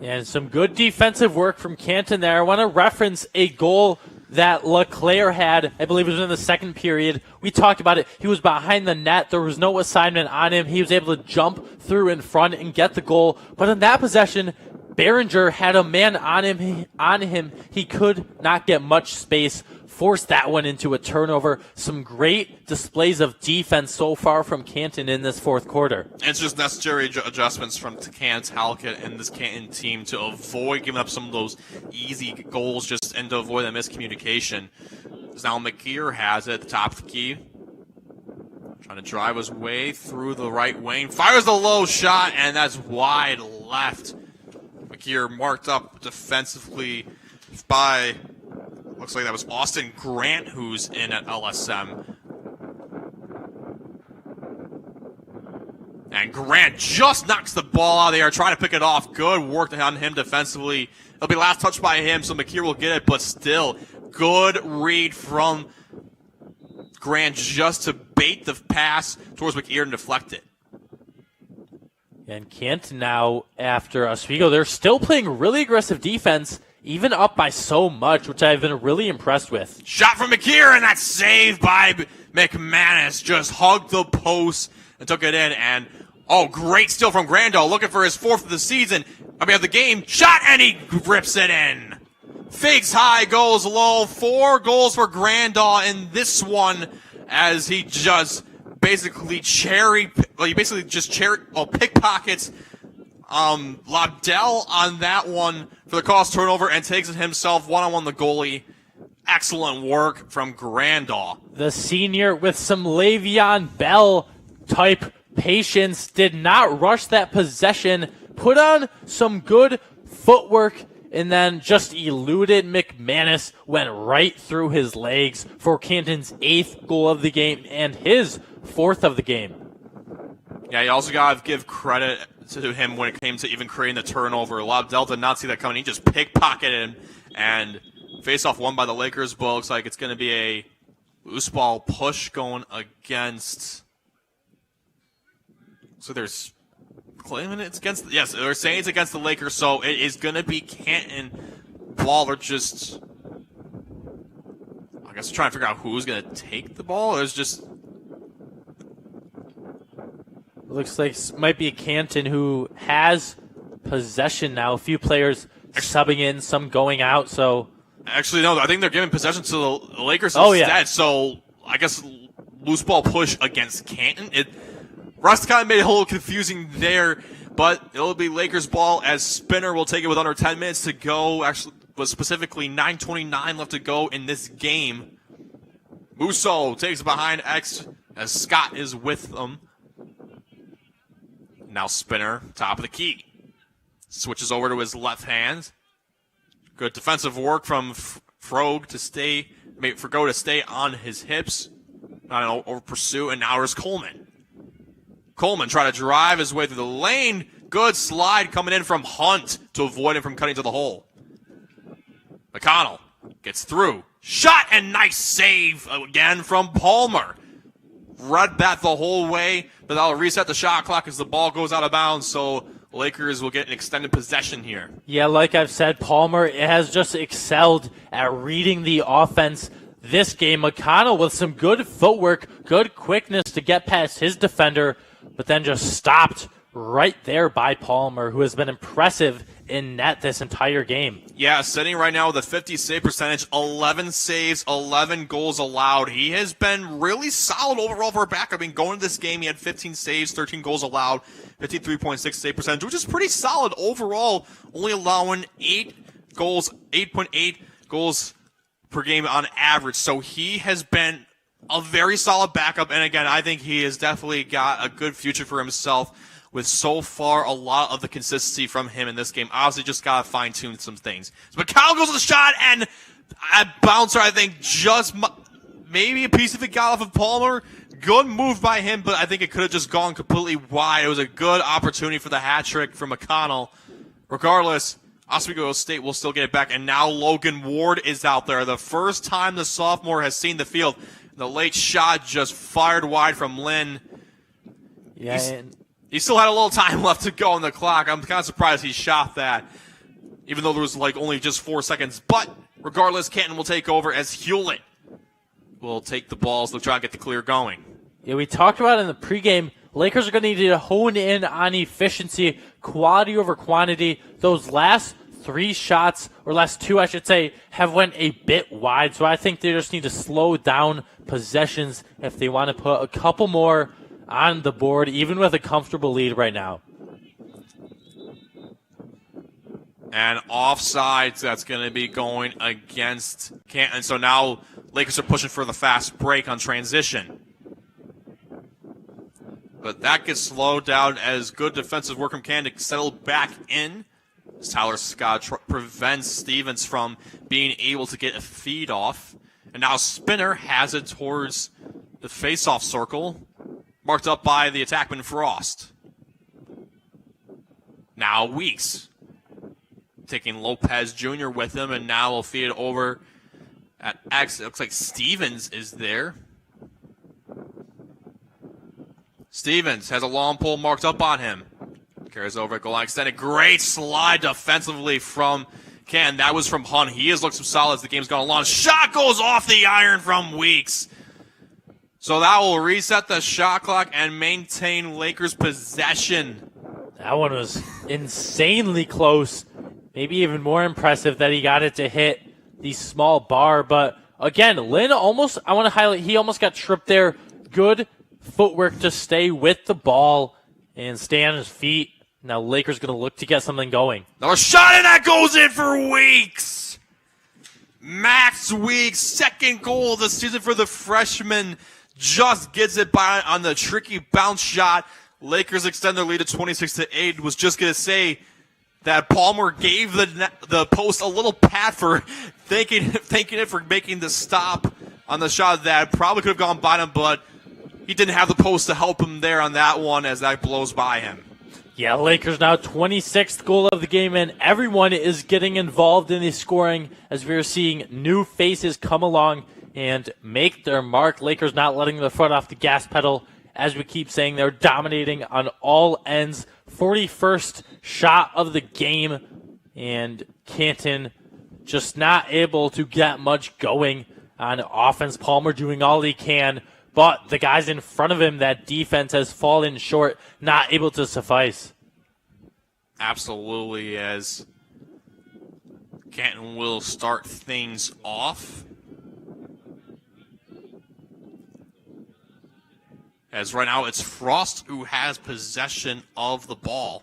And some good defensive work from Canton there. I want to reference a goal that LeClaire had. I believe it was in the second period. We talked about it. He was behind the net. There was no assignment on him. He was able to jump through in front and get the goal. But in that possession, Behringer had a man on him. He could not get much space. Forced that one into a turnover. Some great displays of defense so far from Canton in this fourth quarter. It's just necessary adjustments from Cant Halkett and this Canton team to avoid giving up some of those easy goals and to avoid the miscommunication. Now McKeer has it at the top of the key. Trying to drive his way through the right wing. Fires the low shot, and that's wide left. McKeer marked up defensively by... Looks like that was Austin Grant who's in at LSM. And Grant just knocks the ball out of the air, trying to pick it off. Good work on him defensively. It'll be last touch by him, so McKeer will get it, but still, good read from Grant just to bait the pass towards McKeer and deflect it. And Canton now, after Oswego, they're still playing really aggressive defense, even up by so much, which I've been really impressed with. Shot from McKeer, and that's saved by McManus. Just hugged the post and took it in. And, great steal from Grandal, looking for his fourth of the season. Of the game. Shot, and he rips it in. Fakes high, goes low. 4 goals for Grandal in this one as he just basically pickpockets Lobdell on that one for the cost turnover and takes it himself one-on-one the goalie. Excellent work from Grandahl. The senior with some Le'Veon Bell type patience did not rush that possession, put on some good footwork, and then just eluded McManus, went right through his legs for Canton's 8th goal of the game and his 4th of the game. Yeah, you also got to give credit to him when it came to even creating the turnover. Lobdell did not see that coming. He just pickpocketed him, and face-off won by the Lakers, but looks like it's going to be a loose ball push going against. So there's claiming it's against. Yes, they're saying it's against the Lakers, so it is going to be Canton ball. They're just, I guess, trying to figure out who's going to take the ball. It's just. Looks like it might be Canton who has possession now. A few players subbing in, some going out, so. Actually, no, I think they're giving possession to the Lakers instead. Yeah. So I guess loose ball push against Canton. Russ kind of made it a little confusing there, but it'll be Lakers ball as Spinner will take it with under 10 minutes to go. Actually, was specifically 9:29 left to go in this game. Musso takes it behind X as Scott is with them. Now Spinner, top of the key. Switches over to his left hand. Good defensive work from Frog to stay on his hips. Not an over pursuit, and now there's Coleman. Coleman trying to drive his way through the lane. Good slide coming in from Hunt to avoid him from cutting to the hole. McConnell gets through. Shot and nice save again from Palmer. Read that the whole way, but that'll reset the shot clock as the ball goes out of bounds, so Lakers will get an extended possession here. Yeah, like I've said, Palmer has just excelled at reading the offense this game. McConnell with some good footwork, good quickness to get past his defender, but then just stopped right there by Palmer, who has been impressive in net this entire game. Yeah, sitting right now with a 50 save percentage, 11 saves, 11 goals allowed. He has been really solid overall for a backup. I mean, going into this game, he had 15 saves, 13 goals allowed, 53.6 save percentage, which is pretty solid overall, only allowing 8.8 goals per game on average. So he has been a very solid backup, and again, I think he has definitely got a good future for himself with so far a lot of the consistency from him in this game. Obviously, just got to fine-tune some things. So McConnell goes to the shot, and a bouncer, I think, just maybe a piece of it got off of Palmer. Good move by him, but I think it could have just gone completely wide. It was a good opportunity for the hat trick for McConnell. Regardless, Oswego State will still get it back, and now Logan Ward is out there. The first time the sophomore has seen the field. The late shot just fired wide from Lynn. Yeah, he still had a little time left to go on the clock. I'm kind of surprised he shot that, even though there was only just 4 seconds. But regardless, Canton will take over as Hewlett will take the balls. They'll try and get the clear going. Yeah, we talked about in the pregame, Lakers are going to need to hone in on efficiency, quality over quantity. Those last 3 shots, or last 2, I should say, have went a bit wide. So I think they just need to slow down possessions if they want to put a couple more on the board, even with a comfortable lead right now. And offsides, that's going to be going against Canton. So now Lakers are pushing for the fast break on transition. But that gets slowed down as good defensive work from Canton to settle back in. Tyler Scott prevents Stevens from being able to get a feed off. And now Spinner has it towards the face-off circle, marked up by the attackman Frost. Now Weeks taking Lopez Jr. with him, and now we'll feed it over at X. It looks like Stevens is there. Stevens has a long pull marked up on him. Carries over at goal line extended. Great slide defensively from Canton. That was from Hunt. He has looked some solid as the game's gone along. Shot goes off the iron from Weeks. So that will reset the shot clock and maintain Lakers possession. That one was insanely close. Maybe even more impressive that he got it to hit the small bar, but Again, Lynn almost, I want to highlight, he almost got tripped there. Good footwork to stay with the ball and stay on his feet. Now Lakers going to look to get something going. Another shot, and that goes in for Weeks. Max Weeks, second goal of the season for the freshman, just gets it by on the tricky bounce shot. Lakers extend their lead to 26-8. Was just going to say that Palmer gave the post a little pat for thanking it for making the stop on the shot that probably could have gone by him, but he didn't have the post to help him there on that one as that blows by him. Yeah, Lakers now 26th goal of the game, and everyone is getting involved in the scoring as we're seeing new faces come along and make their mark. Lakers not letting the foot off the gas pedal. As we keep saying, they're dominating on all ends. 41st shot of the game, and Canton just not able to get much going on offense. Palmer doing all he can, but the guys in front of him, that defense has fallen short, not able to suffice. Absolutely, as Canton will start things off. As right now it's Frost who has possession of the ball.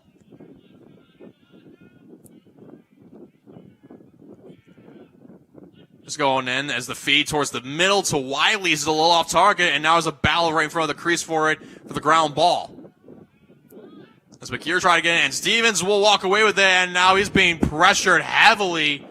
Just going in as the feed towards the middle to Wiley is a little off target, and now there's a battle right in front of the crease for it for the ground ball. As McKeer tried to get in, and Stevens will walk away with it, and now he's being pressured heavily.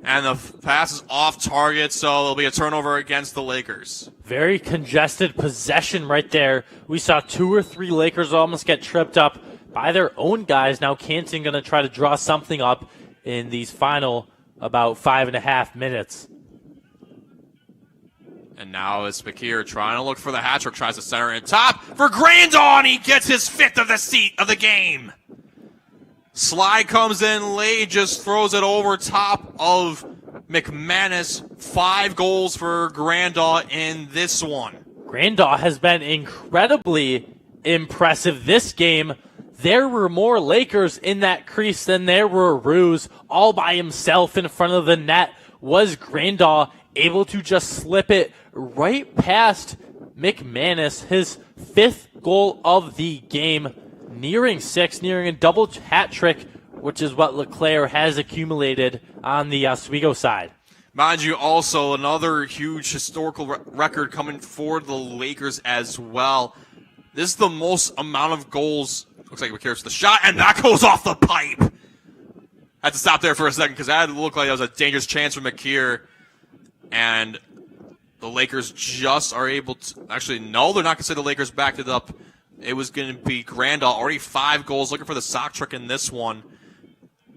And the pass is off target, so there'll be a turnover against the Lakers. Very congested possession right there. We saw 2 or 3 Lakers almost get tripped up by their own guys. Now Canton going to try to draw something up in these final about 5.5 minutes. And now it's McKeer trying to look for the hat trick, tries to center it top for Grandon. He gets his 5th of the seat of the game. Slide comes in late, just throws it over top of McManus. 5 goals for Grandaw in this one. Grandaw has been incredibly impressive this game. There were more Lakers in that crease than there were Roos. All by himself in front of the net was Grandaw, able to just slip it right past McManus. His 5th goal of the game. Nearing 6, nearing a double hat trick, which is what LeClaire has accumulated on the Oswego side. Mind you, also another huge historical record coming for the Lakers as well. This is the most amount of goals. Looks like McKeer's the shot, and that goes off the pipe. Had to stop there for a second because that looked like that was a dangerous chance for McKeer. And the Lakers just are able to. Actually, no, they're not going to say the Lakers backed it up. It was going to be Grandaw, already 5 goals, looking for the sock trick in this one.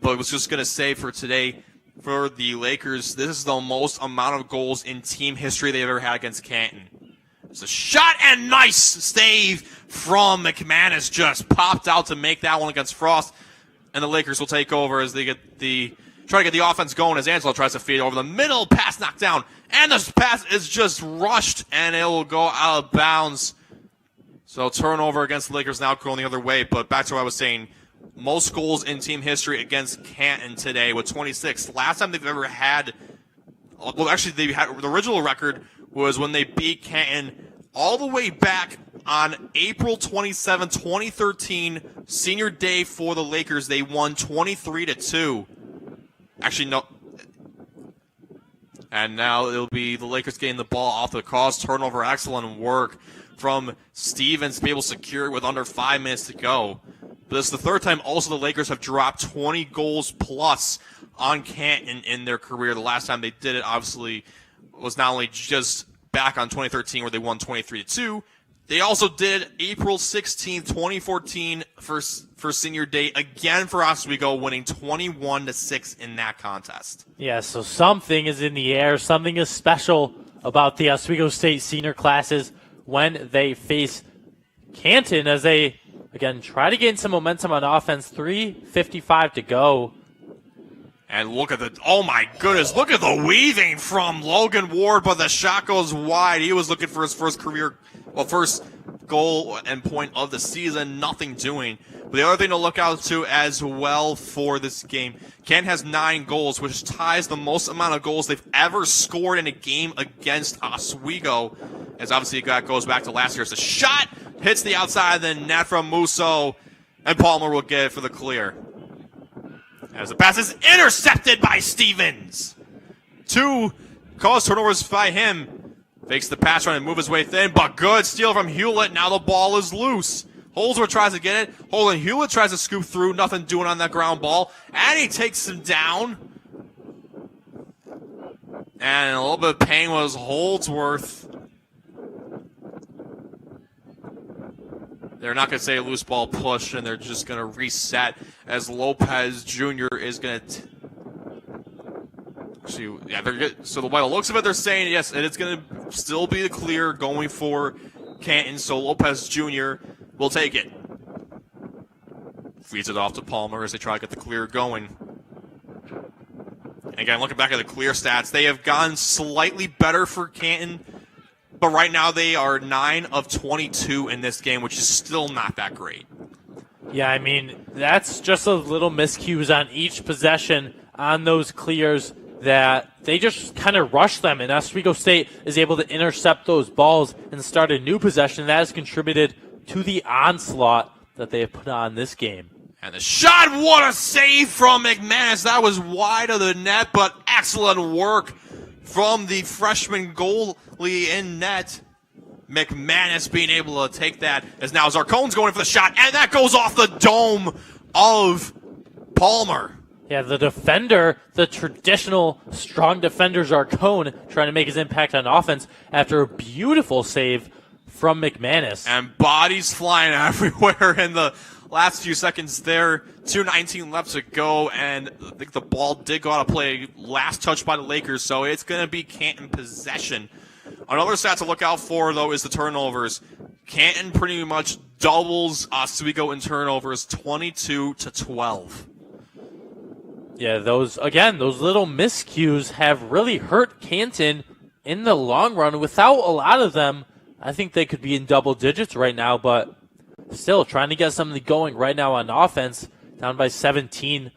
But it was just going to say for today, for the Lakers, this is the most amount of goals in team history they've ever had against Canton. It's a shot and nice save from McManus, just popped out to make that one against Frost. And the Lakers will take over as they try to get the offense going as Angelo tries to feed over the middle, pass knocked down. And this pass is just rushed, and it will go out of bounds. So turnover against the Lakers now going the other way. But back to what I was saying, most goals in team history against Canton today with 26. Last time they've ever had, well, actually they had the original record was when they beat Canton all the way back on April 27, 2013, senior day for the Lakers. They won 23-2. Actually, no. And now it'll be the Lakers getting the ball off the cross. Turnover, excellent work from Stevens to be able to secure it with under 5 minutes to go. But this is the 3rd time also the Lakers have dropped 20 goals plus on Canton in their career. The last time they did it, obviously, was not only just back on 2013 where they won 23-2, they also did April 16, 2014 for senior day, again for Oswego, winning 21-6 in that contest. Yeah, so something is in the air. Something is special about the Oswego State senior classes when they face Canton as they, again, try to gain some momentum on offense. 3:55 to go. And look at oh my goodness, look at the weaving from Logan Ward, but the shot goes wide. He was looking for his first goal and point of the season, nothing doing. But the other thing to look out to as well for this game, Canton has 9 goals, which ties the most amount of goals they've ever scored in a game against Oswego. As obviously that goes back to last year. It's a shot, hits the outside of the net from Musso, and Palmer will get it for the clear. As the pass is intercepted by Stevens. 2 caused turnovers by him. Fakes the pass run and move his way thin, but good steal from Hewlett. Now the ball is loose. Holdsworth tries to get it. Holden Hewlett tries to scoop through. Nothing doing on that ground ball. And he takes him down. And a little bit of pain was Holdsworth. They're not going to say loose ball push, and they're just going to reset as Lopez Jr. is going to... So by the looks of it, they're saying, yes, and it's going to still be the clear going for Canton, so Lopez Jr. will take it. Feeds it off to Palmer as they try to get the clear going. And again, looking back at the clear stats, they have gone slightly better for Canton, but right now they are 9 of 22 in this game, which is still not that great. Yeah, I mean, that's just a little miscues on each possession on those clears that they just kind of rush them, and Oswego State is able to intercept those balls and start a new possession. That has contributed to the onslaught that they have put on this game. And the shot, what a save from McManus. That was wide of the net, but excellent work from the freshman goalie in net. McManus being able to take that, as now Zarcone's going for the shot, and that goes off the dome of Palmer. Yeah, the defender, the traditional strong defender Zarcone, trying to make his impact on offense after a beautiful save from McManus. And bodies flying everywhere in the last few seconds there. 2:19 left to go, and I think the ball did go out of play. Last touch by the Lakers, so it's going to be Canton possession. Another stat to look out for, though, is the turnovers. Canton pretty much doubles Oswego in turnovers, 22-12. Yeah, those little miscues have really hurt Canton in the long run. Without a lot of them, I think they could be in double digits right now, but still trying to get something going right now on offense, down by 17,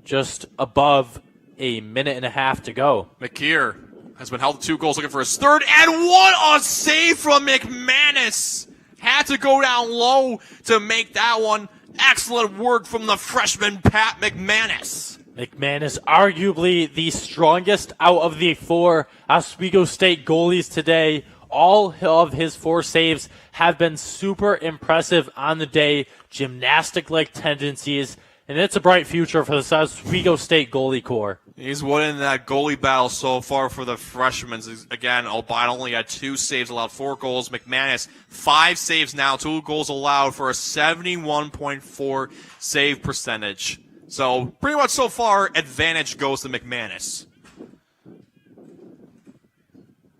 just above a minute and a half to go. McKeer has been held to 2 goals, looking for his third, and what a save from McManus! Had to go down low to make that one. Excellent work from the freshman Pat McManus. McManus, arguably the strongest out of the 4 Oswego State goalies today. All of his 4 saves have been super impressive on the day, gymnastic-like tendencies, and it's a bright future for the Oswego State goalie corps. He's winning that goalie battle so far for the freshmen. Again, O'Bine only had 2 saves, allowed 4 goals. McManus, 5 saves now, 2 goals allowed for a 71.4 save percentage. So, pretty much so far, advantage goes to McManus.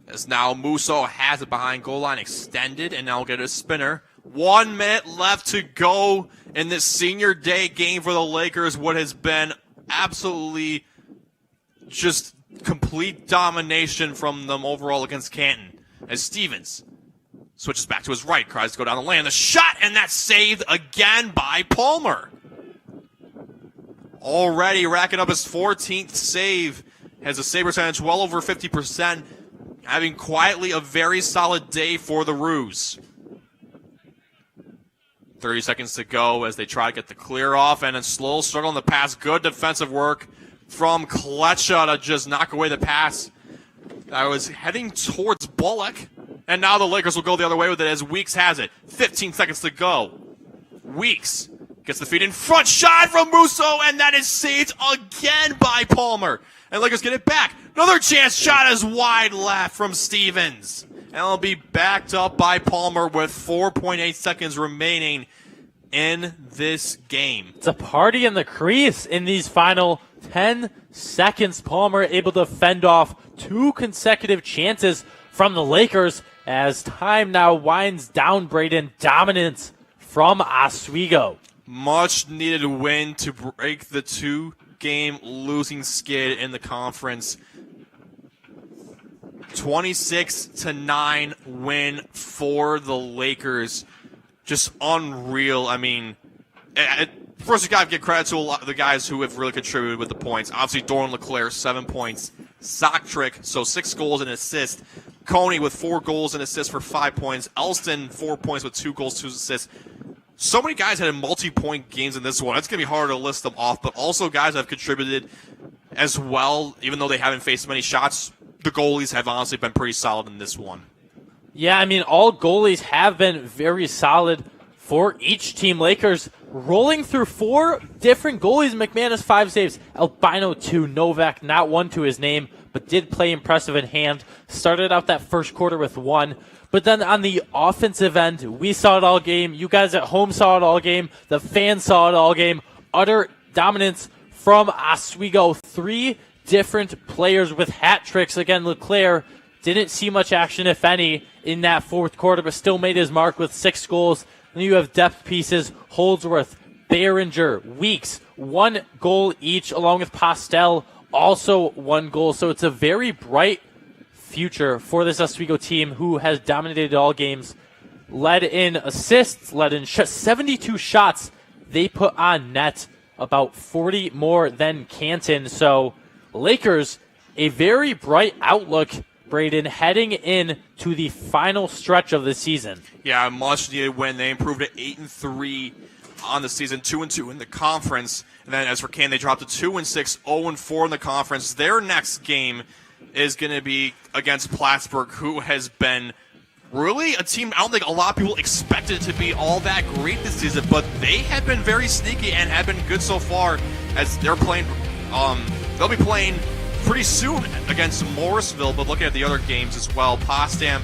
As now Musso has it behind goal line extended, and now we'll get a spinner. 1 minute left to go in this senior day game for the Lakers. What has been absolutely just complete domination from them overall against Canton. As Stevens switches back to his right, tries to go down the lane. The shot, and that's saved again by Palmer. Already racking up his 14th save. Has a save percentage well over 50%. Having quietly a very solid day for the Roos. 30 seconds to go as they try to get the clear off, and a slow struggle in the pass. Good defensive work from Kletcha to just knock away the pass that was heading towards Bullock. And now the Lakers will go the other way with it as Weeks has it. 15 seconds to go. Weeks gets the feed in front, shot from Musso, and that is saved again by Palmer. And Lakers get it back. Another chance, shot is wide left from Stevens. And it'll be backed up by Palmer with 4.8 seconds remaining in this game. It's a party in the crease in these final 10 seconds. Palmer able to fend off 2 consecutive chances from the Lakers as time now winds down. Braden, dominance from Oswego. Much needed win to break the 2-game losing skid in the conference. 26-9 win for the Lakers. just unreal. I mean, first you got to give credit to a lot of the guys who have really contributed with the points. Obviously, Doran LeClaire, 7 points. Socktrick, so 6 goals and an assist. Coney with 4 goals and assists for 5 points. Elston, 4 points with 2 goals, 2 assists. So many guys had multi-point games in this one. It's going to be hard to list them off, but also guys have contributed as well, even though they haven't faced many shots. The goalies have honestly been pretty solid in this one. Yeah, I mean, all goalies have been very solid for each team. Lakers rolling through 4 different goalies. McManus 5 saves, Albino 2, Novak not 1 to his name, but did play impressive in hand. Started out that first quarter with 1. But then on the offensive end, we saw it all game. You guys at home saw it all game. The fans saw it all game. Utter dominance from Oswego. 3 different players with hat tricks. Again, LeClaire didn't see much action, if any, in that fourth quarter, but still made his mark with 6 goals. Then you have depth pieces, Holdsworth, Behringer, Weeks, 1 goal each, along with Postel, also 1 goal. So it's a very bright future for this Oswego team, who has dominated all games, led in assists, led in 72 shots they put on net, about 40 more than Canton. So Lakers, a very bright outlook, Braden, heading in to the final stretch of the season. Yeah, a much-needed win. They improved to 8-3 on the season, 2-2 in the conference. And then as for Canton, they dropped to 2-6, 0-4 in the conference. Their next game is going to be against Plattsburgh, who has been really a team I don't think a lot of people expected to be all that great this season, but they have been very sneaky and have been good so far, as they're playing. They'll be playing pretty soon against Morrisville, but looking at the other games as well, Potsdam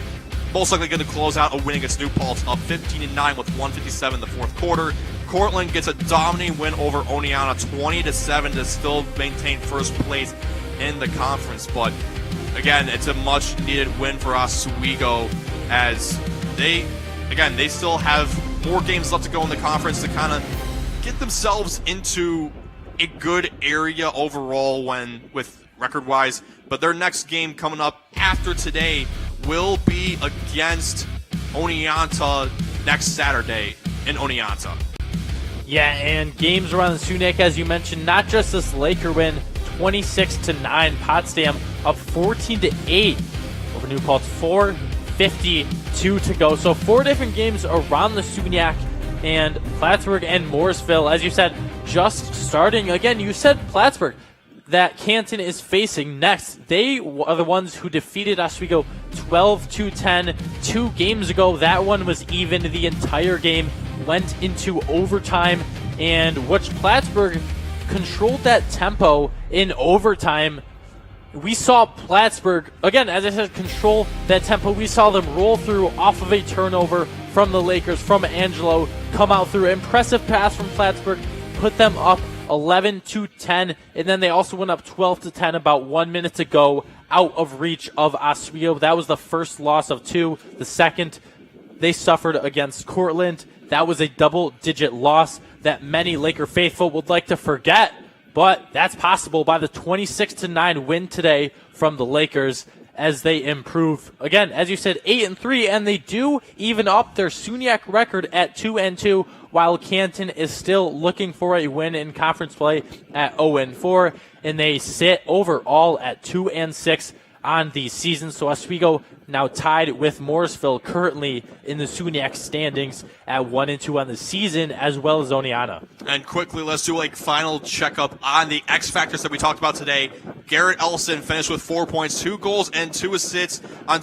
most likely going to close out a win against New Paltz, up 15-9 with 1:57 in the fourth quarter. Cortland gets a dominating win over Oneonta, 20-7, to still maintain first place in the conference. But again, it's a much needed win for Oswego, as they still have more games left to go in the conference to kind of get themselves into a good area overall with record-wise. But their next game coming up after today will be against Oneonta next Saturday in Oneonta. Yeah, and games around the SUNY, as you mentioned, not just this Laker win, 26-9. Potsdam up 14-8 over New Paltz. 4:52 to go. So 4 different games around the SUNY, and Plattsburgh and Morrisville, as you said, just starting. Again, you said Plattsburgh, that Canton is facing next. They are the ones who defeated Oswego 12-10 2 games ago. That one was even the entire game, went into overtime, and which Plattsburgh controlled that tempo in overtime. We saw Plattsburgh, again, as I said, control that tempo. We saw them roll through off of a turnover from the Lakers, from Angelo, come out through. Impressive pass from Plattsburgh, put them up 11-10, and then they also went up 12-10 about 1 minute to go, out of reach of Oswego. That was the first loss of 2. The second, they suffered against Cortland. That was a double-digit loss that many Laker faithful would like to forget, but that's possible by the 26-9 win today from the Lakers, as they improve, again, as you said, 8-3, and they do even up their SUNY record at 2-2, while Canton is still looking for a win in conference play at 0-4, and they sit overall at 2-6 on the season. So Oswego now tied with Morrisville currently in the SUNY standings at 1-2 on the season, as well as Oneonta. And quickly, let's do a final checkup on the X factors that we talked about today. Garrett Ellison finished with 4 points, 2 goals, and 2 assists on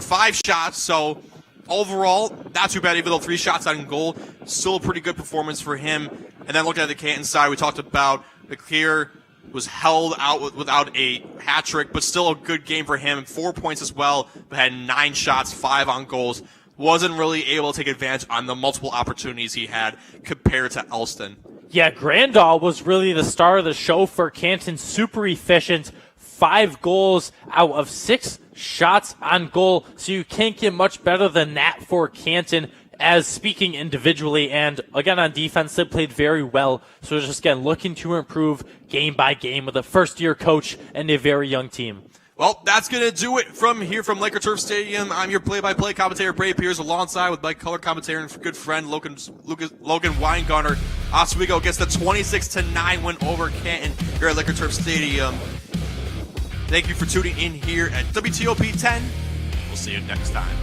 5 shots. So overall, not too bad, even though 3 shots on goal. Still a pretty good performance for him. And then looking at the Canton side, we talked about McClear was held out without a hat trick, but still a good game for him. 4 points as well, but had 9 shots, 5 on goals. Wasn't really able to take advantage on the multiple opportunities he had compared to Elston. Yeah, Grandal was really the star of the show for Canton. Super efficient. 5 goals out of 6 shots on goal. So you can't get much better than that for Canton, as speaking individually. And again, on defense, they played very well. So just again, looking to improve game by game with a first-year coach and a very young team. Well, that's going to do it from here from Laker Turf Stadium. I'm your play-by-play commentator, Brady Pierce, alongside with my color commentator and good friend, Logan Weingartner. Oswego gets the 26-9 win over Canton here at Laker Turf Stadium. Thank you for tuning in here at WTOP 10. We'll see you next time.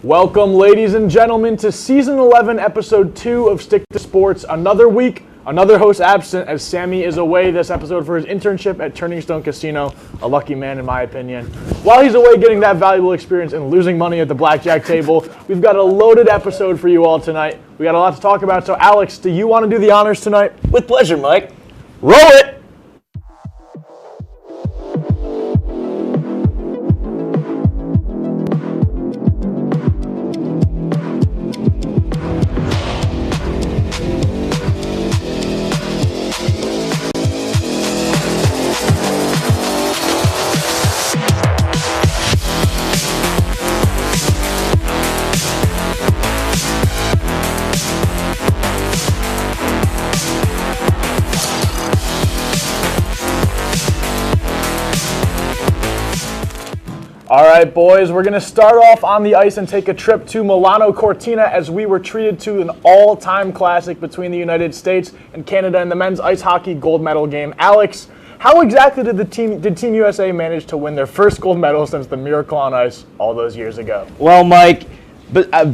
Welcome, ladies and gentlemen, to Season 11, Episode 2 of Stick to Sports. Another week, another host absent, as Sammy is away this episode for his internship at Turning Stone Casino. A lucky man, in my opinion. While he's away getting that valuable experience and losing money at the blackjack table, we've got a loaded episode for you all tonight. We got a lot to talk about, so Alex, do you want to do the honors tonight? With pleasure, Mike. Roll it! All right, boys, we're going to start off on the ice and take a trip to Milano Cortina as we were treated to an all-time classic between the United States and Canada in the men's ice hockey gold medal game. Alex, How exactly did Team USA manage to win their first gold medal since the Miracle on Ice all those years ago? Well, Mike,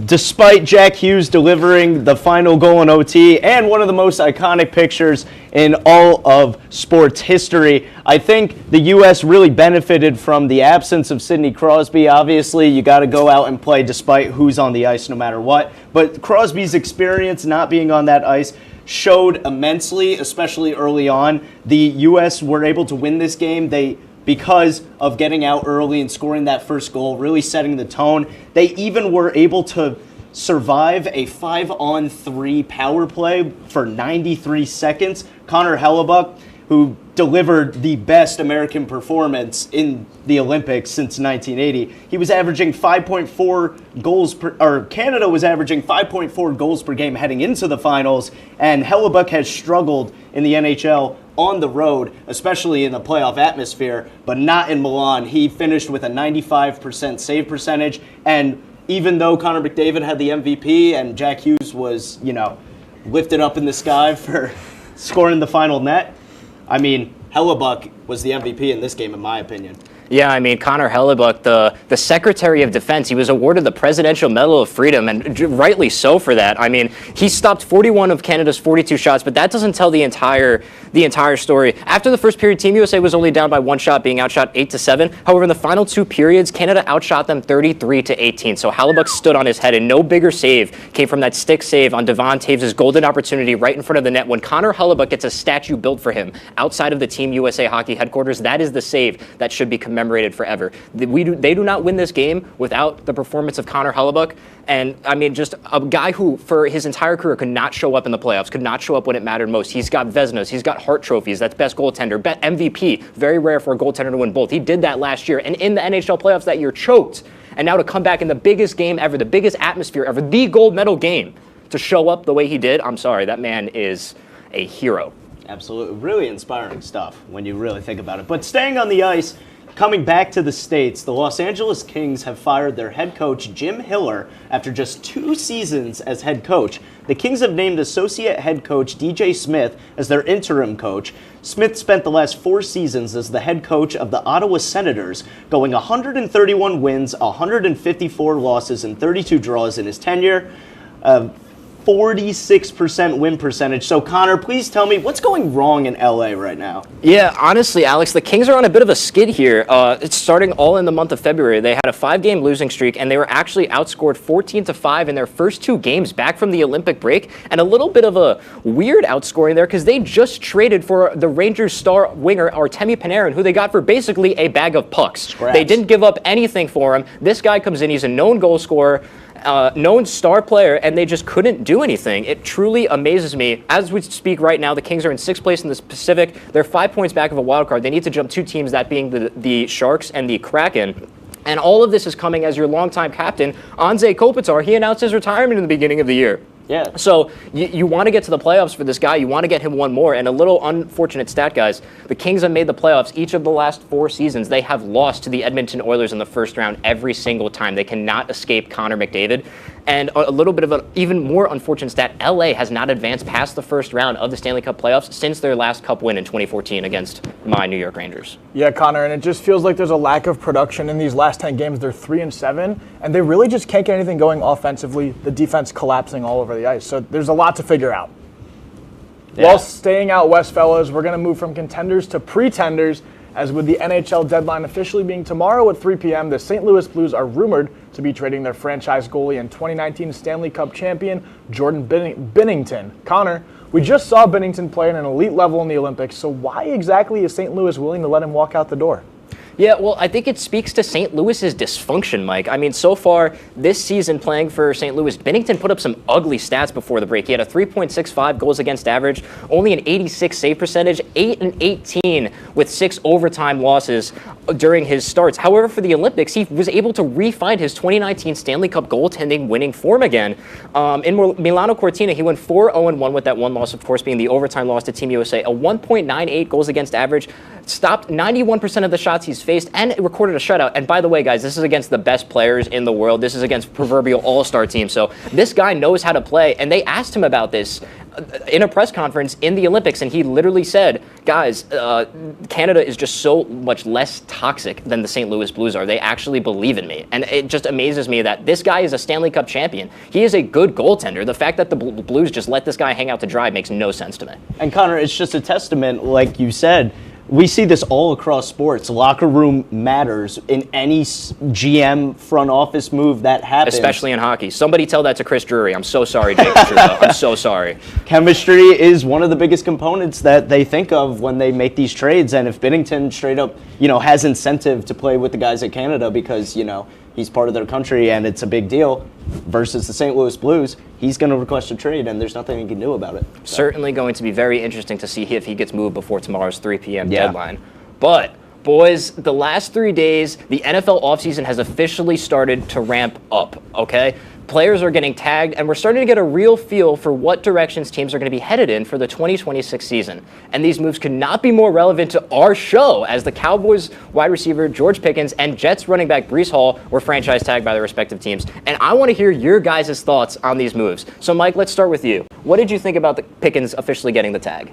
despite Jack Hughes delivering the final goal in OT and one of the most iconic pictures in all of sports history, I think the U.S. really benefited from the absence of Sidney Crosby. Obviously, you got to go out and play despite who's on the ice no matter what. But Crosby's experience not being on that ice showed immensely, especially early on. The U.S. were able to win this game. Because of getting out early and scoring that first goal, really setting the tone. They even were able to survive a 5-on-3 power play for 93 seconds. Connor Hellebuck, who delivered the best American performance in the Olympics since 1980, he was averaging 5.4 goals per, or Canada was averaging 5.4 goals per game heading into the finals, and Hellebuck has struggled in the NHL on the road, especially in the playoff atmosphere, but not in Milan. He finished with a 95% save percentage, and even though Connor McDavid had the MVP and Jack Hughes was, lifted up in the sky for scoring the final net, I mean, Hellebuck was the MVP in this game, in my opinion. Yeah, I mean, Connor Hellebuck, the Secretary of Defense, he was awarded the Presidential Medal of Freedom, and rightly so for that. I mean, he stopped 41 of Canada's 42 shots, but that doesn't tell the entire story. After the first period, Team USA was only down by one shot, being outshot 8-7. However, in the final two periods, Canada outshot them 33-18. So Hellebuck stood on his head, and no bigger save came from that stick save on Devon Taves' golden opportunity right in front of the net. When Connor Hellebuck gets a statue built for him outside of the Team USA hockey headquarters, that is the save that should be commemorated forever. They do not win this game without the performance of Connor Hellebuck. And I mean, just a guy who for his entire career could not show up in the playoffs, could not show up when it mattered most. He's got Vezinas, he's got Hart trophies, that's best goaltender, MVP, very rare for a goaltender to win both. He did that last year, and in the NHL playoffs that year choked. And now to come back in the biggest game ever, the biggest atmosphere ever, the gold medal game, to show up the way he did, I'm sorry, that man is a hero. Absolutely. Really inspiring stuff when you really think about it. But staying on the ice, coming back to the States, the Los Angeles Kings have fired their head coach, Jim Hiller, after just 2 seasons as head coach. The Kings have named associate head coach DJ Smith as their interim coach. Smith spent the last 4 seasons as the head coach of the Ottawa Senators, going 131 wins, 154 losses, and 32 draws in his tenure. 46% win percentage. So, Connor, please tell me what's going wrong in LA right now? Yeah, honestly, Alex, the Kings are on a bit of a skid here. It's starting all in the month of February. They had a 5-game losing streak, and they were actually outscored 14-5 in their first 2 games back from the Olympic break. And a little bit of a weird outscoring there because they just traded for the Rangers star winger Artemi Panarin, who they got for basically a bag of pucks. Scraps. They didn't give up anything for him. This guy comes in, he's a known goal scorer, known star player, and they just couldn't do anything. It truly amazes me. As we speak right now, the Kings are in 6th place in the Pacific. They're 5 points back of a wild card. They need to jump 2 teams, that being the Sharks and the Kraken. And all of this is coming as your longtime captain, Anze Kopitar. He announced his retirement in the beginning of the year. Yeah. So you want to get to the playoffs for this guy. You want to get him one more. And a little unfortunate stat, guys. The Kings have made the playoffs each of the last 4 seasons. They have lost to the Edmonton Oilers in the first round every single time. They cannot escape Connor McDavid. And a little bit of an even more unfortunate stat, LA has not advanced past the first round of the Stanley Cup playoffs since their last Cup win in 2014 against my New York Rangers. Yeah, Connor, and it just feels like there's a lack of production in these last 10 games. They're 3-7, and they really just can't get anything going offensively. The defense collapsing all over the ice. So there's a lot to figure out. Yeah. While staying out west, fellas, we're going to move from contenders to pretenders, as with the NHL deadline officially being tomorrow at 3 p.m., the St. Louis Blues are rumored to be trading their franchise goalie and 2019 Stanley Cup champion, Jordan Binnington. Connor, we just saw Binnington play at an elite level in the Olympics, so why exactly is St. Louis willing to let him walk out the door? Yeah, well, I think it speaks to St. Louis's dysfunction, Mike. I mean, so far this season playing for St. Louis, Binnington put up some ugly stats before the break. He had a 3.65 goals against average, only an 86 save percentage, 8-18 with 6 overtime losses during his starts. However, for the Olympics, he was able to re-find his 2019 Stanley Cup goaltending winning form again. In Milano Cortina, he went 4-0-1 with that one loss, of course, being the overtime loss to Team USA, a 1.98 goals against average, stopped 91% of the shots he's faced, and recorded a shutout. And by the way, guys, this is against the best players in the world. This is against proverbial all-star teams. So this guy knows how to play, and they asked him about this in a press conference in the Olympics, and he literally said, guys, Canada is just so much less toxic than the St. Louis Blues are. They actually believe in me. And it just amazes me that this guy is a Stanley Cup champion. He is a good goaltender. The fact that the Blues just let this guy hang out to dry makes no sense to me. And Connor, it's just a testament, like you said, we see this all across sports. Locker room matters in any GM front office move that happens. Especially in hockey. Somebody tell that to Chris Drury. I'm so sorry, Jake Trudeau. I'm so sorry. Chemistry is one of the biggest components that they think of when they make these trades. And if Binnington straight up, has incentive to play with the guys at Canada because, he's part of their country and it's a big deal versus the St. Louis Blues, he's going to request a trade and there's nothing he can do about it. So. Certainly going to be very interesting to see if he gets moved before tomorrow's 3 p.m. deadline. But, boys, the last 3 days, the NFL offseason has officially started to ramp up, okay? Players are getting tagged, and we're starting to get a real feel for what directions teams are going to be headed in for the 2026 season. And these moves could not be more relevant to our show, as the Cowboys wide receiver George Pickens and Jets running back Breece Hall were franchise tagged by their respective teams. And I want to hear your guys' thoughts on these moves. So, Mike, let's start with you. What did you think about the Pickens officially getting the tag?